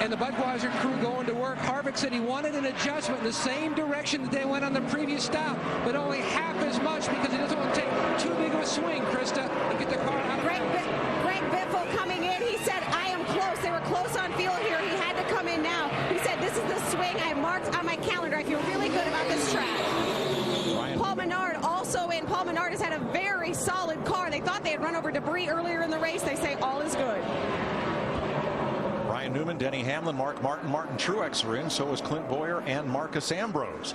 And the Budweiser crew going to work. Harvick said he wanted an adjustment in the same direction that they went on the previous stop, but only half as much because he doesn't want to take too big of a swing, Krista, and get the car out. Greg Biffle coming in, he said, I am close. They were close on field here. He had to come in now. He said, this is the swing I marked on my calendar. I feel really good about this track. Paul Menard also in. Paul Menard has had a very solid car. They thought they had run over debris earlier in the race. They say all is good. Ryan Newman, Denny Hamlin, Mark Martin, Martin Truex are in. So is Clint Boyer and Marcus Ambrose.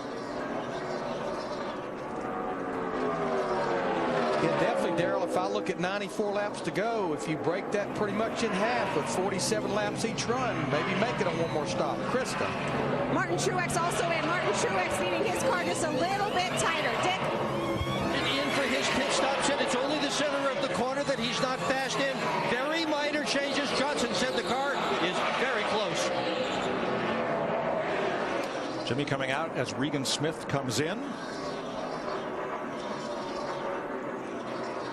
Yeah, definitely, Darrell, if I look at 94 laps to go, if you break that pretty much in half with 47 laps each run, maybe make it on one more stop. Krista. Martin Truex also in. Martin Truex needing his car just a little bit tighter. Dick. And in for his pit stop, said it's only the center of the corner that he's not fast in. Very minor changes. Johnson said the car is very close. Jimmy coming out as Regan Smith comes in.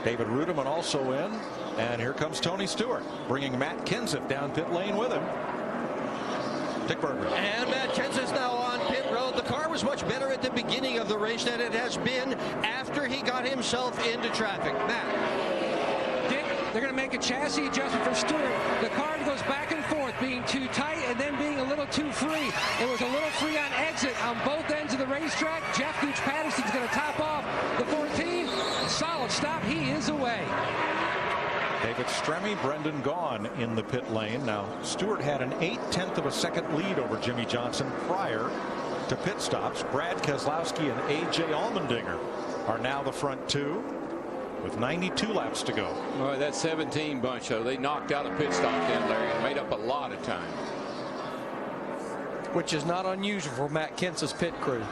David Rudiman also in. And here comes Tony Stewart, bringing Matt Kenseth down pit lane with him. Dick Berger. And Matt Kenseth now on pit road. The car was much better at the beginning of the race than it has been after he got himself into traffic. Matt. Dick, they're going to make a chassis adjustment for Stewart. The car goes back and forth, being too tight and then being a little too free. It was a little free on exit on both ends of the racetrack. Jeff Gooch Patterson's going to top off the 14. Solid stop. He is away. David Stremme, Brendan Gaughan in the pit lane. Now, Stewart had an 0.8 of a second lead over Jimmy Johnson prior to pit stops. Brad Keselowski and A.J. Allmendinger are now the front two with 92 laps to go. Well, that 17 bunch, though, they knocked out a pit stop down there and made up a lot of time. which is not unusual for Matt Kence's pit crew.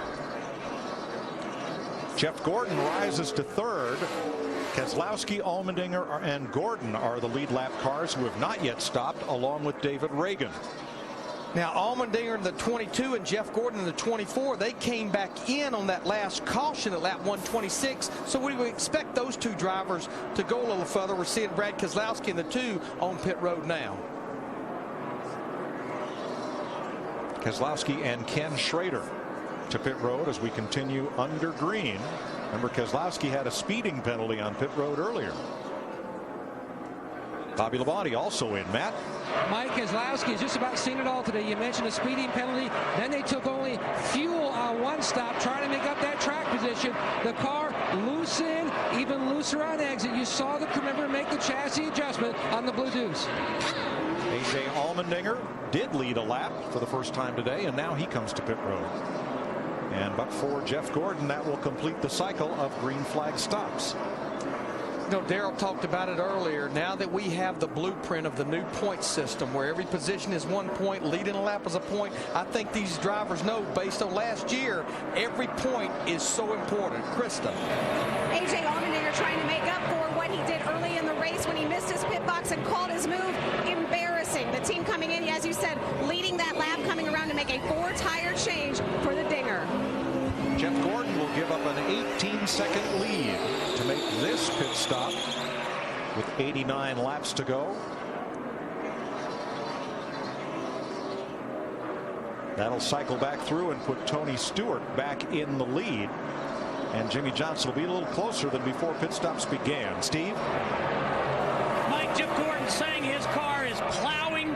Jeff Gordon rises to third. Keselowski, Allmendinger, and Gordon are the lead lap cars who have not yet stopped, along with David Reagan. Now, Allmendinger in the 22 and Jeff Gordon in the 24, they came back in on that last caution at lap 126, so we would expect those two drivers to go a little further. We're seeing Brad Keselowski in the 2 on pit road now. Keselowski and Ken Schrader to pit road as we continue under green. Remember, Keselowski had a speeding penalty on pit road earlier. Bobby Labonte also in. Matt? Mike Keselowski has just about seen it all today. You mentioned a speeding penalty. Then they took only fuel on one stop, trying to make up that track position. The car loose in, even looser on exit. You saw the crew member make the chassis adjustment on the Blue Deuce. A.J. Allmendinger did lead a lap for the first time today, and now he comes to pit road. But for Jeff Gordon, that will complete the cycle of green flag stops. You know, Darrell talked about it earlier. Now that we have the blueprint of the new point system where every position is 1 point, leading a lap is a point, I think these drivers know, based on last year, every point is so important. Krista. A.J. Allmendinger trying to make up for what he did early in the race when he missed his pit box and called his move. Embarrassing. The team coming in, as you said, leading that lap, coming around to make a 4-tire change for the Dinger. Jeff Gordon will give up an 18-second lead to make this pit stop with 89 laps to go. That'll cycle back through and put Tony Stewart back in the lead. And Jimmy Johnson will be a little closer than before pit stops began. Steve? Mike, Jeff Gordon saying his car is plowing.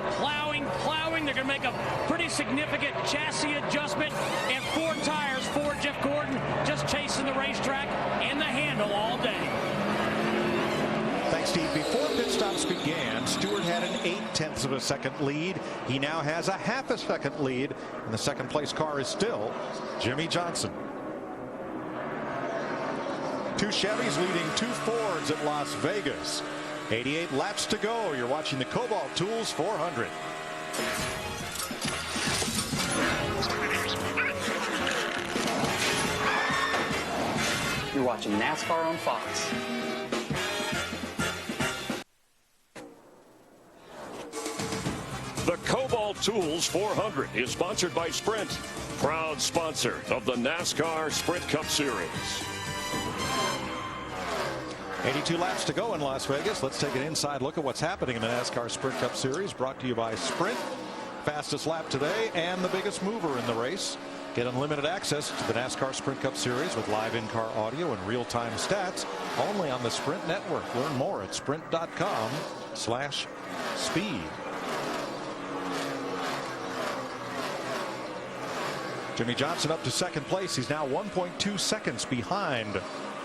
They're going to make a pretty significant chassis adjustment, and 4 tires for Jeff Gordon, just chasing the racetrack and the handle all day. Thanks, Steve. Before pit stops began, Stewart had an 0.8 of a second lead. He now has a 0.5 second lead, and the second place car is still Jimmy Johnson. 2 Chevys leading 2 Fords at Las Vegas. 88 laps to go. You're watching the Kobalt Tools 400. You're watching NASCAR on Fox. The Kobalt Tools 400 is sponsored by Sprint, proud sponsor of the NASCAR Sprint Cup Series. 82 laps to go in Las Vegas. Let's take an inside look at what's happening in the NASCAR Sprint Cup Series, brought to you by Sprint. Fastest lap today and the biggest mover in the race. Get unlimited access to the NASCAR Sprint Cup Series with live in-car audio and real-time stats only on the Sprint Network. Learn more at sprint.com/speed. Jimmy Johnson up to second place. He's now 1.2 seconds behind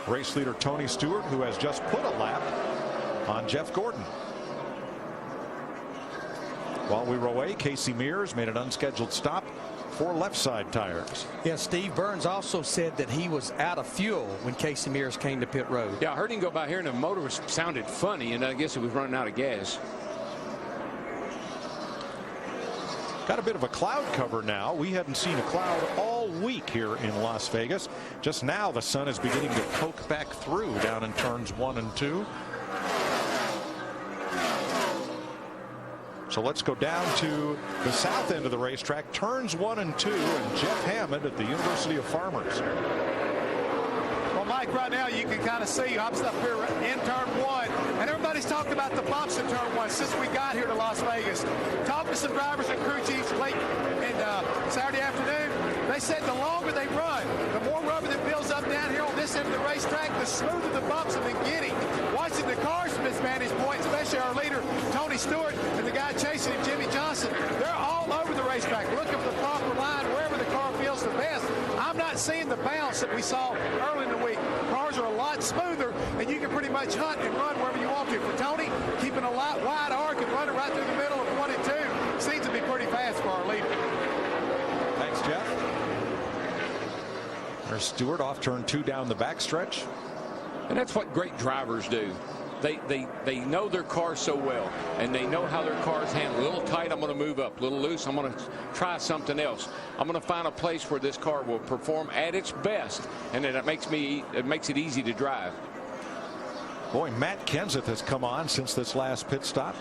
race leader Tony Stewart, who has just put a lap on Jeff Gordon. While we were away, Casey Mears made an unscheduled stop for left side tires. Yeah, Steve Burns also said that he was out of fuel when Casey Mears came to pit road. Yeah, I heard him go by here and the motor sounded funny, and I guess it was running out of gas. Got a bit of a cloud cover now. We hadn't seen a cloud all week here in Las Vegas. Just now the sun is beginning to poke back through down in turns 1 and 2. So let's go down to the south end of the racetrack, turns 1 and 2, and Jeff Hammond at the University of Farmers. Well, Mike, right now you can kind of see I'm up here in turn 1, and everybody's talking about the bumps in turn 1 since we got here to Las Vegas. Talked to some drivers and crew chiefs late in Saturday afternoon. They said the longer they run, the more rubber that builds up down here on this end of the racetrack, the smoother the bumps have been getting. Watching the cars from this vantage point, especially our leader, Tony Stewart, and the guy chasing him, Jimmy Johnson, they're all over the racetrack, looking for the proper line, wherever the car feels the best. I'm not seeing the bounce that we saw early in the week. Cars are a lot smoother, and you can pretty much hunt and run wherever you want to. For Tony, keeping a wide arc and running right through the middle of 1 and 2 seems to be pretty fast for our leader. Thanks, Jeff. There's Stewart off turn 2 down the backstretch. And that's what great drivers do. they know their car so well, and they know how their car's handled. A little tight, I'm going to move up. A little loose, I'm going to try something else. I'm going to find a place where this car will perform at its best, and then it makes it easy to drive. Boy, Matt Kenseth has come on since this last pit stop.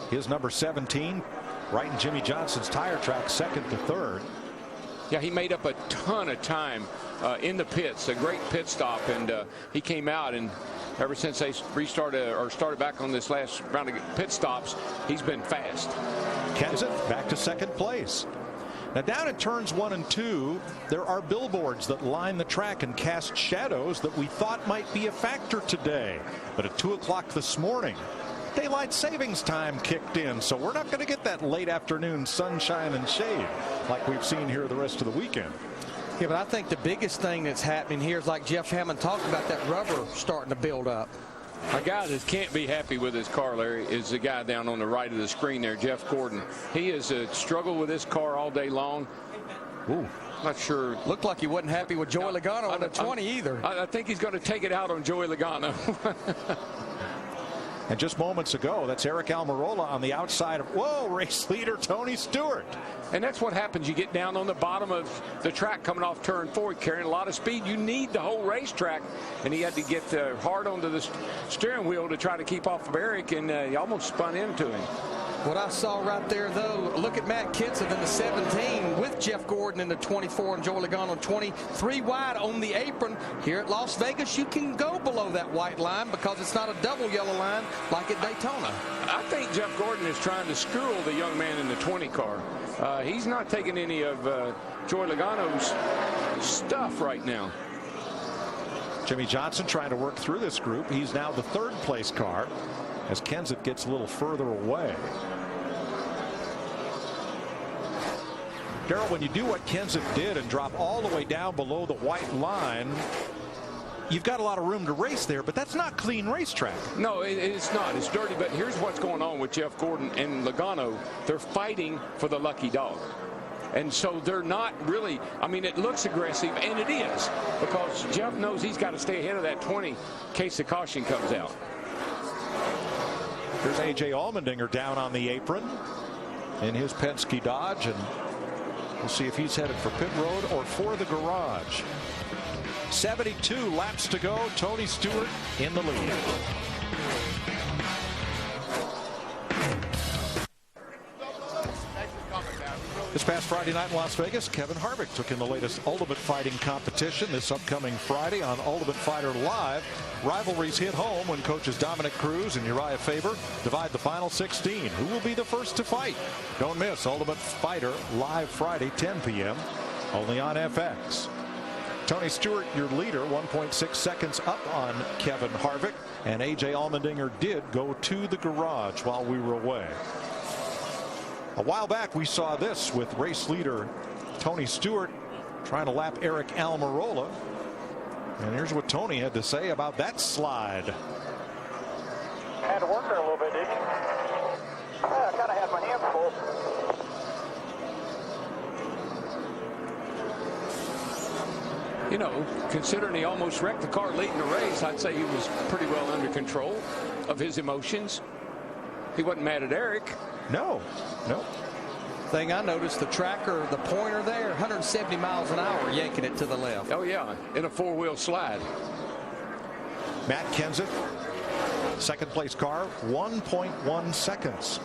His number 17, right in Jimmy Johnson's tire track, second to third. Yeah, he made up a ton of time in the pits, a great pit stop, and he came out, and ever since they restarted or started back on this last round of pit stops, he's been fast. Kenseth back to second place. Now down at turns 1 and 2, there are billboards that line the track and cast shadows that we thought might be a factor today. But at 2 o'clock this morning, daylight savings time kicked in, so we're not going to get that late afternoon sunshine and shade like we've seen here the rest of the weekend. Yeah, but I think the biggest thing that's happening here is, like Jeff Hammond talked about, that rubber starting to build up. A guy that can't be happy with his car, Larry, is the guy down on the right of the screen there, Jeff Gordon. He has struggled with this car all day long. Ooh. Not sure. Looked like he wasn't happy with Joey Logano on the 20 either. I think he's going to take it out on Joey Logano. And just moments ago, that's Eric Almirola on the outside of, whoa, race leader Tony Stewart. And that's what happens. You get down on the bottom of the track coming off turn 4, carrying a lot of speed. You need the whole racetrack. And he had to get hard onto the steering wheel to try to keep off of Eric, and he almost spun into him. What I saw right there, though, look at Matt Kenseth in the 17 with Jeff Gordon in the 24 and Joey Logano 23 wide on the apron. Here at Las Vegas, you can go below that white line because it's not a double yellow line like at Daytona. I think Jeff Gordon is trying to school the young man in the 20 car. He's not taking any of Joey Logano's stuff right now. Jimmy Johnson trying to work through this group. He's now the third place car as Kenseth gets a little further away. Darrell, when you do what Kenseth did and drop all the way down below the white line, you've got a lot of room to race there, but that's not clean racetrack. No, it's not. It's dirty, but here's what's going on with Jeff Gordon and Logano. They're fighting for the lucky dog. And so they're not really, I mean, it looks aggressive, and it is, because Jeff knows he's got to stay ahead of that 20 in case the caution comes out. Here's A.J. Allmendinger down on the apron in his Penske Dodge, and we'll see if he's headed for pit road or for the garage. 72 laps to go. Tony Stewart in the lead. This past Friday night in Las Vegas, Kevin Harvick took in the latest Ultimate Fighting competition. This upcoming Friday on Ultimate Fighter Live, rivalries hit home when coaches Dominic Cruz and Uriah Faber divide the final 16. Who will be the first to fight? Don't miss Ultimate Fighter Live Friday, 10 p.m. only on FX. Tony Stewart, your leader, 1.6 seconds up on Kevin Harvick, and A.J. Allmendinger did go to the garage while we were away. A while back, we saw this with race leader Tony Stewart trying to lap Eric Almirola. And here's what Tony had to say about that slide. Had to work her a little bit, didn't you? I kind of had my hands full. You know, considering he almost wrecked the car leading the race, I'd say he was pretty well under control of his emotions. He wasn't mad at Eric. No. Thing I noticed, the tracker, the pointer there, 170 miles an hour, yanking it to the left. Oh, yeah, in a four-wheel slide. Matt Kenseth, second place car, 1.1 seconds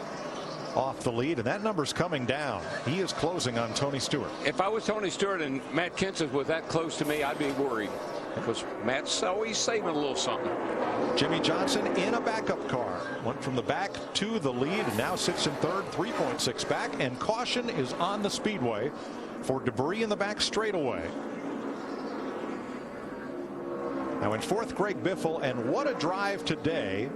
off the lead, and that number's coming down. He is closing on Tony Stewart. If I was Tony Stewart and Matt Kenseth was that close to me, I'd be worried, because Matt's always saving a little something. Jimmy Johnson in a backup car, went from the back to the lead and now sits in third, 3.6 back, and caution is on the speedway for debris in the back straightaway. Now in fourth, Greg Biffle, and what a drive today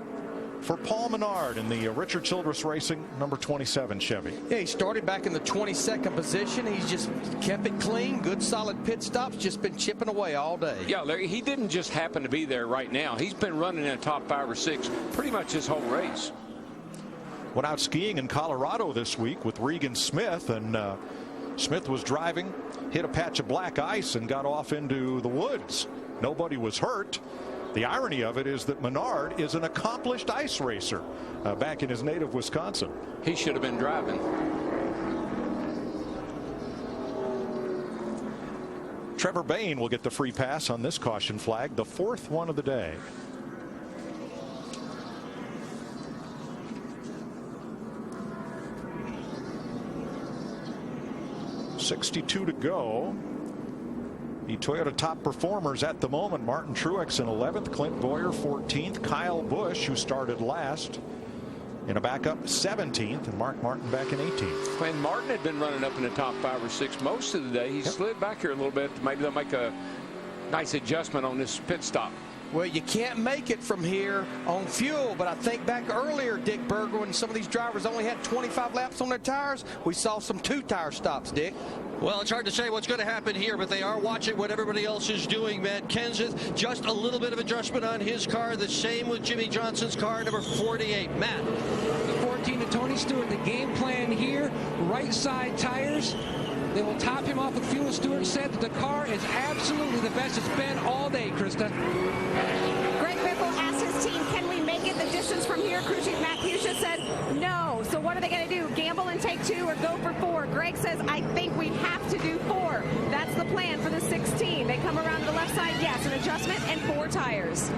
for Paul Menard in the Richard Childress Racing number 27 Chevy. Yeah, he started back in the 22nd position. He's just kept it clean, good solid pit stops, just been chipping away all day. Yeah, Larry, he didn't just happen to be there right now. He's been running in the top 5 or 6 pretty much his whole race. Went out skiing in Colorado this week with Regan Smith, and Smith was driving, hit a patch of black ice and got off into the woods. Nobody was hurt. The irony of it is that Menard is an accomplished ice racer back in his native Wisconsin. He should have been driving. Trevor Bayne will get the free pass on this caution flag, the 4th one of the day. .62 to go. The Toyota top performers at the moment: Martin Truex in 11th, Clint Bowyer 14th, Kyle Busch, who started last, in a backup 17th, and Mark Martin back in 18th. When Martin had been running up in the top 5 or 6 most of the day, he slid back here a little bit. Maybe they'll make a nice adjustment on this pit stop. Well, you can't make it from here on fuel, but I think back earlier, Dick Berger, when some of these drivers only had 25 laps on their tires, we saw some 2-tire stops, Dick. Well, it's hard to say what's going to happen here, but they are watching what everybody else is doing. Matt Kenseth, just a little bit of adjustment on his car. The same with Jimmy Johnson's car, number 48. Matt. The 14 to Tony Stewart. The game plan here, right side tires. They will top him off with fuel. Stewart said that the car is absolutely the best it's been all day, Krista. Greg Biffle asked his team, can we make it the distance from here? Crew Chief Matt Fuchsia said no. So what are they going to do? Gamble and take 2 or go for 4? Greg says, I think we have to do 4. That's the plan for the 16. They come around to the left side, yes, an adjustment and 4 tires.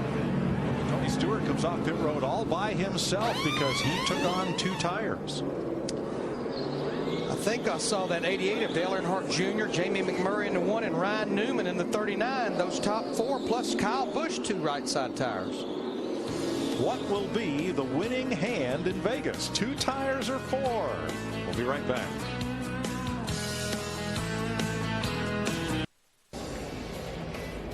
Tony Stewart comes off pit road all by himself because he took on 2 tires. I think I saw that 88 of Dale Earnhardt Jr., Jamie McMurray in the 1, and Ryan Newman in the 39. Those top 4 plus Kyle Busch 2 right side tires. What will be the winning hand in Vegas? 2 tires or 4? We'll be right back.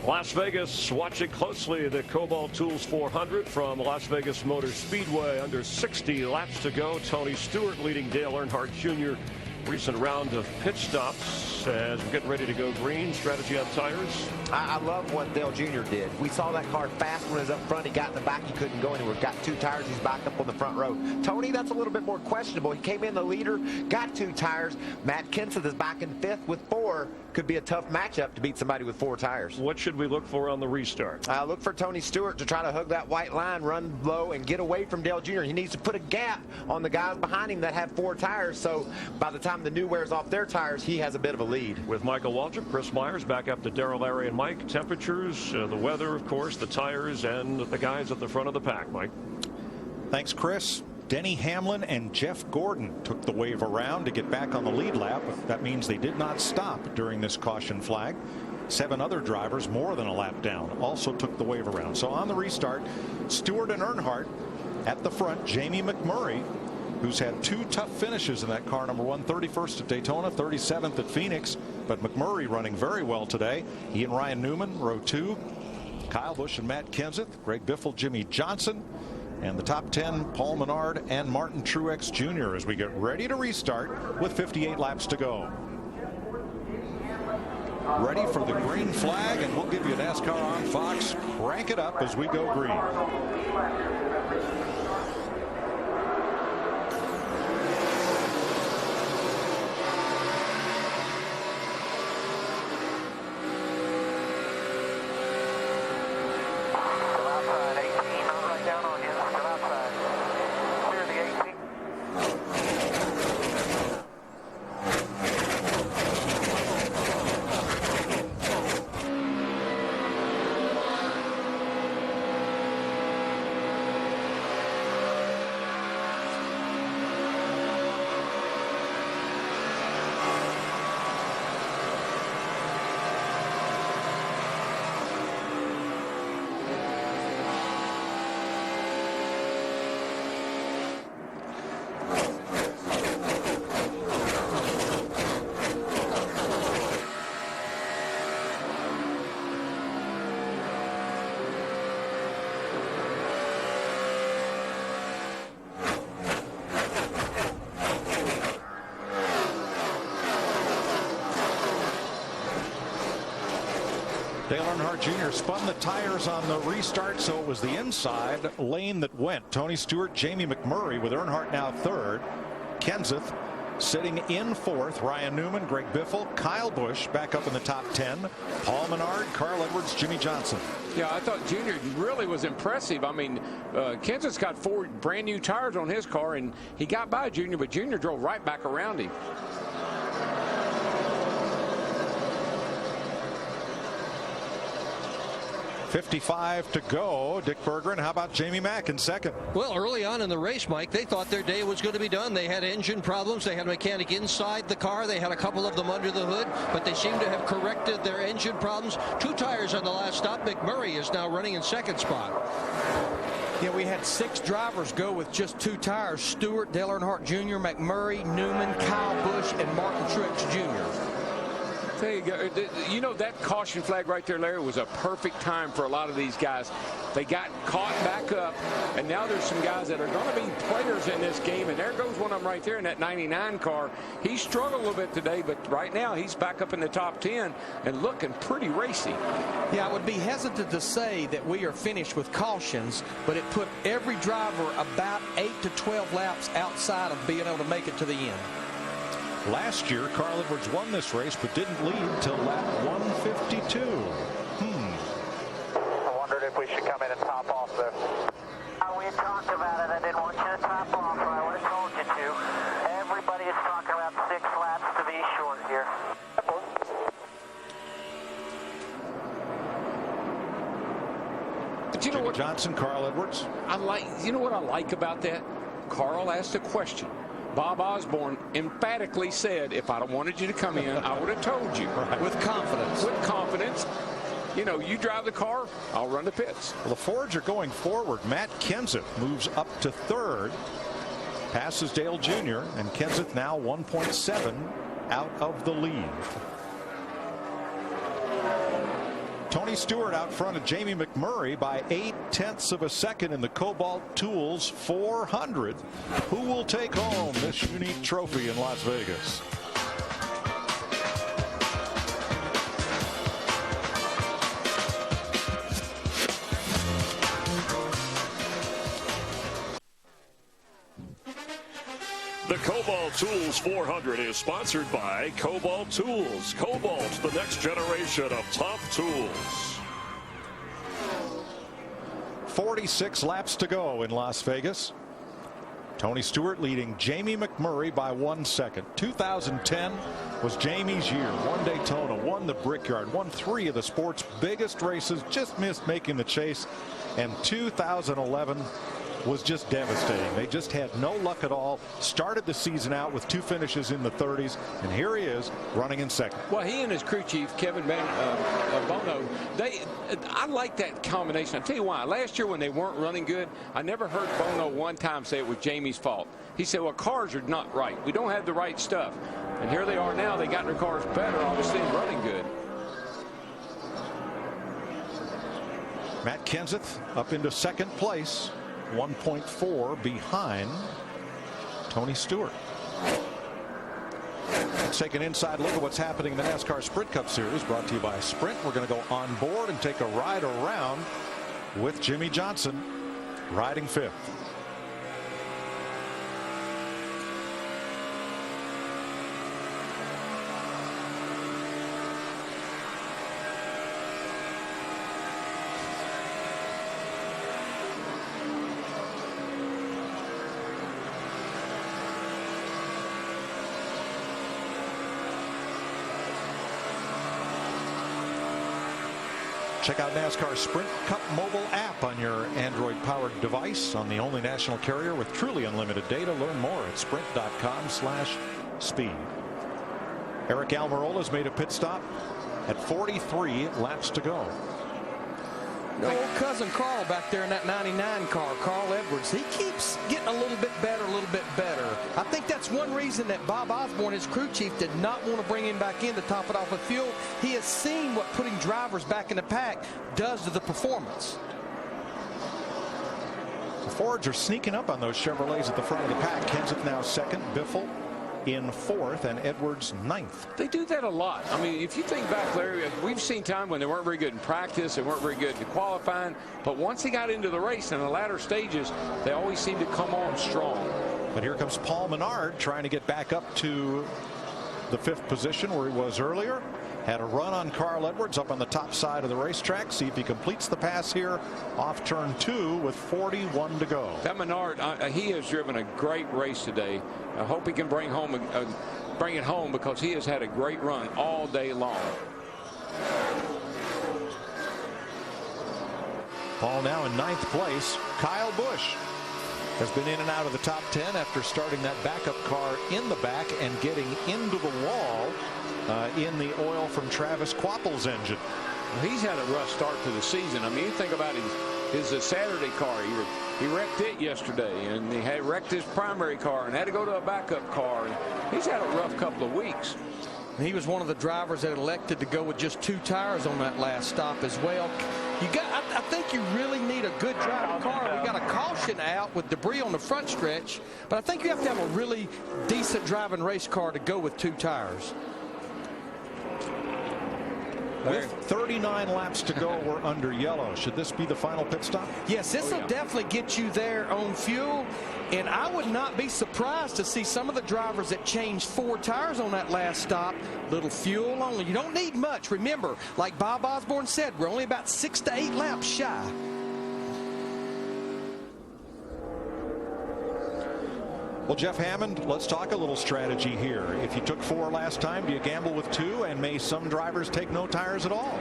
Las Vegas watching closely the Kobalt Tools 400 from Las Vegas Motor Speedway. Under 60 laps to go. Tony Stewart leading Dale Earnhardt Jr. Recent round of pit stops as we're getting ready to go green. Strategy on tires. I love what Dale Jr. did. We saw that car fast when it was up front. He got in the back. He couldn't go anywhere. Got 2 tires. He's back up on the front row. Tony, that's a little bit more questionable. He came in the leader, got 2 tires. Matt Kenseth is back in 5th with 4. Could be a tough matchup to beat somebody with 4 tires. What should we look for on the restart? Look for Tony Stewart to try to hug that white line, run low, and get away from Dale Jr. He needs to put a gap on the guys behind him that have 4 tires, so by the time the new wears off their tires, he has a bit of a lead. With Michael Waltrip, Chris Myers, back up to Darrell, Larry, and Mike. Temperatures, the weather, of course, the tires, and the guys at the front of the pack, Mike. Thanks, Chris. Denny Hamlin and Jeff Gordon took the wave around to get back on the lead lap. That means they did not stop during this caution flag. 7 other drivers, more than a lap down, also took the wave around. So on the restart, Stewart and Earnhardt at the front. Jamie McMurray, who's had 2 tough finishes in that car, number 1, 31st at Daytona, 37th at Phoenix, but McMurray running very well today. He and Ryan Newman, row 2. Kyle Busch and Matt Kenseth, Greg Biffle, Jimmy Johnson, and the top 10, Paul Menard and Martin Truex Jr. as we get ready to restart with 58 laps to go. Ready for the green flag, and we'll give you NASCAR on Fox. Crank it up as we go green. Dale Earnhardt Jr. spun the tires on the restart, so it was the inside lane that went. Tony Stewart, Jamie McMurray with Earnhardt now 3rd. Kenseth Sitting in fourth, Ryan Newman, Greg Biffle, Kyle Busch back up in the top 10. Paul Menard, Carl Edwards, Jimmy Johnson. Yeah, I thought Junior really was impressive. I mean, Kenseth's got 4 brand new tires on his car, and he got by Junior, but Junior drove right back around him. 55 to go. Dick Berggren, how about Jamie Mack in second? Well, early on in the race, Mike, they thought their day was going to be done. They had engine problems. They had a mechanic inside the car. They had a couple of them under the hood, but they seem to have corrected their engine problems. 2 tires on the last stop. McMurray is now running in second spot. Yeah, we had 6 drivers go with just 2 tires. Stewart, Dale Earnhardt Jr., McMurray, Newman, Kyle Busch, and Martin Truex Jr. There you go. You know, that caution flag right there, Larry, was a perfect time for a lot of these guys. They got caught back up, and now there's some guys that are going to be players in this game, and there goes one of them right there in that 99 car. He struggled a little bit today, but right now he's back up in the top 10 and looking pretty racy. Yeah, I would be hesitant to say that we are finished with cautions, but it put every driver about 8 to 12 laps outside of being able to make it to the end. Last year, Carl Edwards won this race, but didn't lead till lap 152. I wondered if we should come in and top off there. We talked about it. I didn't want you to top off, or I would have told you to. Everybody is talking about 6 laps to be short here. But you know what, Johnson, Carl Edwards. You know what I like about that? Carl asked a question. Bob Osborne emphatically said, if I wanted you to come in, I would have told you. Right. With confidence. With confidence. You know, you drive the car, I'll run the pits. Well, the Fords are going forward. Matt Kenseth moves up to third, passes Dale Jr., and Kenseth now 1.7 out of the lead. Tony Stewart out front of Jamie McMurray by 0.8 of a second in the Kobalt Tools 400. Who will take home this unique trophy in Las Vegas? The Kobalt Tools 400 is sponsored by Kobalt Tools. Kobalt, the next generation of top tools. 46 laps to go in Las Vegas. Tony Stewart leading Jamie McMurray by 1 second. 2010 was Jamie's year. Won Daytona, won the Brickyard, won 3 of the sport's biggest races, just missed making the chase. And 2011 was just devastating. They just had no luck at all. Started the season out with 2 finishes in the 30s, and here he is running in second. Well, he and his crew chief, Kevin Bono, I like that combination. I'll tell you why. Last year when they weren't running good, I never heard Bono one time say it was Jamie's fault. He said, well, cars are not right. We don't have the right stuff. And here they are now. They got their cars better, obviously, and running good. Matt Kenseth up into second place. 1.4 behind Tony Stewart. Let's take an inside look at what's happening in the NASCAR Sprint Cup Series, brought to you by Sprint. We're going to go on board and take a ride around with Jimmy Johnson riding 5th. Check out NASCAR Sprint Cup mobile app on your Android-powered device on the only national carrier with truly unlimited data. Learn more at sprint.com/speed. Eric Almirola's made a pit stop at 43 laps to go. Old cousin Carl back there in that 99 car, Carl Edwards, he keeps getting a little bit better, I think that's one reason that Bob Osborne, his crew chief, did not want to bring him back in to top it off with fuel. He has seen what putting drivers back in the pack does to the performance. The Fords are sneaking up on those Chevrolets at the front of the pack. Kenseth now second, Biffle in 4th, and Edwards 9th. They do that a lot. I mean, if you think back, Larry, we've seen time when they weren't very good in practice, they weren't very good in qualifying, but once they got into the race in the latter stages, they always seem to come on strong. But here comes Paul Menard trying to get back up to the 5th position where he was earlier. Had a run on Carl Edwards up on the top side of the racetrack. See if he completes the pass here off turn 2 with 41 to go. That Menard, he has driven a great race today. I hope he can bring it home because he has had a great run all day long. Paul now in 9th place. Kyle Busch has been in and out of the top 10 after starting that backup car in the back and getting into the wall in the oil from Travis Quapple's engine. Well, he's had a rough start to the season. I mean, you think about his Saturday car. He wrecked it yesterday, and he had wrecked his primary car and had to go to a backup car. And he's had a rough couple of weeks. He was one of the drivers that elected to go with just 2 tires on that last stop as well. I think you really need a good driving car. We got a caution out with debris on the front stretch, but I think you have to have a really decent driving race car to go with 2 tires. With 39 laps to go, we're under yellow. Should this be the final pit stop? Yes, this will definitely get you there on fuel. And I would not be surprised to see some of the drivers that changed 4 tires on that last stop, little fuel only. You don't need much. Remember, like Bob Osborne said, we're only about 6 to 8 laps shy. Well, Jeff Hammond, let's talk a little strategy here. If you took 4 last time, do you gamble with 2? And may some drivers take no tires at all?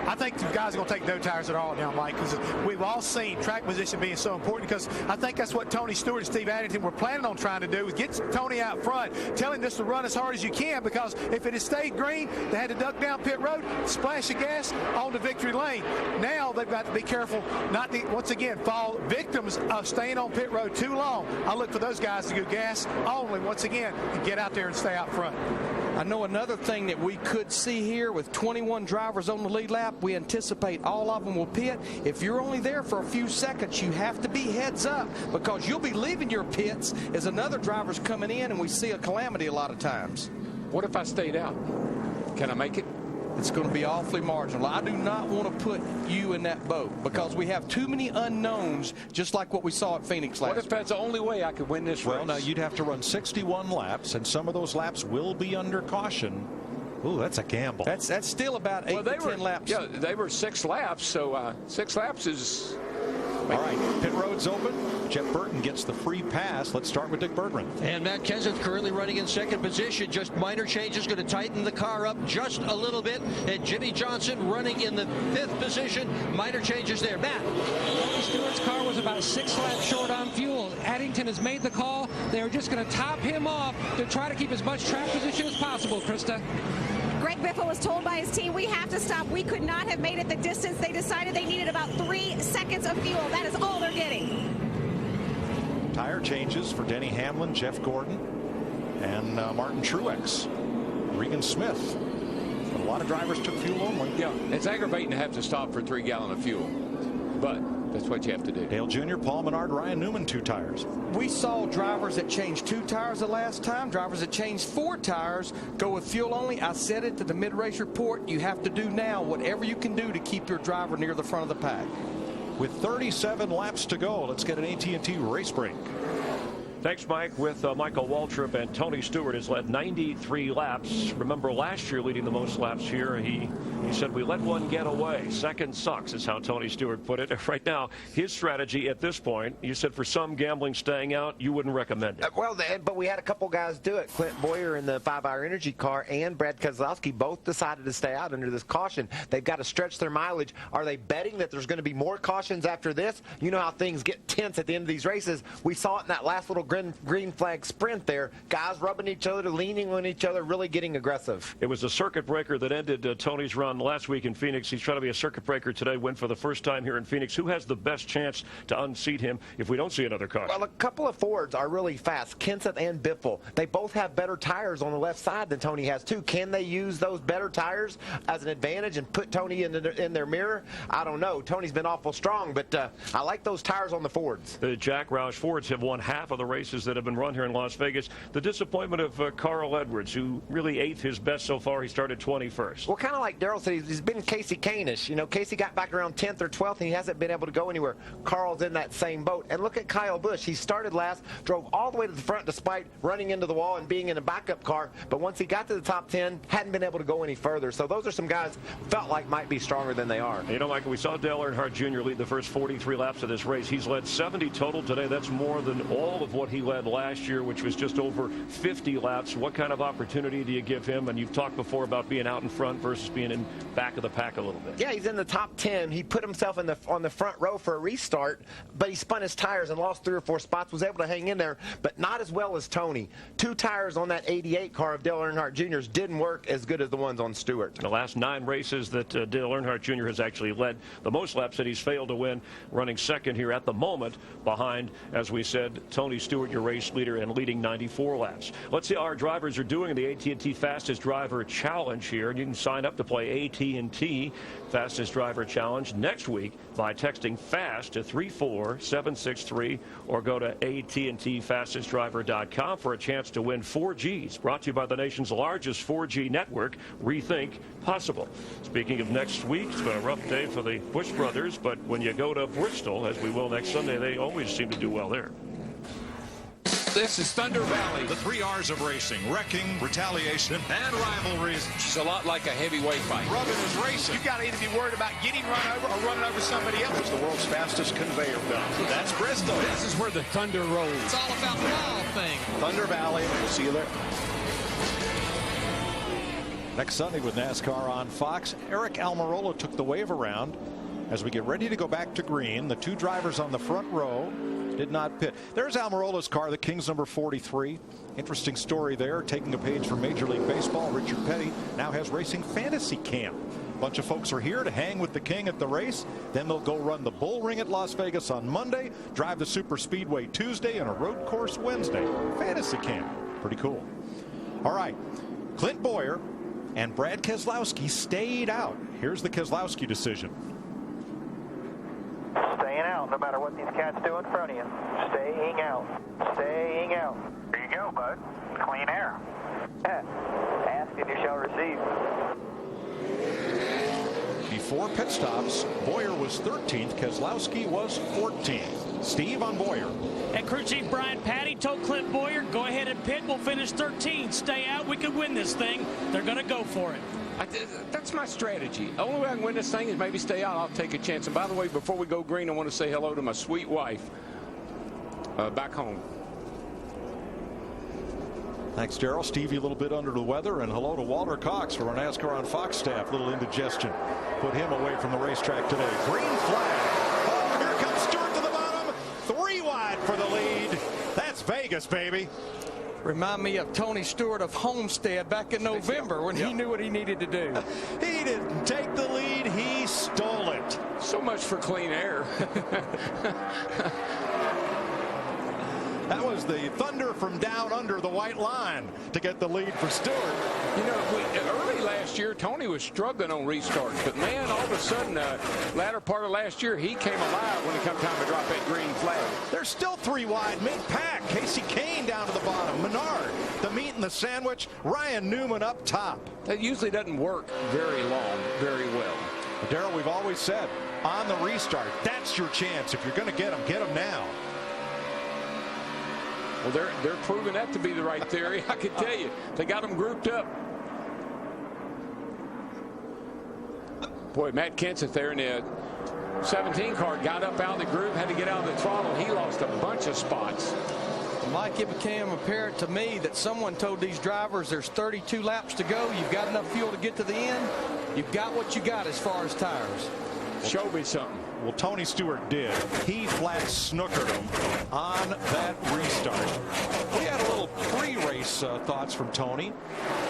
I think the guys are going to take no tires at all now, Mike, because we've all seen track position being so important, because I think that's what Tony Stewart and Steve Addington were planning on trying to do, is get Tony out front, tell him just to run as hard as you can, because if it had stayed green, they had to duck down pit road, splash of gas on the victory lane. Now they've got to be careful not to, once again, fall victims of staying on pit road too long. I look for those guys to go gas only once again and get out there and stay out front. I know another thing that we could see here with 21 drivers on the lead lap, we anticipate all of them will pit. If you're only there for a few seconds, you have to be heads up, because you'll be leaving your pits as another driver's coming in, and we see a calamity a lot of times. What if I stayed out? Can I make it? It's going to be awfully marginal. I do not want to put you in that boat, because we have too many unknowns, just like what we saw at Phoenix last week. What if that's the only way I could win this race? Well, now you'd have to run 61 laps, and some of those laps will be under caution. Ooh, that's a gamble. That's still about 8 to 10 laps. Yeah, they were 6 laps, so 6 laps is... All right, pit road's open. Jeff Burton gets the free pass. Let's start with Dick Berggren. And Matt Kenseth currently running in 2nd position. Just minor changes, going to tighten the car up just a little bit. And Jimmy Johnson running in the 5th position. Minor changes there. Matt. Tony Stewart's car was about 6 laps short on fuel. Addington has made the call. They were just going to top him off to try to keep as much track position as possible, Krista. Greg Biffle was told by his team, we have to stop. We could not have made it the distance. They decided they needed about 3 seconds of fuel. That is all they're getting. Tire changes for Denny Hamlin, Jeff Gordon, and Martin Truex. Regan Smith. But a lot of drivers took fuel only. Yeah, it's aggravating to have to stop for 3 gallons of fuel, but that's what you have to do. Dale Jr., Paul Menard, Ryan Newman, 2 tires. We saw drivers that changed 2 tires the last time. Drivers that changed 4 tires go with fuel only. I said it to the mid-race report. You have to do now whatever you can do to keep your driver near the front of the pack. With 37 laps to go, let's get an AT&T race break. Thanks, Mike. With Michael Waltrip, and Tony Stewart has led 93 laps. Remember last year leading the most laps here, he said we let one get away. Second sucks is how Tony Stewart put it. Right now, his strategy at this point, you said for some gambling staying out, you wouldn't recommend it. Well, but we had a couple guys do it. Clint Boyer in the 5-Hour Energy car and Brad Keselowski both decided to stay out under this caution. They've got to stretch their mileage. Are they betting that there's going to be more cautions after this? You know how things get tense at the end of these races. We saw it in that last little green flag sprint there. Guys rubbing each other, leaning on each other, really getting aggressive. It was a circuit breaker that ended Tony's run last week in Phoenix. He's trying to be a circuit breaker today, win for the first time here in Phoenix. Who has the best chance to unseat him if we don't see another caution? Well, a couple of Fords are really fast, Kenseth and Biffle. They both have better tires on the left side than Tony has too. Can they use those better tires as an advantage and put Tony in their mirror? I don't know. Tony's been awful strong, but I like those tires on the Fords. The Jack Roush Fords have won half of the race races that have been run here in Las Vegas. The disappointment of Carl Edwards, who really ate his best so far. He started 21st. Well, kind of like Darrell said, he's been Casey Kane-ish. You know, Casey got back around 10th or 12th, and he hasn't been able to go anywhere. Carl's in that same boat. And look at Kyle Busch. He started last, drove all the way to the front despite running into the wall and being in a backup car. But once he got to the top 10, hadn't been able to go any further. So those are some guys felt like might be stronger than they are. You know, Michael, we saw Dale Earnhardt Jr. lead the first 43 laps of this race. He's led 70 total today. That's more than all of what he led last year, which was just over 50 laps. What kind of opportunity do you give him? And you've talked before about being out in front versus being in back of the pack a little bit. Yeah, he's in the top 10. He put himself on the front row for a restart, but he spun his tires and lost 3 or 4 spots, was able to hang in there, but not as well as Tony. 2 tires on that 88 car of Dale Earnhardt Jr.'s didn't work as good as the ones on Stewart. The last 9 races that Dale Earnhardt Jr. has actually led, the most laps that he's failed to win, running second here at the moment behind, as we said, Tony Stewart, your race leader, and leading 94 laps. Let's see how our drivers are doing in the AT&T Fastest Driver Challenge here, and you can sign up to play AT&T Fastest Driver Challenge next week by texting FAST to 34763 or go to AT&TFastestDriver.com for a chance to win 4Gs. Brought to you by the nation's largest 4G network, Rethink Possible. Speaking of next week, it's been a rough day for the Busch brothers, but when you go to Bristol, as we will next Sunday, they always seem to do well there. This is Thunder Valley. The 3 R's of racing: wrecking, retaliation, and rivalries. It's a lot like a heavyweight fight. Rubbing is racing. You got to either be worried about getting run over or running over somebody else. It's the world's fastest conveyor belt. That's Bristol. This is where the Thunder rolls. It's all about the wild thing. Thunder Valley. We'll see you there. Next Sunday with NASCAR on Fox, Eric Almirola took the wave around. As we get ready to go back to green, the 2 drivers on the front row did not pit. There's Almirola's car, the King's number 43. Interesting story there. Taking a page from Major League Baseball, Richard Petty now has racing fantasy camp. A bunch of folks are here to hang with the King at the race. Then they'll go run the Bull Ring at Las Vegas on Monday, drive the Super Speedway Tuesday, and a road course Wednesday. Fantasy camp. Pretty cool. All right. Clint Boyer and Brad Keselowski stayed out. Here's the Keselowski decision. Staying out, no matter what these cats do in front of you. Staying out. Staying out. There you go, bud. Clean air. Ask and you shall receive. Before pit stops, Boyer was 13th. Keselowski was 14th. Steve on Boyer. And crew chief Brian Patty told Clint Boyer, go ahead and pit. We'll finish 13th. Stay out. We could win this thing. They're going to go for it. That's my strategy. The only way I can win this thing is maybe stay out. I'll take a chance. And by the way, before we go green, I want to say hello to my sweet wife back home. Thanks, Darrell. Stevie a little bit under the weather, and hello to Walter Cox from our NASCAR on Fox staff. Little indigestion put him away from the racetrack today. Green flag. Oh, here comes Stewart to the bottom. 3 wide for the lead. That's Vegas, baby. Remind me of Tony Stewart of Homestead back in November when he knew what he needed to do. He didn't take the lead. He stole it. So much for clean air. That was the thunder from down under the white line to get the lead for Stewart. You know, early last year, Tony was struggling on restarts. But, man, all of a sudden, latter part of last year, he came alive when it come time to drop that green flag. There's still 3 wide. Mid-pack. Casey Kane down to the bottom. Menard, the meat and the sandwich. Ryan Newman up top. That usually doesn't work very long, very well. Darrell, we've always said, on the restart, that's your chance. If you're going to get them now. Well, they're proving that to be the right theory. I can tell you, they got them grouped up. Boy, Matt Kenseth there in the 17 car got up out of the group, had to get out of the throttle. He lost a bunch of spots. Mike, it became apparent to me that someone told these drivers there's 32 laps to go. You've got enough fuel to get to the end. You've got what you got as far as tires. Show me something. Well, Tony Stewart did. He flat snookered him on that restart. We had a little pre-race thoughts from Tony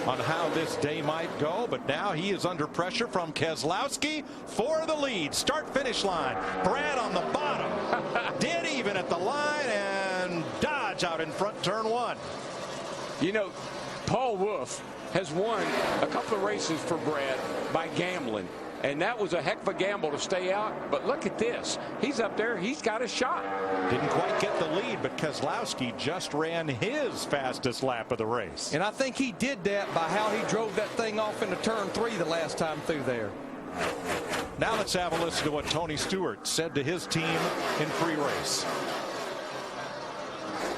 on how this day might go, but now he is under pressure from Keselowski for the lead. Start-finish line. Brad on the bottom. Dead even at the line, and Dodge out in front, turn 1. You know, Paul Wolf has won a couple of races for Brad by gambling. And that was a heck of a gamble to stay out. But look at this. He's up there. He's got a shot. Didn't quite get the lead, but Keselowski just ran his fastest lap of the race. And I think he did that by how he drove that thing off into turn 3 the last time through there. Now let's have a listen to what Tony Stewart said to his team in pre-race.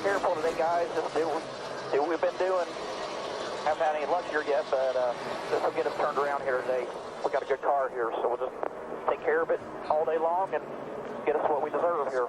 Careful today, guys. Just do what we've been doing. Haven't had any luck here yet, but this will get us turned around here today. We got a good car here, so we'll just take care of it all day long and get us what we deserve here.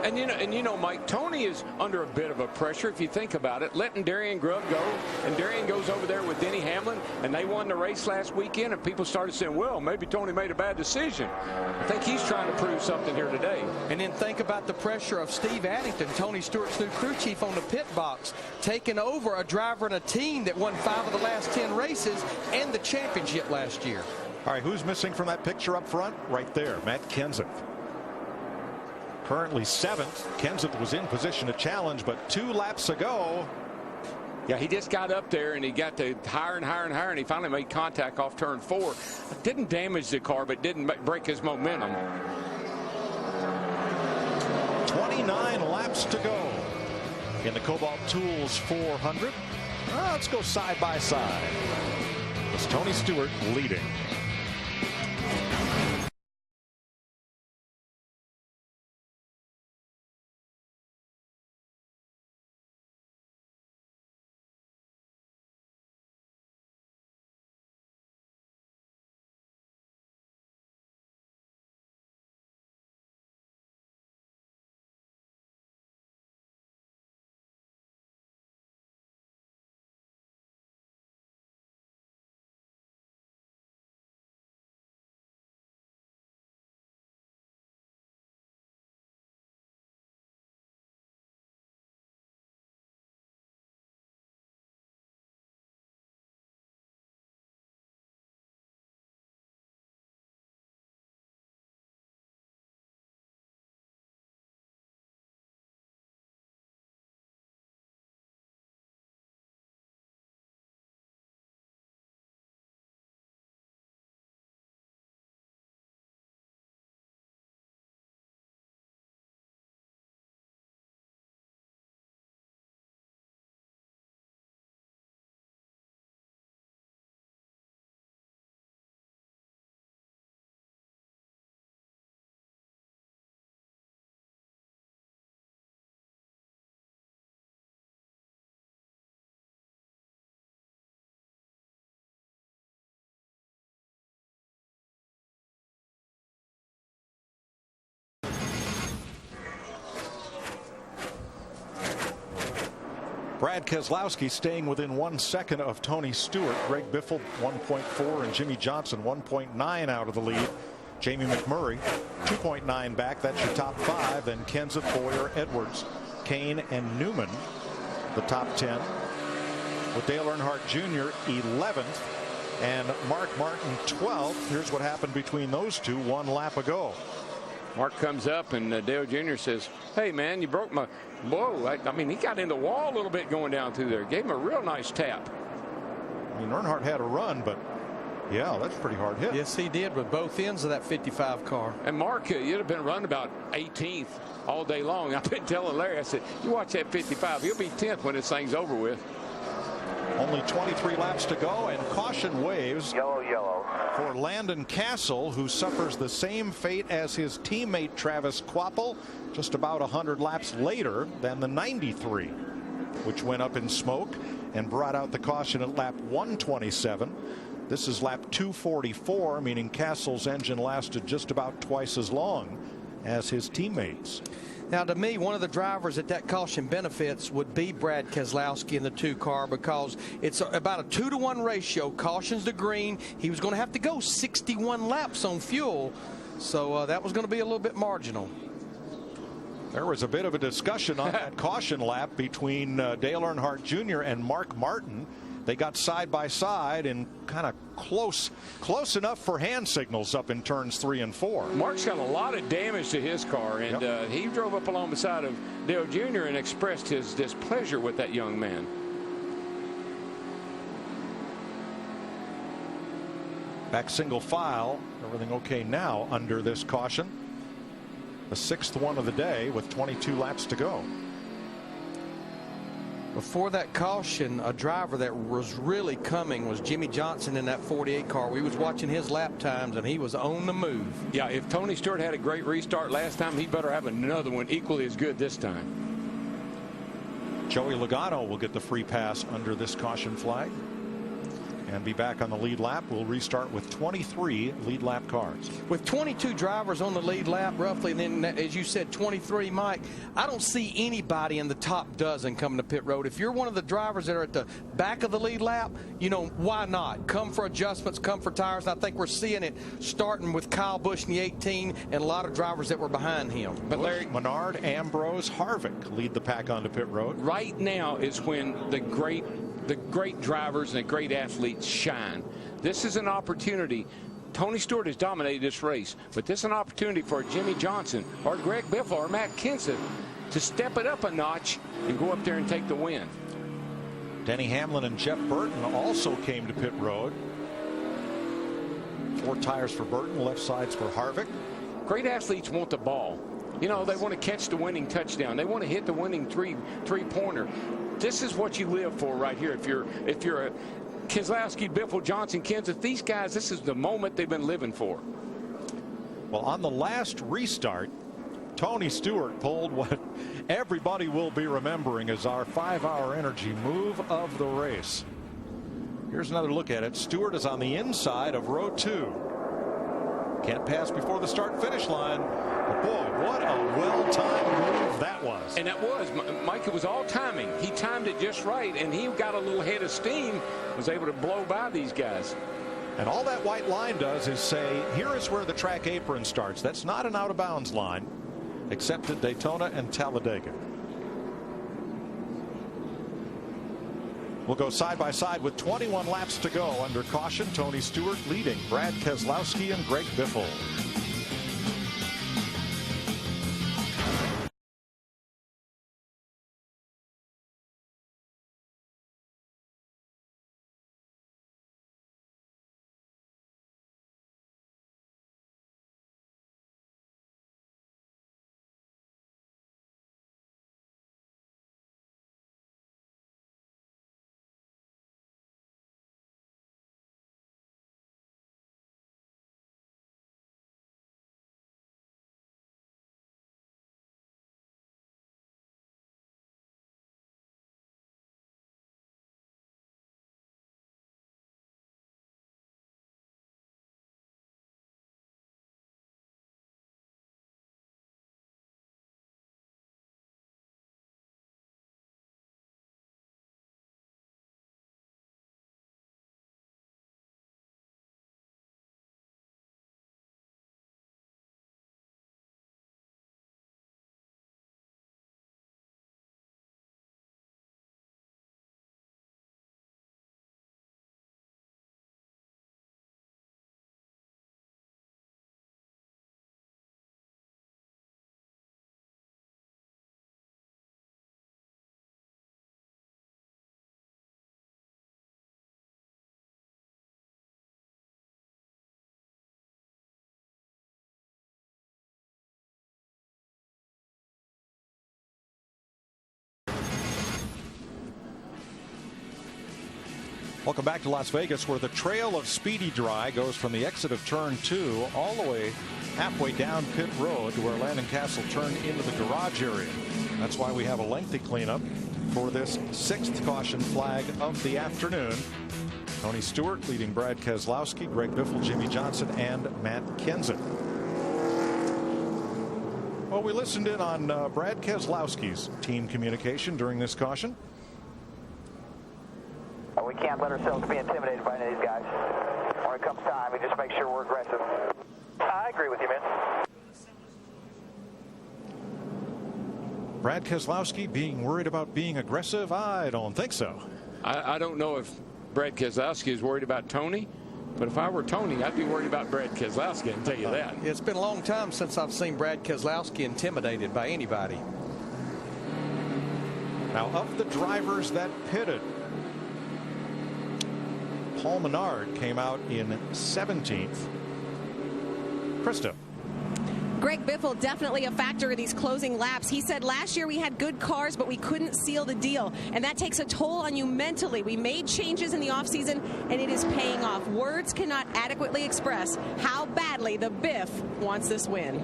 And you know, Mike, Tony is under a bit of a pressure if you think about it. Letting Darian Grubb go, and Darian goes over there with Denny Hamlin, and they won the race last weekend, and people started saying, well, maybe Tony made a bad decision. I think he's trying to prove something here today. And then think about the pressure of Steve Addington, Tony Stewart's new crew chief on the pit box, taking over a driver and a team that won 5 of the last 10 races and the championship last year. All right, who's missing from that picture up front? Right there, Matt Kenseth. Currently 7th. Kenseth was in position to challenge, but 2 laps ago. Yeah, he just got up there and he got to higher and higher and higher, and he finally made contact off turn 4. Didn't damage the car, but didn't break his momentum. 29 laps to go in the Kobalt Tools 400. Let's go side by side. It's Tony Stewart leading. Brad Keselowski staying within 1 second of Tony Stewart. Greg Biffle 1.4 and Jimmy Johnson 1.9 out of the lead. Jamie McMurray 2.9 back. That's your top 5. Then Kenseth, Boyer, Edwards, Kane, and Newman the top 10. With Dale Earnhardt Jr. 11th and Mark Martin 12th. Here's what happened between those two 1 lap ago. Mark comes up and Dale Jr. says, hey, man, you broke my... Whoa, I mean, he got in the wall a little bit going down through there. Gave him a real nice tap. I mean, Earnhardt had a run, but yeah, that's a pretty hard hit. Yes, he did with both ends of that 55 car. And Mark, you'd have been running about 18th all day long. I've been telling Larry, I said, you watch that 55. He'll be 10th when this thing's over with. Only 23 laps to go, and caution waves yellow for Landon Castle, who suffers the same fate as his teammate Travis Kvapil just about 100 laps later than the 93, which went up in smoke and brought out the caution at lap 127. This is lap 244, meaning Castle's engine lasted just about twice as long as his teammates. Now, to me, one of the drivers that caution benefits would be Brad Keselowski in the 2 car, because it's about a 2-to-1 ratio. Caution's the green. He was going to have to go 61 laps on fuel, so that was going to be a little bit marginal. There was a bit of a discussion on that caution lap between Dale Earnhardt Jr. and Mark Martin. They got side by side and kind of close enough for hand signals up in turns 3 and 4. Mark's got a lot of damage to his car, and he drove up along beside of Dale Jr. and expressed his displeasure with that young man. Back single file. Everything okay now under this caution. The 6th one of the day with 22 laps to go. Before that caution, a driver that was really coming was Jimmy Johnson in that 48 car. We was watching his lap times, and he was on the move. Yeah, if Tony Stewart had a great restart last time, he better have another one equally as good this time. Joey Logano will get the free pass under this caution flag and be back on the lead lap. We'll restart with 23 lead lap cars. With 22 drivers on the lead lap, roughly, and then, as you said, 23, Mike, I don't see anybody in the top dozen coming to pit road. If you're one of the drivers that are at the back of the lead lap, you know, why not? Come for adjustments, come for tires. I think we're seeing it starting with Kyle Busch in the 18 and a lot of drivers that were behind him. But Larry, Menard, Ambrose, Harvick lead the pack onto pit road. Right now is when the great drivers and the great athletes shine. This is an opportunity. Tony Stewart has dominated this race, but this is an opportunity for Jimmy Johnson or Greg Biffle or Matt Kenseth to step it up a notch and go up there and take the win. Denny Hamlin and Jeff Burton also came to pit road. 4 tires for Burton, left sides for Harvick. Great athletes want the ball. You know, they want to catch the winning touchdown. They want to hit the winning three-pointer. This is what you live for right here. If you're a Keselowski, Biffle, Johnson, Kenseth, these guys, this is the moment they've been living for. Well, on the last restart, Tony Stewart pulled what everybody will be remembering as our 5-hour energy move of the race. Here's another look at it. Stewart is on the inside of row 2. Can't pass before the start-finish line. But boy, what a well-timed move that was. And that was, Mike, it was all timing. He timed it just right, and he got a little head of steam, was able to blow by these guys. And all that white line does is say, here is where the track apron starts. That's not an out-of-bounds line, except at Daytona and Talladega. We'll go side by side with 21 laps to go under caution. Tony Stewart leading Brad Keselowski and Greg Biffle. Welcome back to Las Vegas, where the trail of Speedy Dry goes from the exit of turn 2 all the way halfway down pit road to where Landon Castle turned into the garage area. That's why we have a lengthy cleanup for this 6th caution flag of the afternoon. Tony Stewart leading Brad Keselowski, Greg Biffle, Jimmy Johnson, and Matt Kenseth. Well, we listened in on Brad Keselowski's team communication during this caution. We can't let ourselves be intimidated by any of these guys. When it comes time, we just make sure we're aggressive. I agree with you, man. Brad Keselowski being worried about being aggressive? I don't think so. I don't know if Brad Keselowski is worried about Tony, but if I were Tony, I'd be worried about Brad Keselowski, I can tell you that. It's been a long time since I've seen Brad Keselowski intimidated by anybody. Now, of the drivers that pitted, Paul Menard came out in 17th. Krista. Greg Biffle definitely a factor in these closing laps. He said last year we had good cars, but we couldn't seal the deal. And that takes a toll on you mentally. We made changes in the offseason, and it is paying off. Words cannot adequately express how badly the Biff wants this win.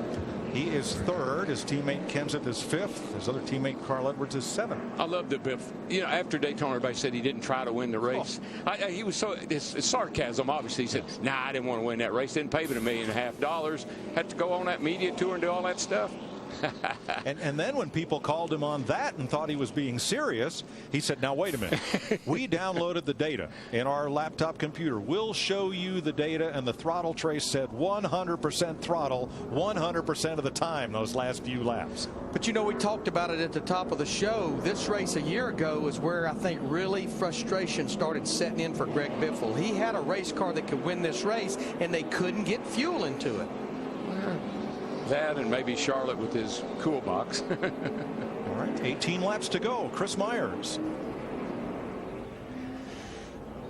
He is third. His teammate Kenseth is fifth. His other teammate Carl Edwards is seventh. I love the Biff. You know, after Daytona, everybody said he didn't try to win the race. He was so, it's sarcasm, obviously. He said, nah, I didn't want to win that race. Didn't pay me $1.5 million. Had to go on that media tour and do all that stuff. and then when people called him on that and thought he was being serious, he said, now wait a minute. We downloaded the data in our laptop computer. We'll show you the data, and the throttle trace said 100% throttle 100% of the time those last few laps. But you know, we talked about it at the top of the show. This race a year ago is where I think really frustration started setting in for Greg Biffle. He had a race car that could win this race, and they couldn't get fuel into it. That and maybe Charlotte with his cool box. All right, 18 laps to go. Chris Myers.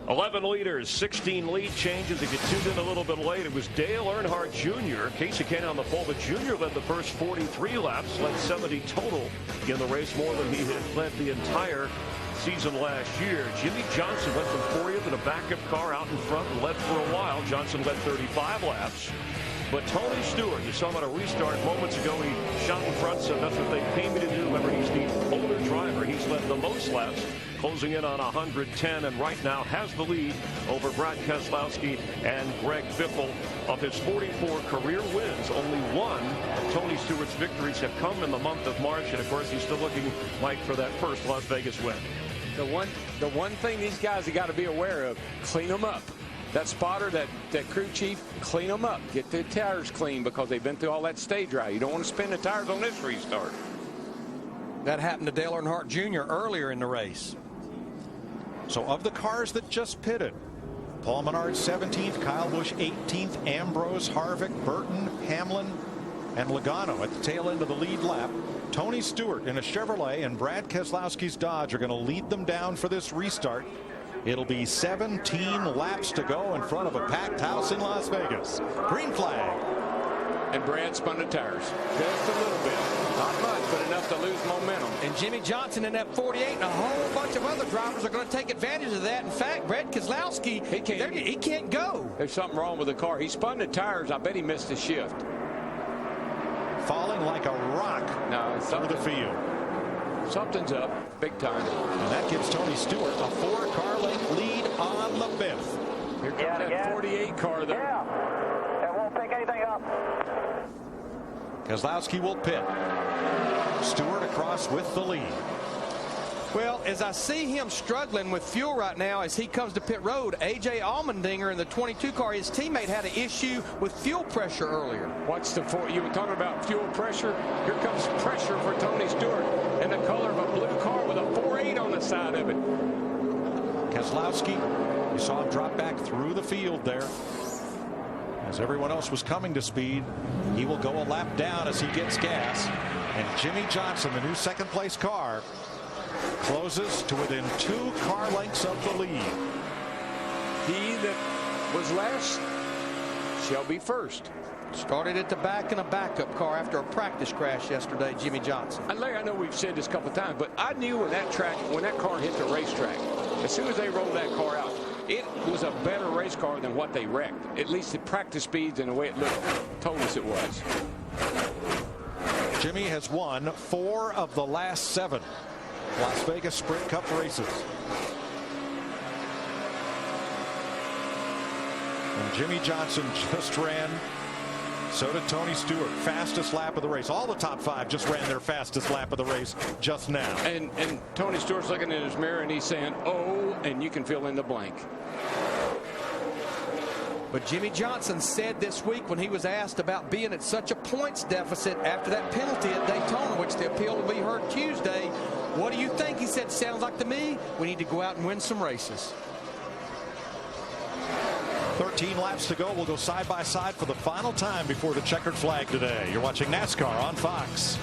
11 leaders, 16 lead changes. If you tuned in a little bit late, it was Dale Earnhardt Jr. Casey Kane on the pole, but Jr. led the first 43 laps, led 70 total in the race, more than he had led the entire season last year. Jimmy Johnson went from 40th in a backup car out in front and led for a while. Johnson led 35 laps. But Tony Stewart, you saw him at a restart moments ago. He shot in front, said that's what they paid me to do. Remember, he's the older driver. He's led the most laps, closing in on 110, and right now has the lead over Brad Keselowski and Greg Biffle. Of his 44 career wins, only one of Tony Stewart's victories have come in the month of March, and of course he's still looking, Mike, for that first Las Vegas win. The one thing these guys have got to be aware of, clean them up. That spotter, that crew chief, clean them up. Get the tires clean because they've been through all that stage dry. You don't want to spin the tires on this restart. That happened to Dale Earnhardt Jr. earlier in the race. So of the cars that just pitted, Paul Menard 17th, Kyle Busch 18th, Ambrose, Harvick, Burton, Hamlin, and Logano at the tail end of the lead lap. Tony Stewart in a Chevrolet and Brad Keselowski's Dodge are going to lead them down for this restart. It'll be 17 laps to go in front of a packed house in Las Vegas. Green flag. And Brad spun the tires just a little bit. Not much, but enough to lose momentum. And Jimmy Johnson in that 48 and a whole bunch of other drivers are going to take advantage of that. In fact, Brad Keselowski, he can't go. There's something wrong with the car. He spun the tires. I bet he missed a shift. Falling like a rock through the field. Something's up big time. And that gives Tony Stewart a 4-car length lead on the fifth. Here comes that 48 car there. Yeah, it won't pick anything up. Keselowski will pit. Stewart across with the lead. Well, as I see him struggling with fuel right now as he comes to pit road, A.J. Allmendinger in the 22 car, his teammate had an issue with fuel pressure earlier. Watch you were talking about fuel pressure. Here comes pressure for Tony Stewart in the color of a blue car with a 4.8 on the side of it. Keselowski, you saw him drop back through the field there. As everyone else was coming to speed, he will go a lap down as he gets gas. And Jimmy Johnson, the new second place car, closes to within 2 car lengths of the lead. He that was last shall be first. Started at the back in a backup car after a practice crash yesterday, Jimmy Johnson. And Larry, I know we've said this a couple of times, but I knew when that car hit the racetrack, as soon as they rolled that car out, it was a better race car than what they wrecked. At least the practice speeds and the way it looked told us it was. Jimmy has won 4 of the last 7 Las Vegas Sprint Cup races. And Jimmy Johnson just ran. So did Tony Stewart. Fastest lap of the race. All the top 5 just ran their fastest lap of the race just now. And Tony Stewart's looking in his mirror and he's saying, oh, and you can fill in the blank. But Jimmy Johnson said this week when he was asked about being at such a points deficit after that penalty at Daytona, which the appeal will be heard Tuesday, what do you think? He said, sounds like to me, we need to go out and win some races. 13 laps to go. We'll go side by side for the final time before the checkered flag today. You're watching NASCAR on Fox.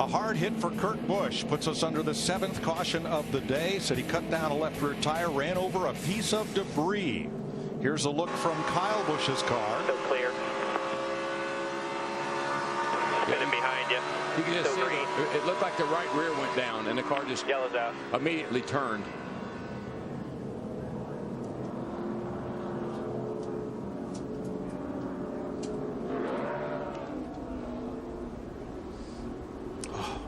A hard hit for Kurt Busch puts us under the 7th caution of the day. Said he cut down a left rear tire, ran over a piece of debris. Here's a look from Kyle Busch's car. Still clear. Getting behind you. You can just see it looked like the right rear went down, and the car just yellows out. Immediately turned.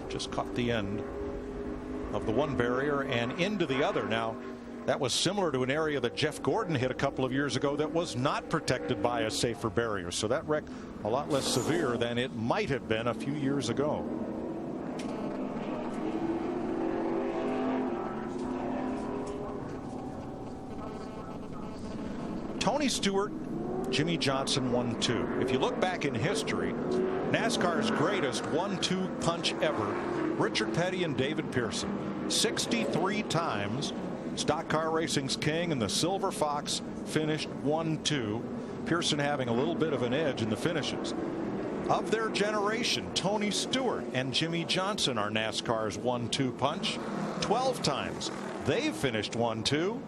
Just caught the end of the one barrier and into the other. Now, that was similar to an area that Jeff Gordon hit a couple of years ago that was not protected by a safer barrier. So that wreck a lot less severe than it might have been a few years ago. Tony Stewart, Jimmy Johnson 1-2. If you look back in history, NASCAR's greatest 1-2 punch ever, Richard Petty and David Pearson. 63 times, stock car racing's king and the Silver Fox finished 1-2. Pearson having a little bit of an edge in the finishes. Of their generation, Tony Stewart and Jimmy Johnson are NASCAR's 1-2 punch. 12 times they've finished 1-2.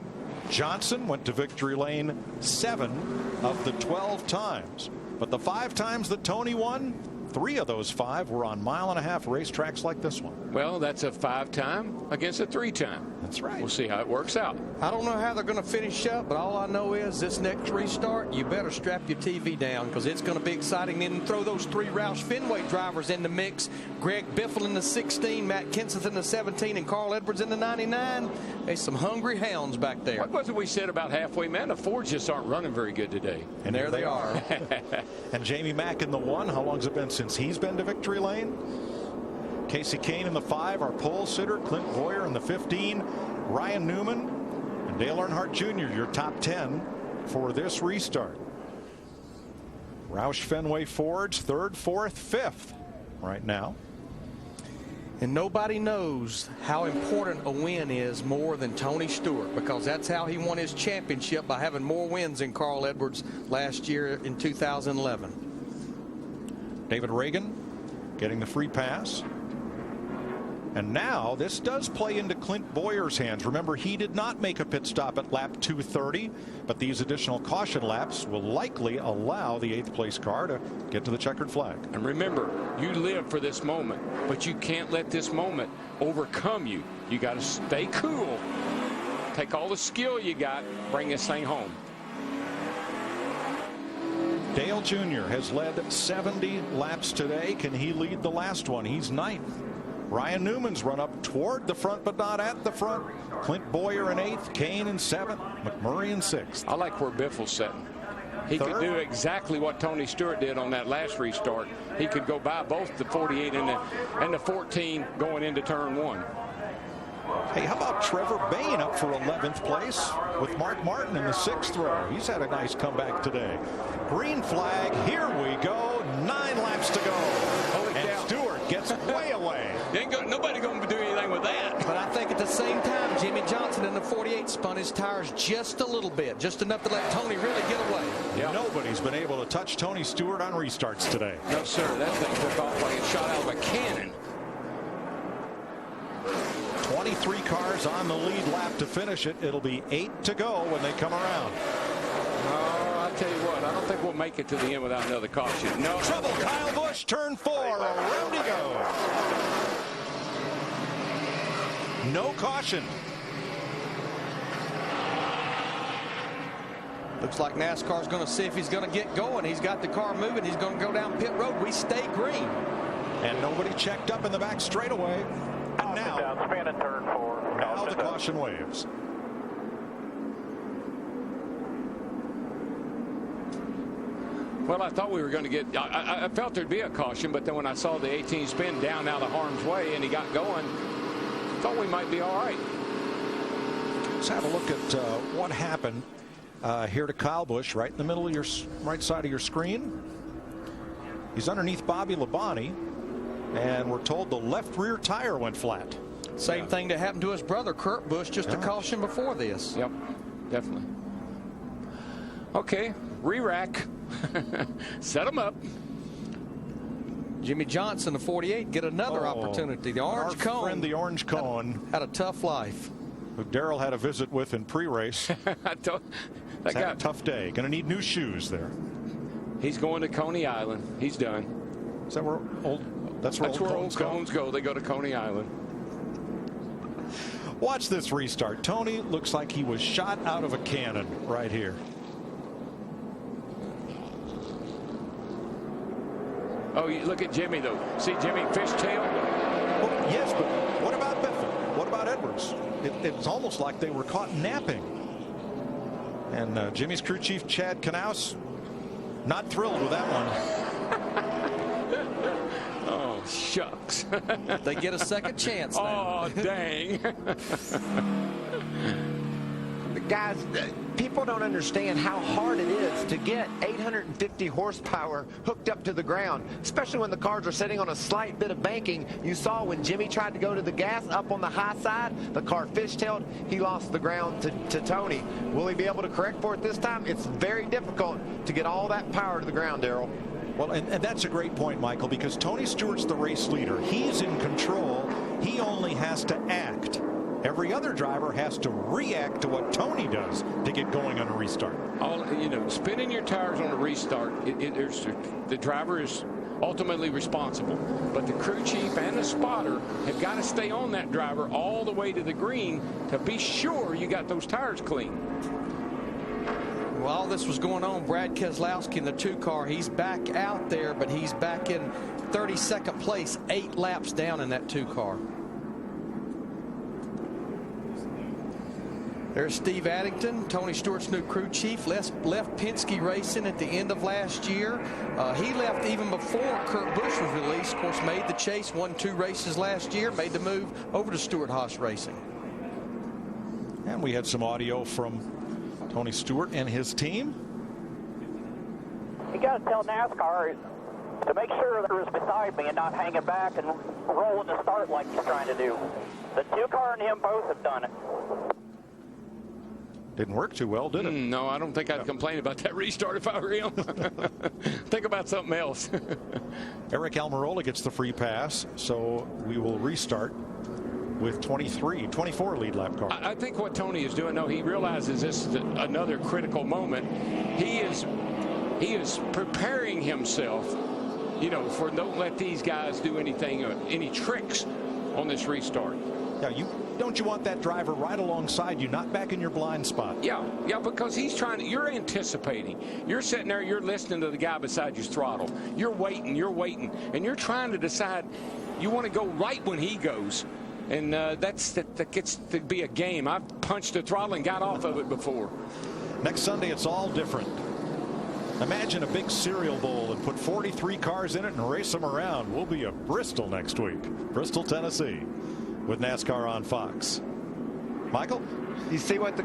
Johnson went to victory lane 7 of the 12 times. But the 5 times that Tony won, 3 of those 5 were on 1.5-mile racetracks like this one. Well, that's a 5-time against a 3-time. That's right. We'll see how it works out. I don't know how they're going to finish up, but all I know is this next restart, you better strap your TV down because it's going to be exciting. Then throw those 3 Roush Fenway drivers in the mix. Greg Biffle in the 16, Matt Kenseth in the 17, and Carl Edwards in the 99. There's some hungry hounds back there. What was it we said about halfway? Man, the Fords just aren't running very good today. And there they are. And Jamie Mack in the 1. How long's it been since he's been to victory lane? Casey Kane in the 5, our pole sitter. Clint Boyer in the 15. Ryan Newman and Dale Earnhardt Jr. your top 10 for this restart. Roush Fenway Fords 3rd, 4th, 5th right now. And nobody knows how important a win is more than Tony Stewart, because that's how he won his championship, by having more wins than Carl Edwards last year in 2011. David Reagan getting the free pass. And now this does play into Clint Boyer's hands. Remember, he did not make a pit stop at lap 230, but these additional caution laps will likely allow the 8th place car to get to the checkered flag. And remember, you live for this moment, but you can't let this moment overcome you. You got to stay cool. Take all the skill you got, bring this thing home. Dale Jr. has led 70 laps today. Can he lead the last one? He's 9th. Ryan Newman's run up toward the front, but not at the front. Clint Boyer in 8th, Kane in 7th, McMurray in 6th. I like where Biffle's sitting. He could do exactly what Tony Stewart did on that last restart. He could go by both the 48 and the 14 going into turn 1. Hey, how about Trevor Bayne up for 11th place with Mark Martin in the 6th row? He's had a nice comeback today. Green flag, here we go. 9 laps to go. Holy and cow. Stewart gets way away. Nobody going to do anything with that. But I think at the same time, Jimmy Johnson in the 48 spun his tires just a little bit, just enough to let Tony really get away. Yep. Nobody's been able to touch Tony Stewart on restarts today. No, sir. That thing took off like a shot out of a cannon. 23 cars on the lead lap to finish it. It'll be 8 to go when they come around. Oh, I'll tell you what, I don't think we'll make it to the end without another caution. No trouble. Kyle Busch, turn 4. Around he goes. No caution. Looks like NASCAR's going to see if he's going to get going. He's got the car moving. He's going to go down pit road. We stay green. And nobody checked up in the back straightaway. And now, Spin in turn 4. now the caution waves. Well, I thought we were going to get, I felt there'd be a caution, but then when I saw the 18 spin down out of harm's way and he got going, thought we might be all right. Let's have a look at what happened here to Kyle Busch, right in the middle of your right side of your screen. He's underneath Bobby Labonte, and we're told the left rear tire went flat. Same thing that happened to his brother, Kurt Busch, just a caution before this. Yep, definitely. Okay, re-rack. Set them up. Jimmy Johnson, the 48, get another opportunity. The orange cone. Our friend, the orange cone. Had a tough life. Who Darrell had a visit with in pre-race. Had a tough day. Going to need new shoes there. He's going to Coney Island. He's done. Is that where That's where old cones go. They go to Coney Island. Watch this restart. Tony looks like he was shot out of a cannon right here. Oh, you look at Jimmy, though. See Jimmy fishtail? Well, yes, but what about Biffle? What about Edwards? It's almost like they were caught napping. And Jimmy's crew chief, Chad Knaus, not thrilled with that one. Oh, shucks. They get a second chance now. Oh, dang. Guys, people don't understand how hard it is to get 850 horsepower hooked up to the ground, especially when the cars are sitting on a slight bit of banking. You saw when Jimmy tried to go to the gas up on the high side, the car fishtailed. He lost the ground to Tony. Will he be able to correct for it this time? It's very difficult to get all that power to the ground, Darrell. Well, and that's a great point, Michael, because Tony Stewart's the race leader. He's in control. He only has to act. Every other driver has to react to what Tony does to get going on a restart. Spinning your tires on a restart, the driver is ultimately responsible. But the crew chief and the spotter have got to stay on that driver all the way to the green to be sure you got those tires clean. While this was going on, Brad Keselowski in the 2 car, he's back out there, but he's back in 32nd place, 8 laps down in that 2 car. There's Steve Addington, Tony Stewart's new crew chief, left Penske Racing at the end of last year. He left even before Kurt Busch was released. Of course, made the chase, won 2 races last year, made the move over to Stewart-Haas Racing. And we had some audio from Tony Stewart and his team. You got to tell NASCAR to make sure that is beside me and not hanging back and rolling the start like he's trying to do. The 2 car and him both have done it. Didn't work too well, did it? No, I don't think I'd complain about that restart if I were him. Think about something else. Eric Almirola gets the free pass, so we will restart with 24 lead lap cars. I think what Tony is doing, he realizes this is another critical moment. He is preparing himself, for don't let these guys do anything, any tricks on this restart. Yeah, don't you want that driver right alongside you, not back in your blind spot? Yeah, because he's you're anticipating. You're sitting there, you're listening to the guy beside you's throttle. You're waiting, and you're trying to decide you want to go right when he goes. And that gets to be a game. I've punched the throttle and got off of it before. Next Sunday, it's all different. Imagine a big cereal bowl and put 43 cars in it and race them around. We'll be at Bristol next week. Bristol, Tennessee, with NASCAR on Fox. Michael? You see what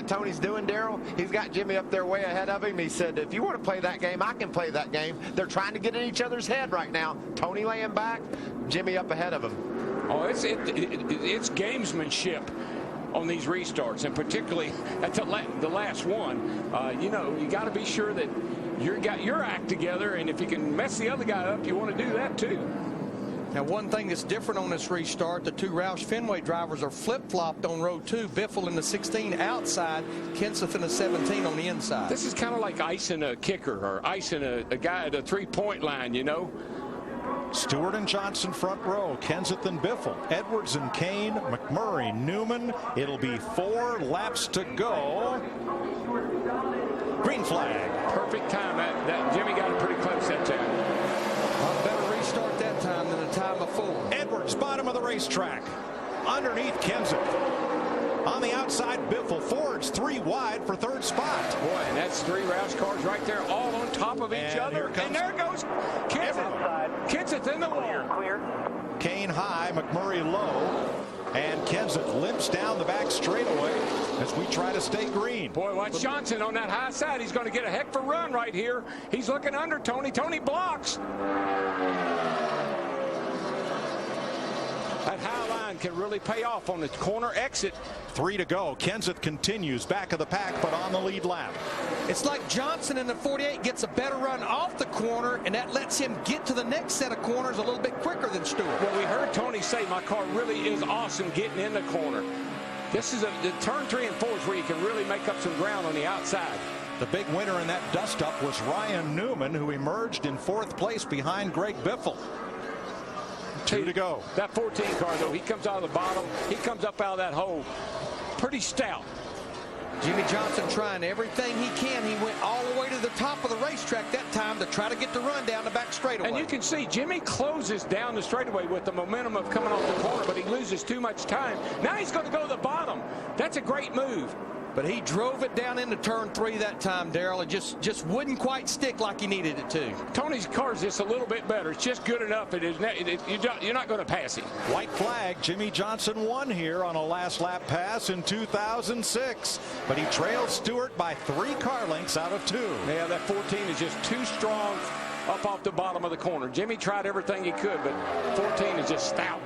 Tony's doing, Darrell? He's got Jimmy up there way ahead of him. He said, if you want to play that game, I can play that game. They're trying to get in each other's head right now. Tony laying back, Jimmy up ahead of him. Oh, it's gamesmanship on these restarts, and particularly at the last one. You got to be sure that you got your act together, and if you can mess the other guy up, you want to do that too. Now, one thing that's different on this restart, the 2 Roush Fenway drivers are flip-flopped on row 2. Biffle in the 16 outside, Kenseth in the 17 on the inside. This is kind of like icing a kicker or icing a guy at the 3-point line, Stewart and Johnson front row, Kenseth and Biffle, Edwards and Kane, McMurray, Newman. It'll be 4 laps to go. Green flag. Perfect time. That Jimmy got it pretty close that time. A better restart that time than the time before. Edwards, bottom of the racetrack. Underneath Kenseth. On the outside, Biffle. Ford's 3 wide for 3rd spot. Boy, and that's 3 Roush cars right there, all on top of each other. And there goes Kenseth in the wall. Clear. Kane high, McMurray low, and Kenseth limps down the back straightaway as we try to stay green. Boy, watch Johnson on that high side. He's going to get a heck of a run right here. He's looking under Tony. Tony blocks. That high line can really pay off on the corner exit. 3 to go. Kenseth continues back of the pack, but on the lead lap. It's like Johnson in the 48 gets a better run off the corner, and that lets him get to the next set of corners a little bit quicker than Stewart. Well, we heard Tony say my car really is awesome getting in the corner. This is the turn 3 and 4 is where you can really make up some ground on the outside. The big winner in that dust-up was Ryan Newman, who emerged in 4th place behind Greg Biffle. 2 to go. That 14 car, though, he comes out of the bottom. He comes up out of that hole pretty stout. Jimmy Johnson trying everything he can. He went all the way to the top of the racetrack that time to try to get the run down the back straightaway. And you can see Jimmy closes down the straightaway with the momentum of coming off the corner, but he loses too much time. Now he's going to go to the bottom. That's a great move. But he drove it down into turn 3 that time, Darrell. It just wouldn't quite stick like he needed it to. Tony's car is just a little bit better. It's just good enough. You're not going to pass him. White flag. Jimmy Johnson won here on a last lap pass in 2006. But he trails Stewart by 3 car lengths out of 2. Yeah, that 14 is just too strong up off the bottom of the corner. Jimmy tried everything he could, but 14 is just stout.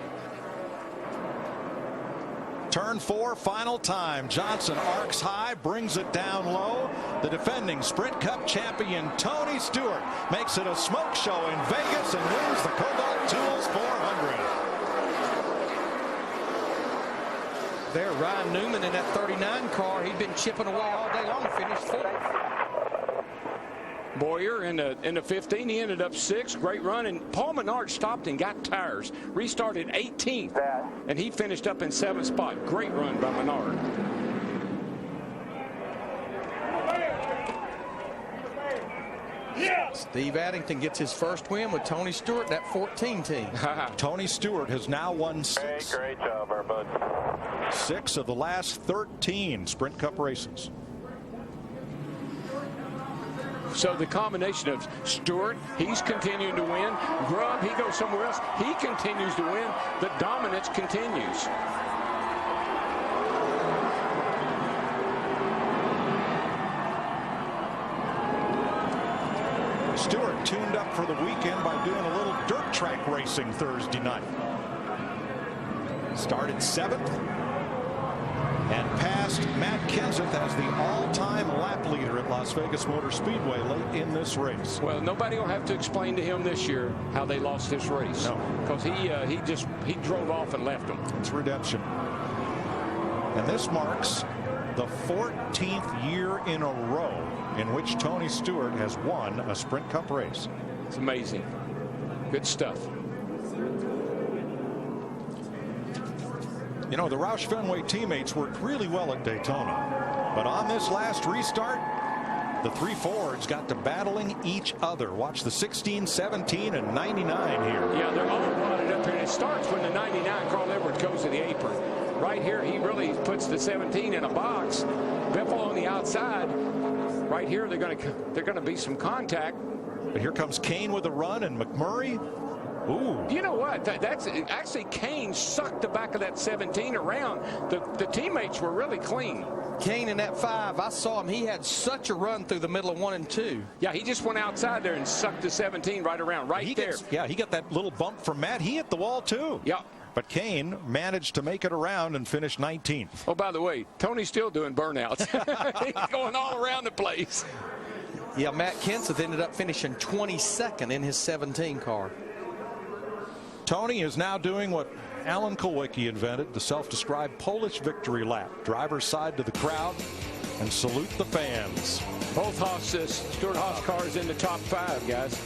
Turn 4, final time. Johnson arcs high, brings it down low. The defending Sprint Cup champion Tony Stewart makes it a smoke show in Vegas and wins the Kobalt Tools 400. There, Ryan Newman in that 39 car. He'd been chipping away all day long, finished 4th. Boyer in the 15, he ended up 6th. Great run, and Paul Menard stopped and got tires. Restarted 18th, and he finished up in 7th spot. Great run by Menard. Steve Addington gets his first win with Tony Stewart, that 14 team. Tony Stewart has now won 6. Great job, our bud. 6 of the last 13 Sprint Cup races. So the combination of Stewart, he's continuing to win. Grubb, he goes somewhere else. He continues to win. The dominance continues. Stewart tuned up for the weekend by doing a little dirt track racing Thursday night. Started 7th. And passed Matt Kenseth as the all-time lap leader at Las Vegas Motor Speedway late in this race. Well, nobody will have to explain to him this year how they lost this race. No. Because he drove off and left them. It's redemption. And this marks the 14th year in a row in which Tony Stewart has won a Sprint Cup race. It's amazing. Good stuff. You know, the Roush Fenway teammates worked really well at Daytona. But on this last restart, the 3 Fords got to battling each other. Watch the 16, 17, and 99 here. Yeah, they're all wadded up here. And it starts when the 99, Carl Edwards, goes to the apron. Right here, he really puts the 17 in a box. Biffle on the outside. Right here, they're going to be some contact. But here comes Kane with a run, and McMurray. Ooh. You know what? That's actually Kane sucked the back of that 17 around. The teammates were really clean. Kane in that 5, I saw him. He had such a run through the middle of 1 and 2. Yeah, he just went outside there and sucked the 17 right around, there. He got that little bump from Matt. He hit the wall, too. Yeah. But Kane managed to make it around and finish 19th. Oh, by the way, Tony's still doing burnouts. He's going all around the place. Yeah, Matt Kenseth ended up finishing 22nd in his 17 car. Tony is now doing what Alan Kulwicki invented, the self-described Polish victory lap. Driver's side to the crowd and salute the fans. Both Stewart Haas cars in the top 5, guys.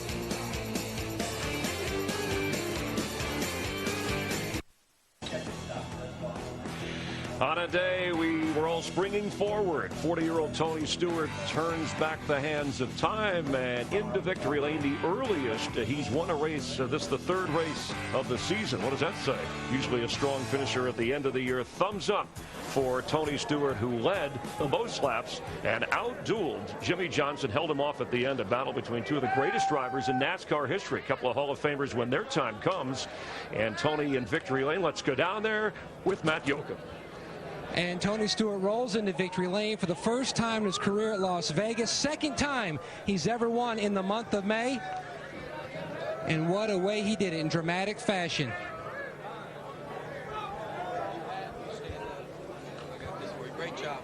On a day we were all springing forward, 40-year-old Tony Stewart turns back the hands of time and into victory lane, the earliest he's won a race. This is the 3rd race of the season. What does that say? Usually a strong finisher at the end of the year. Thumbs up for Tony Stewart, who led the most laps and outdueled Jimmy Johnson, held him off at the end. A battle between 2 of the greatest drivers in NASCAR history. A couple of Hall of Famers when their time comes. And Tony in victory lane. Let's go down there with Matt Yoakum. And Tony Stewart rolls into victory lane for the first time in his career at Las Vegas. 2nd time he's ever won in the month of May. And what a way he did it in dramatic fashion. Great job.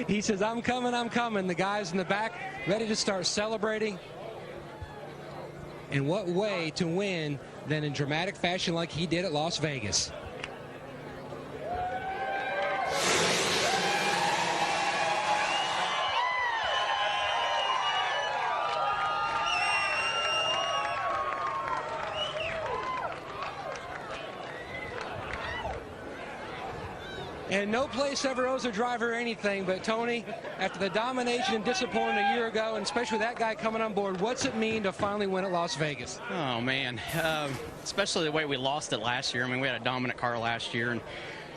He says, I'm coming, I'm coming. The guys in the back ready to start celebrating. And what way to win than in dramatic fashion like he did at Las Vegas. And no place ever owes a driver anything, but Tony, after the domination and disappointment a year ago, and especially that guy coming on board, what's it mean to finally win at Las Vegas? Oh, man. Especially the way we lost it last year. I mean, we had a dominant car last year, and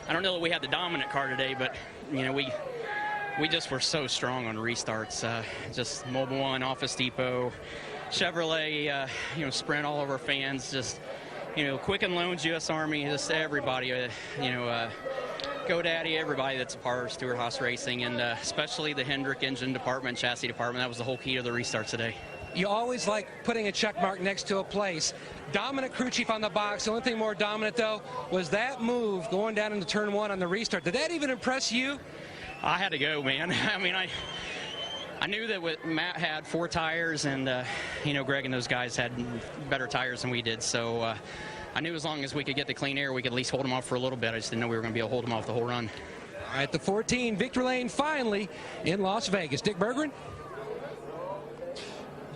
I don't know that we had the dominant car today, but, you know, we just were so strong on restarts. Just Mobile One, Office Depot, Chevrolet, you know, Sprint, all of our fans, just, you know, Quicken Loans, U.S. Army, just everybody, you know, GoDaddy, everybody that's a part of Stewart Haas Racing, and especially the Hendrick engine department, chassis department. That was the whole key to the restart today. You always like putting a check mark next to a place. Dominant crew chief on the box. The only thing more dominant, though, was that move going down into turn one on the restart. Did that even impress you? I had to go, man. I mean, I knew that Matt had 4 tires, and, you know, Greg and those guys had better tires than we did, so I knew as long as we could get the clean air, we could at least hold them off for a little bit. I just didn't know we were going to be able to hold them off the whole run. All right, the 14, Victory Lane finally in Las Vegas. Dick Berggren?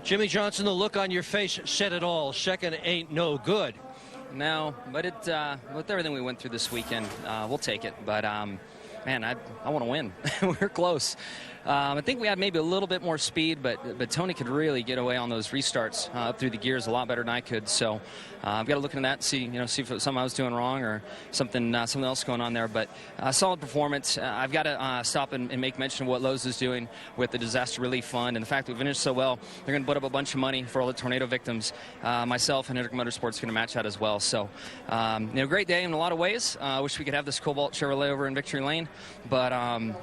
Jimmy Johnson, the look on your face said it all. Second ain't no good. No, but with everything we went through this weekend, we'll take it. But, man, I want to win. We're close. I think we had maybe a little bit more speed, but Tony could really get away on those restarts up through the gears a lot better than I could. So I've got to look into that and see if it was something I was doing wrong or something else going on there. But solid performance. I've got to stop and make mention of what Lowe's is doing with the disaster relief fund and the fact that we finished so well. They're going to put up a bunch of money for all the tornado victims. Myself and Hendrick Motorsports going to match that as well. So great day in a lot of ways. I wish we could have this Kobalt Chevrolet over in Victory Lane, but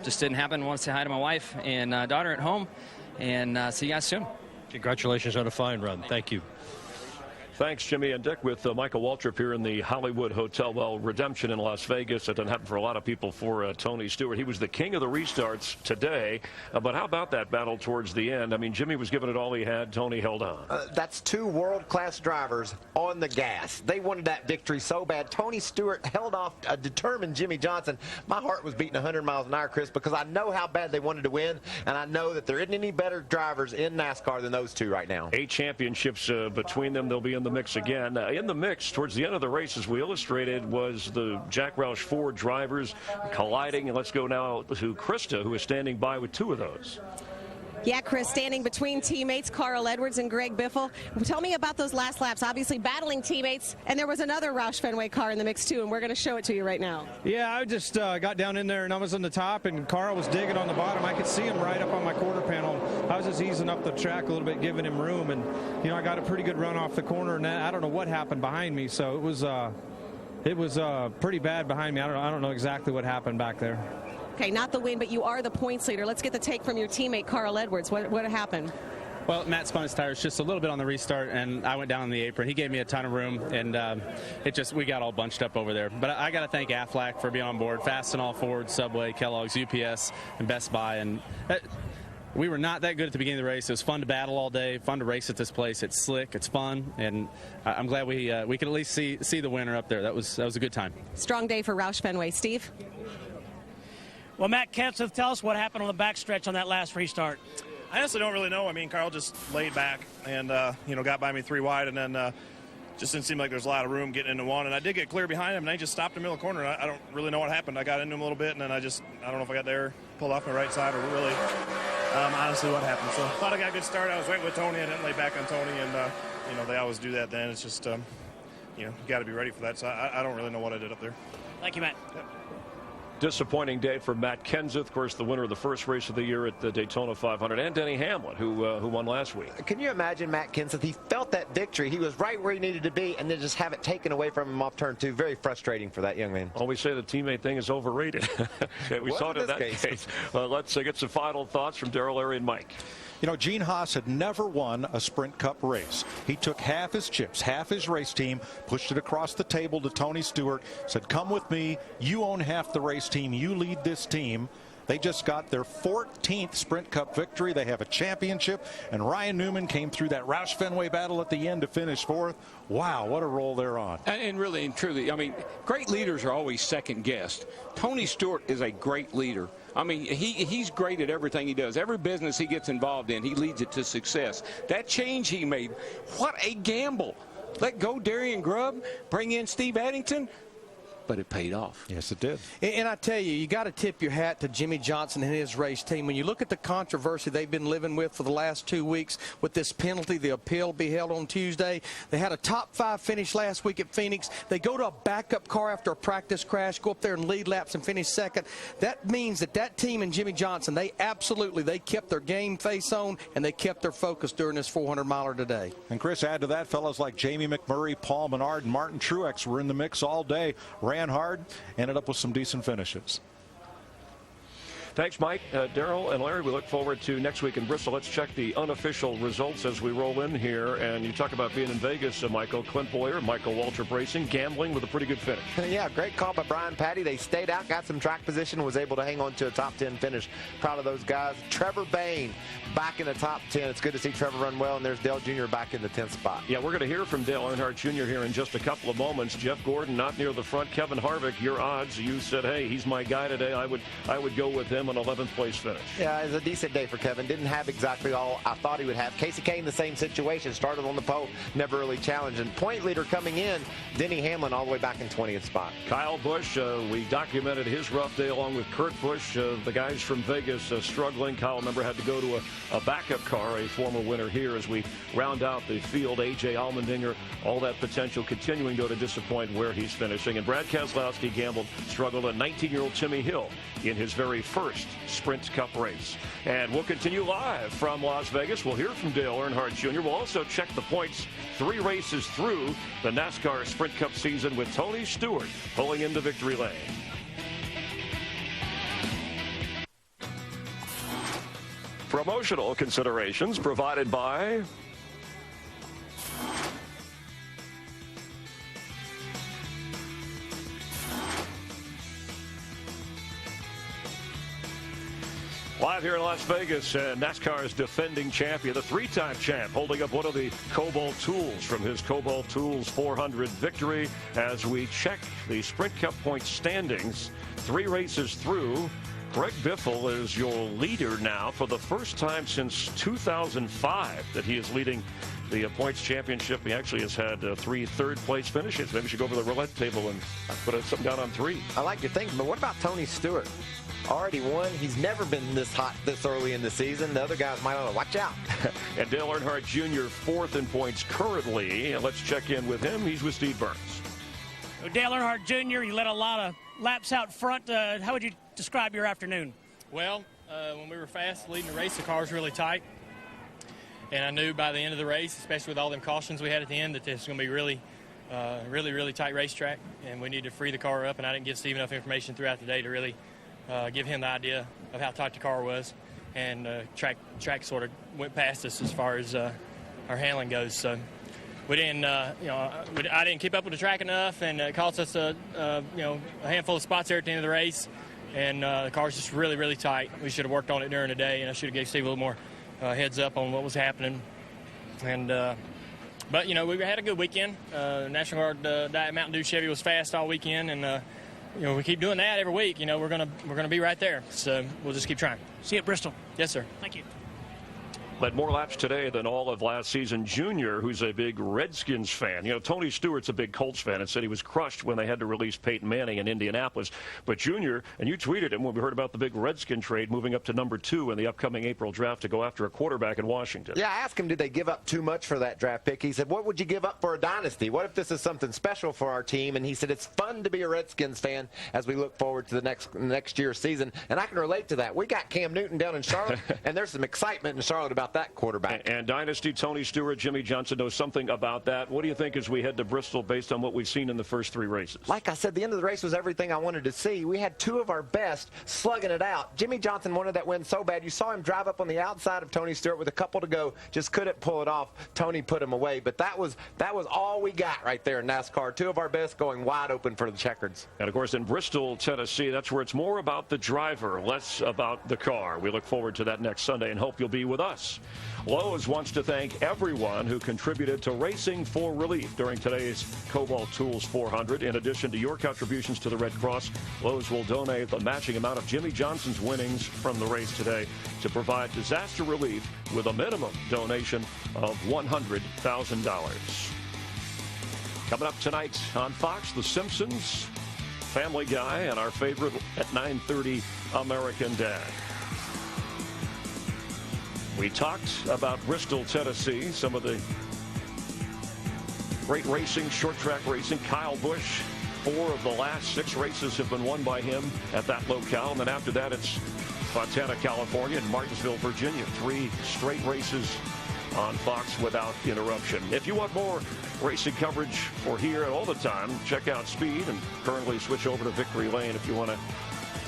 just didn't happen. I want to say hi to my wife and daughter at home, and see you guys soon. Congratulations on a fine run. Thank you. Thanks, Jimmy and Dick, with Michael Waltrip here in the Hollywood Hotel. Well, redemption in Las Vegas. That didn't happen for a lot of people for Tony Stewart. He was the king of the restarts today. But how about that battle towards the end? I mean, Jimmy was giving it all he had. Tony held on. That's 2 world-class drivers on the gas. They wanted that victory so bad. Tony Stewart held off a determined Jimmy Johnson. My heart was beating 100 miles an hour, Chris, because I know how bad they wanted to win, and I know that there isn't any better drivers in NASCAR than those 2 right now. 8 championships between them. They'll be in the mix again. In the mix towards the end of the race, as we illustrated, was the Jack Roush Ford drivers colliding. And let's go now to Krista, who is standing by with 2 of those. Yeah, Chris, standing between teammates Carl Edwards and Greg Biffle. Tell me about those last laps. Obviously battling teammates, and there was another Roush Fenway car in the mix too, and we're going to show it to you right now. Yeah, I just got down in there, and I was on the top, and Carl was digging on the bottom. I could see him right up on my quarter panel. I was just easing up the track a little bit, giving him room, and I got a pretty good run off the corner, and I don't know what happened behind me, so it was pretty bad behind me. I don't know exactly what happened back there. Okay, not the win, but you are the points leader. Let's get the take from your teammate, Carl Edwards. What happened? Well, Matt spun his tires just a little bit on the restart, and I went down on the apron. He gave me a ton of room, and we got all bunched up over there. But I got to thank Aflac for being on board. Fastenal, Ford, Subway, Kellogg's, UPS, and Best Buy. And we were not that good at the beginning of the race. It was fun to battle all day, fun to race at this place. It's slick, it's fun, and I'm glad we could at least see the winner up there. That was a good time. Strong day for Roush Fenway. Steve? Well, Matt Kenseth, tell us what happened on the backstretch on that last restart. I honestly don't really know. I mean, Carl just laid back and, got by me 3 wide, and then just didn't seem like there's a lot of room getting into one. And I did get clear behind him, and I just stopped in the middle of the corner. And I don't really know what happened. I got into him a little bit, and then I don't know if I got there, pulled off my right side, or really honestly what happened. So I thought I got a good start. I was right with Tony. I didn't lay back on Tony, and, they always do that then. It's just, you got to be ready for that. So I don't really know what I did up there. Thank you, Matt. Yep. Disappointing day for Matt Kenseth, of course, the winner of the first race of the year at the Daytona 500, and Denny Hamlin, who won last week. Can you imagine Matt Kenseth? He felt that victory. He was right where he needed to be, and then just have it taken away from him off turn 2. Very frustrating for that young man. Well, we say the teammate thing is overrated. We saw it in that case. Let's get some final thoughts from Darrell, Larry, and Mike. Gene Haas had never won a Sprint Cup race. He took half his chips, half his race team, pushed it across the table to Tony Stewart, said, come with me, you own half the race team. You lead this team. They just got their 14th Sprint Cup victory. They have a championship, and Ryan Newman came through that Roush Fenway battle at the end to finish 4th. Wow, what a roll they're on. And really and truly, I mean, great leaders are always second guessed. Tony Stewart is a great leader. I mean, he's great at everything he does. Every business he gets involved in, he leads it to success. That change he made, what a gamble. Let go Darian Grubb, bring in Steve Addington. But it paid off. Yes, it did. And I tell you, you got to tip your hat to Jimmy Johnson and his race team. When you look at the controversy they've been living with for the last 2 weeks with this penalty, the appeal be held on Tuesday. They had a top 5 finish last week at Phoenix. They go to a backup car after a practice crash, go up there and lead laps and finish second. That means that team and Jimmy Johnson, they kept their game face on, and they kept their focus during this 400-miler today. And Chris, add to that, fellows like Jamie McMurray, Paul Menard, and Martin Truex were in the mix all day. Ran hard, ended up with some decent finishes. Thanks, Mike. Darrell and Larry, we look forward to next week in Bristol. Let's check the unofficial results as we roll in here. And you talk about being in Vegas, Michael. Clint Boyer, Michael Waltrip Racing, gambling with a pretty good finish. Yeah, great call by Brian Patty. They stayed out, got some track position, was able to hang on to a top 10 finish. Proud of those guys. Trevor Bayne back in the top 10. It's good to see Trevor run well, and there's Dale Jr. back in the 10th spot. Yeah, we're going to hear from Dale Earnhardt Jr. here in just a couple of moments. Jeff Gordon not near the front. Kevin Harvick, your odds. You said, hey, he's my guy today. I would go with him on 11th place finish. Yeah, it was a decent day for Kevin. Didn't have exactly all I thought he would have. Casey Kane, the same situation. Started on the pole, never really challenged. And point leader coming in, Denny Hamlin all the way back in 20th spot. Kyle Busch, we documented his rough day along with Kurt Busch. The guys from Vegas struggling. Kyle, remember, had to go to a backup car, a former winner here as we round out the field. A.J. Allmendinger, all that potential continuing to disappoint where he's finishing. And Brad Keselowski gambled, struggled. A 19-year-old Timmy Hill in his very first Sprint Cup race. And we'll continue live from Las Vegas. We'll hear from Dale Earnhardt Jr. We'll also check the points 3 races through the NASCAR Sprint Cup season with Tony Stewart pulling into victory lane. Promotional considerations provided by live here in Las Vegas, NASCAR's defending champion, the 3-time champ, holding up one of the Kobalt Tools from his Kobalt Tools 400 victory as we check the Sprint Cup point standings. 3 races through. Greg Biffle is your leader now for the first time since 2005 that he is leading the points championship. He actually has had 3 third-place finishes. Maybe we should go over the roulette table and put something down on 3. I like your thinking, but what about Tony Stewart? Already won. He's never been this hot this early in the season. The other guys might want to watch out. And Dale Earnhardt Jr. 4th in points currently. And let's check in with him. He's with Steve Burns. Dale Earnhardt Jr., you led a lot of laps out front. How would you describe your afternoon? Well, when we were fast leading the race, the car was really tight. And I knew by the end of the race, especially with all them cautions we had at the end, that this was going to be really tight racetrack. And we needed to free the car up. And I didn't give Steve enough information throughout the day to really give him the idea of how tight the car was. And track sort of went past us as far as our handling goes. So we didn't, I didn't keep up with the track enough, and it cost us a handful of spots there at the end of the race. And the car's just really tight. We should have worked on it during the day, and I should have gave Steve a little more heads up on what was happening. And but we had a good weekend. National Guard Diet Mountain Dew Chevy was fast all weekend, and we keep doing that every week. We're gonna be right there. So we'll just keep trying. See you at Bristol. Yes, sir. Thank you. Led more laps today than all of last season. Junior, who's a big Redskins fan. Tony Stewart's a big Colts fan and said he was crushed when they had to release Peyton Manning in Indianapolis. But Junior, and you tweeted him when we heard about the big Redskin trade moving up to number 2 in the upcoming April draft to go after a quarterback in Washington. Yeah, I asked him, did they give up too much for that draft pick? He said, what would you give up for a dynasty? What if this is something special for our team? And he said, it's fun to be a Redskins fan as we look forward to the next year's season. And I can relate to that. We got Cam Newton down in Charlotte, and there's some excitement in Charlotte about about that quarterback. And Dynasty, Tony Stewart, Jimmy Johnson knows something about that. What do you think as we head to Bristol based on what we've seen in the first 3 races? Like I said, the end of the race was everything I wanted to see. We had 2 of our best slugging it out. Jimmy Johnson wanted that win so bad. You saw him drive up on the outside of Tony Stewart with a couple to go. Just couldn't pull it off. Tony put him away. But that was all we got right there in NASCAR. 2 of our best going wide open for the checkers. And, of course, in Bristol, Tennessee, that's where it's more about the driver, less about the car. We look forward to that next Sunday and hope you'll be with us. Lowe's wants to thank everyone who contributed to Racing for Relief during today's Kobalt Tools 400. In addition to your contributions to the Red Cross, Lowe's will donate the matching amount of Jimmy Johnson's winnings from the race today to provide disaster relief with a minimum donation of $100,000. Coming up tonight on Fox, The Simpsons, Family Guy, and our favorite at 9:30, American Dad. We talked about Bristol, Tennessee, some of the great racing, short track racing. Kyle Busch, 4 of the last 6 races have been won by him at that locale. And then after that, it's Fontana, California, and Martinsville, Virginia. 3 straight races on Fox without interruption. If you want more racing coverage for here all the time, check out Speed and currently switch over to Victory Lane if you want to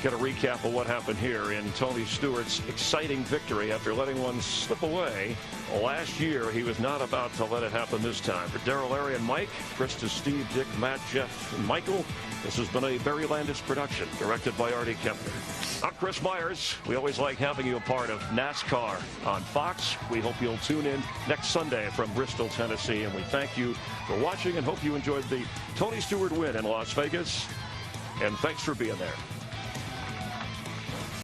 get a recap of what happened here in Tony Stewart's exciting victory after letting one slip away last year. He was not about to let it happen this time. For Darrell, Larry, and Mike, Krista, Steve, Dick, Matt, Jeff, and Michael, this has been a Barry Landis production, directed by Artie Kempner. I'm Chris Myers. We always like having you a part of NASCAR on Fox. We hope you'll tune in next Sunday from Bristol, Tennessee, and we thank you for watching and hope you enjoyed the Tony Stewart win in Las Vegas. And thanks for being there.